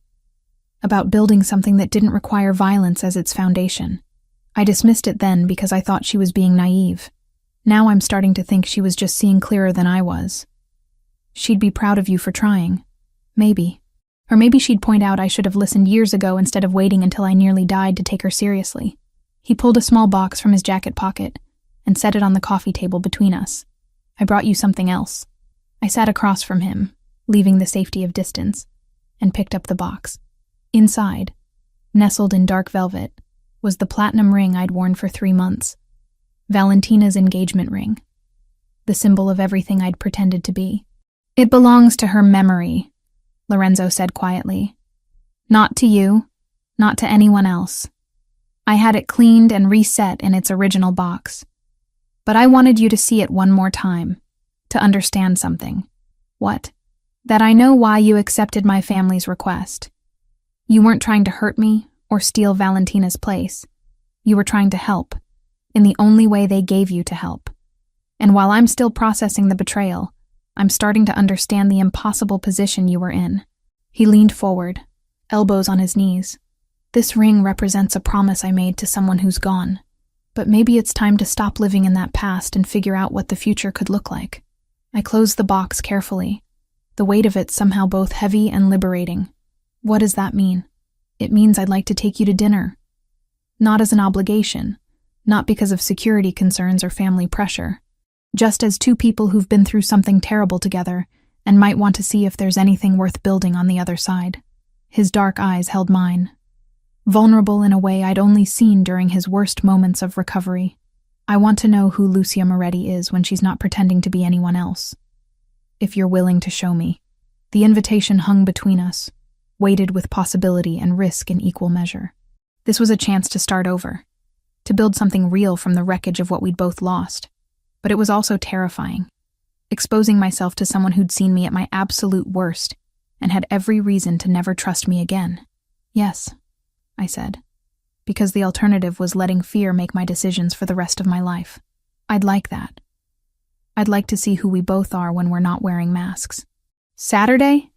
about building something that didn't require violence as its foundation. I dismissed it then because I thought she was being naive. Now I'm starting to think she was just seeing clearer than I was. She'd be proud of you for trying. Maybe. Or maybe she'd point out I should have listened years ago instead of waiting until I nearly died to take her seriously. He pulled a small box from his jacket pocket and set it on the coffee table between us. I brought you something else. I sat across from him, leaving the safety of distance, and picked up the box. Inside, nestled in dark velvet, was the platinum ring I'd worn for 3 months. Valentina's engagement ring. the symbol of everything I'd pretended to be. "It belongs to her memory," Lorenzo said quietly. "Not to you, not to anyone else. I had it cleaned and reset in its original box. But I wanted you to see it one more time, to understand something." "What?" "That I know why you accepted my family's request. You weren't trying to hurt me or steal Valentina's place. You were trying to help, in the only way they gave you to help. And while I'm still processing the betrayal, I'm starting to understand the impossible position you were in." He leaned forward, elbows on his knees. "This ring represents a promise I made to someone who's gone. But maybe it's time to stop living in that past and figure out what the future could look like." I closed the box carefully, the weight of it somehow both heavy and liberating. "What does that mean?" "It means I'd like to take you to dinner. Not as an obligation, not because of security concerns or family pressure. Just as two people who've been through something terrible together and might want to see if there's anything worth building on the other side." His dark eyes held mine, vulnerable in a way I'd only seen during his worst moments of recovery. "I want to know who Lucia Moretti is when she's not pretending to be anyone else. If you're willing to show me." The invitation hung between us, weighted with possibility and risk in equal measure. This was a chance to start over, to build something real from the wreckage of what we'd both lost. But it was also terrifying, exposing myself to someone who'd seen me at my absolute worst and had every reason to never trust me again. "Yes," I said, because the alternative was letting fear make my decisions for the rest of my life. "I'd like that. I'd like to see who we both are when we're not wearing masks." "Saturday?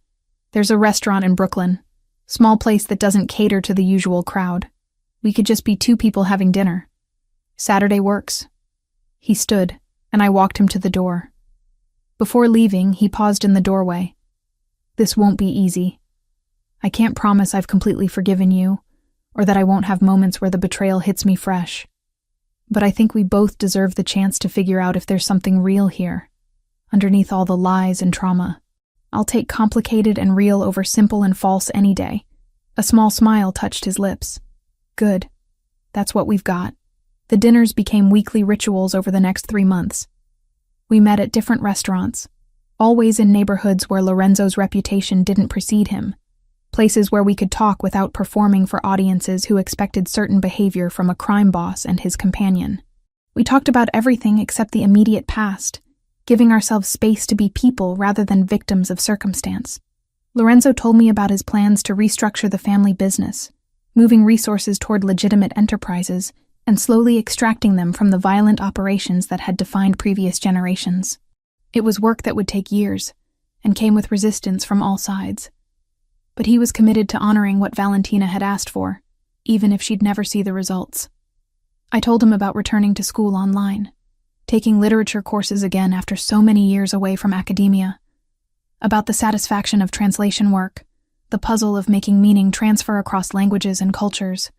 There's a restaurant in Brooklyn. Small place that doesn't cater to the usual crowd. We could just be two people having dinner. Saturday works." He stood, and I walked him to the door. Before leaving, he paused in the doorway. "This won't be easy. I can't promise I've completely forgiven you, or that I won't have moments where the betrayal hits me fresh. But I think we both deserve the chance to figure out if there's something real here, underneath all the lies and trauma. I'll take complicated and real over simple and false any day." A small smile touched his lips. "Good. That's what we've got." The dinners became weekly rituals over the next 3 months. We met at different restaurants, always in neighborhoods where Lorenzo's reputation didn't precede him, places where we could talk without performing for audiences who expected certain behavior from a crime boss and his companion. We talked about everything except the immediate past, giving ourselves space to be people rather than victims of circumstance. Lorenzo told me about his plans to restructure the family business, moving resources toward legitimate enterprises and slowly extracting them from the violent operations that had defined previous generations. It was work that would take years and came with resistance from all sides. But he was committed to honoring what Valentina had asked for, even if she'd never see the results. I told him about returning to school online, taking literature courses again after so many years away from academia, about the satisfaction of translation work, the puzzle of making meaning transfer across languages and cultures,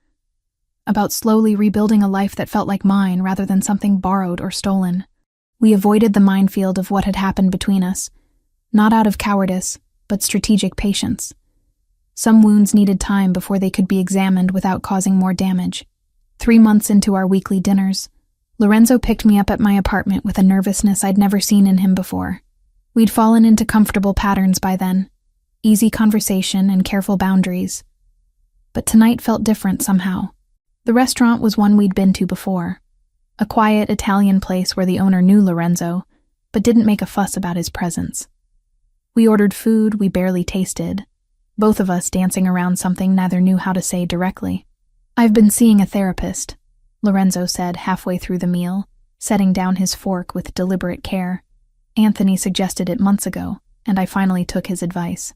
about slowly rebuilding a life that felt like mine rather than something borrowed or stolen. We avoided the minefield of what had happened between us, not out of cowardice, but strategic patience. Some wounds needed time before they could be examined without causing more damage. 3 months into our weekly dinners, Lorenzo picked me up at my apartment with a nervousness I'd never seen in him before. We'd fallen into comfortable patterns by then, easy conversation and careful boundaries. But tonight felt different somehow. The restaurant was one we'd been to before, a quiet Italian place where the owner knew Lorenzo, but didn't make a fuss about his presence. We ordered food we barely tasted, both of us dancing around something neither knew how to say directly. "I've been seeing a therapist," Lorenzo said halfway through the meal, setting down his fork with deliberate care. Anthony suggested it months ago, and I finally took his advice.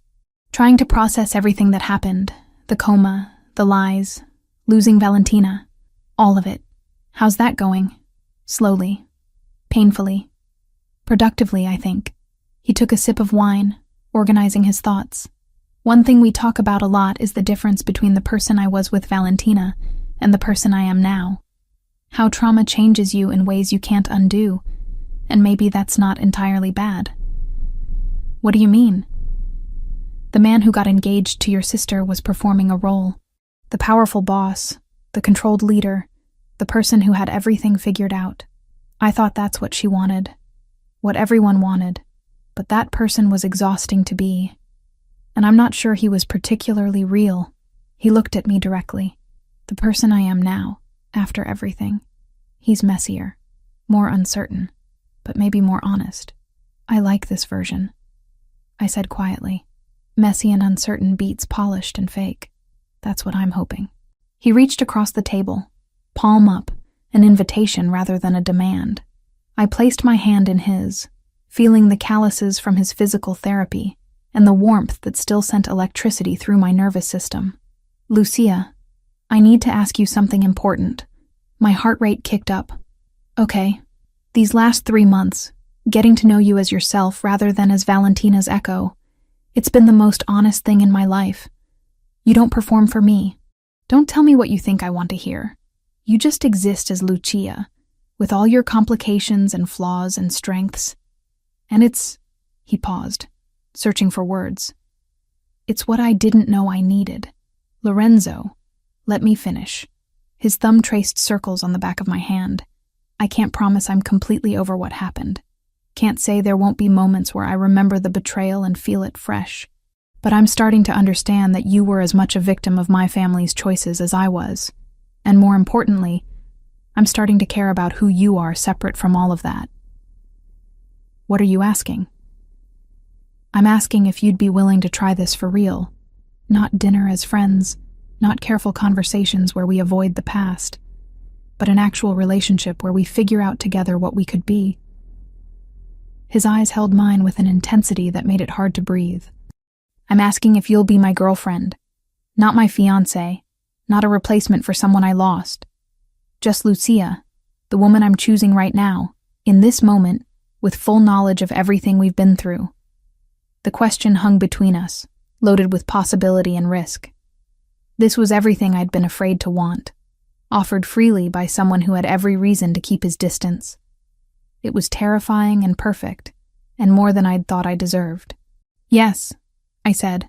"Trying to process everything that happened, the coma, the lies, losing Valentina, all of it. How's that going?" "Slowly. Painfully. Productively, I think." He took a sip of wine, organizing his thoughts. "One thing we talk about a lot is the difference between the person I was with Valentina and the person I am now. How trauma changes you in ways you can't undo, and maybe that's not entirely bad." "What do you mean?" "The man who got engaged to your sister was performing a role. The powerful boss, the controlled leader, the person who had everything figured out. I thought that's what she wanted. what everyone wanted, but that person was exhausting to be. And I'm not sure he was particularly real. He looked at me directly. The person I am now, after everything. He's messier, more uncertain, but maybe more honest. I like this version, I said quietly. Messy and uncertain beats polished and fake. That's what I'm hoping. He reached across the table, palm up, an invitation rather than a demand. I placed my hand in his, feeling the calluses from his physical therapy and the warmth that still sent electricity through my nervous system. Lucia, I need to ask you something important. My heart rate kicked up. Okay, these last 3 months, getting to know you as yourself rather than as Valentina's echo, it's been the most honest thing in my life. You don't perform for me. Don't tell me what you think I want to hear. You just exist as Lucia, with all your complications and flaws and strengths. And he paused, searching for words. It's what I didn't know I needed. Lorenzo, let me finish. His thumb traced circles on the back of my hand. I can't promise I'm completely over what happened. Can't say there won't be moments where I remember the betrayal and feel it fresh. But I'm starting to understand that you were as much a victim of my family's choices as I was. And more importantly, I'm starting to care about who you are separate from all of that. What are you asking? I'm asking if you'd be willing to try this for real. Not dinner as friends, not careful conversations where we avoid the past, but an actual relationship where we figure out together what we could be. His eyes held mine with an intensity that made it hard to breathe. I'm asking if you'll be my girlfriend, not my fiancé, not a replacement for someone I lost. Just Lucia, the woman I'm choosing right now, in this moment, with full knowledge of everything we've been through. The question hung between us, loaded with possibility and risk. This was everything I'd been afraid to want, offered freely by someone who had every reason to keep his distance. It was terrifying and perfect, and more than I'd thought I deserved. Yes, I said,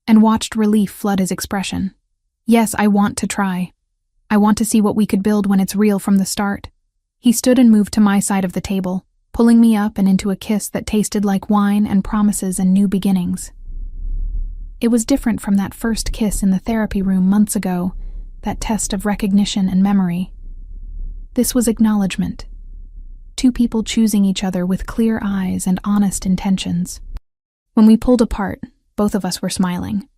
and watched relief flood his expression. Yes, I want to try. I want to see what we could build when it's real from the start. He stood and moved to my side of the table, pulling me up and into a kiss that tasted like wine and promises and new beginnings. It was different from that first kiss in the therapy room months ago, that test of recognition and memory. This was acknowledgement. Two people choosing each other with clear eyes and honest intentions. When we pulled apart, both of us were smiling.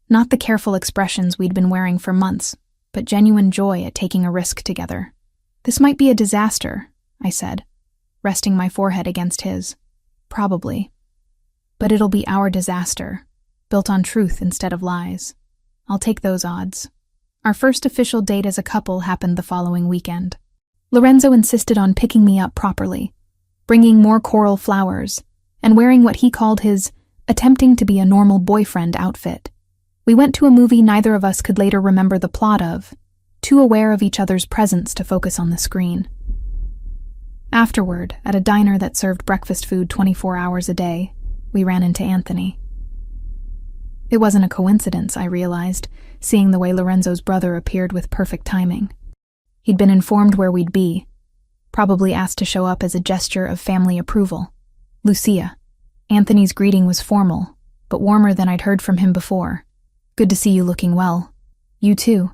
Not the careful expressions we'd been wearing for months, but genuine joy at taking a risk together. This might be a disaster, I said, resting my forehead against his. Probably. But it'll be our disaster, built on truth instead of lies. I'll take those odds. Our first official date as a couple happened the following weekend. Lorenzo insisted on picking me up properly, bringing more coral flowers, and wearing what he called his attempting to be a normal boyfriend outfit. We went to a movie neither of us could later remember the plot of, too aware of each other's presence to focus on the screen. Afterward, at a diner that served breakfast food 24 hours a day, we ran into Anthony. It wasn't a coincidence, I realized, seeing the way Lorenzo's brother appeared with perfect timing. He'd been informed where we'd be, probably asked to show up as a gesture of family approval. Lucia. Anthony's greeting was formal, but warmer than I'd heard from him before. Good to see you looking well. You too.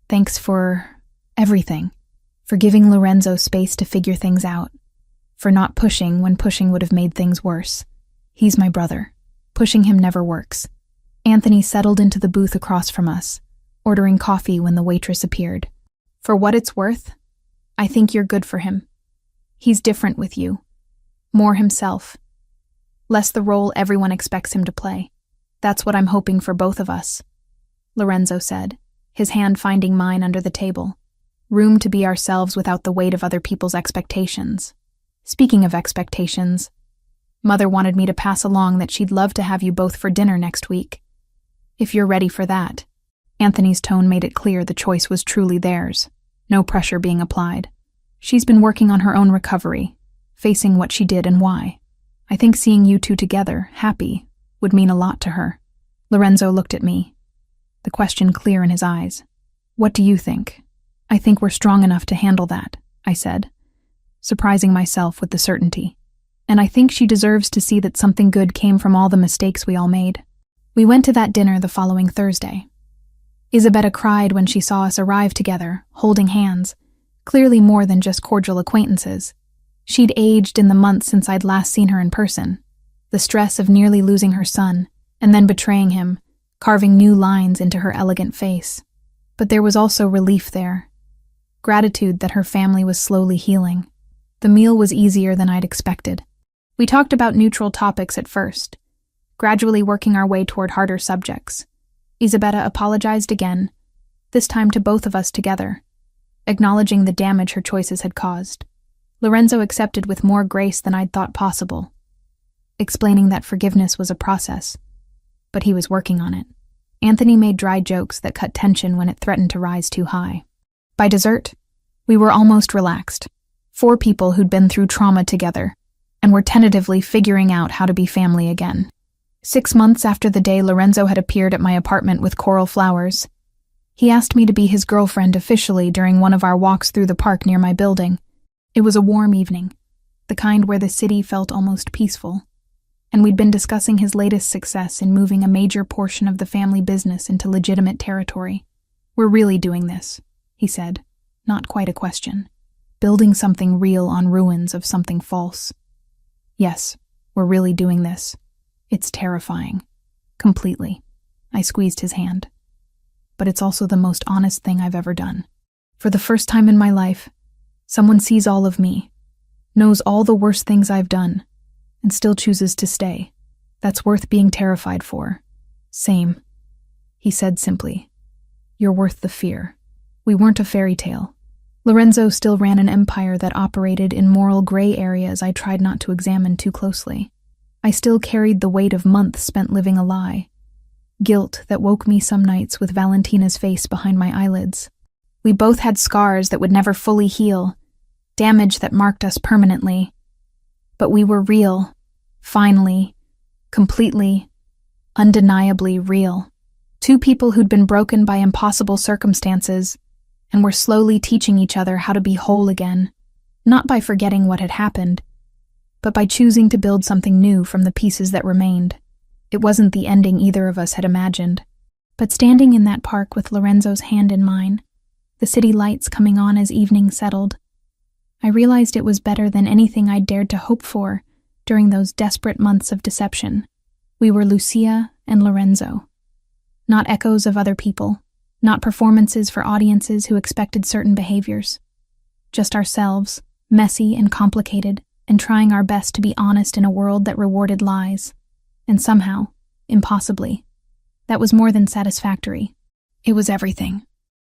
Thanks for everything. For giving Lorenzo space to figure things out. For not pushing when pushing would have made things worse. He's my brother. Pushing him never works. Anthony settled into the booth across from us, ordering coffee when the waitress appeared. For what it's worth, I think you're good for him. He's different with you. More himself. Less the role everyone expects him to play. That's what I'm hoping for both of us, Lorenzo said, his hand finding mine under the table. Room to be ourselves without the weight of other people's expectations. Speaking of expectations, Mother wanted me to pass along that she'd love to have you both for dinner next week. If you're ready for that. Anthony's tone made it clear the choice was truly theirs, no pressure being applied. She's been working on her own recovery, facing what she did and why. I think seeing you two together, happy, would mean a lot to her. Lorenzo looked at me, the question clear in his eyes. What do you think? I think we're strong enough to handle that, I said, surprising myself with the certainty. and I think she deserves to see that something good came from all the mistakes we all made. We went to that dinner the following Thursday. Isabella cried when she saw us arrive together, holding hands, clearly more than just cordial acquaintances. She'd aged in the months since I'd last seen her in person. The stress of nearly losing her son, and then betraying him, carving new lines into her elegant face. But there was also relief there. Gratitude that her family was slowly healing. The meal was easier than I'd expected. We talked about neutral topics at first, gradually working our way toward harder subjects. Isabella apologized again, this time to both of us together, acknowledging the damage her choices had caused. Lorenzo accepted with more grace than I'd thought possible, explaining that forgiveness was a process, but he was working on it. Anthony made dry jokes that cut tension when it threatened to rise too high. By dessert, we were almost relaxed. 4 people who'd been through trauma together, and were tentatively figuring out how to be family again. 6 months after the day Lorenzo had appeared at my apartment with coral flowers, he asked me to be his girlfriend officially during one of our walks through the park near my building. It was a warm evening, the kind where the city felt almost peaceful, and we'd been discussing his latest success in moving a major portion of the family business into legitimate territory. "We're really doing this," he said, not quite a question. "Building something real on ruins of something false. Yes, we're really doing this. It's terrifying. Completely." I squeezed his hand. "But it's also the most honest thing I've ever done. For the first time in my life, someone sees all of me, knows all the worst things I've done, and still chooses to stay. That's worth being terrified for." "Same," he said simply. "You're worth the fear." We weren't a fairy tale. Lorenzo still ran an empire that operated in moral gray areas I tried not to examine too closely. I still carried the weight of months spent living a lie. Guilt that woke me some nights with Valentina's face behind my eyelids. We both had scars that would never fully heal, damage that marked us permanently. But we were real, finally, completely, undeniably real. 2 people who'd been broken by impossible circumstances, and were slowly teaching each other how to be whole again, not by forgetting what had happened, but by choosing to build something new from the pieces that remained. It wasn't the ending either of us had imagined. But standing in that park with Lorenzo's hand in mine, the city lights coming on as evening settled, I realized it was better than anything I'd dared to hope for during those desperate months of deception. We were Lucia and Lorenzo. Not echoes of other people, not performances for audiences who expected certain behaviors. Just ourselves, messy and complicated, and trying our best to be honest in a world that rewarded lies. And somehow, impossibly, that was more than satisfactory. It was everything.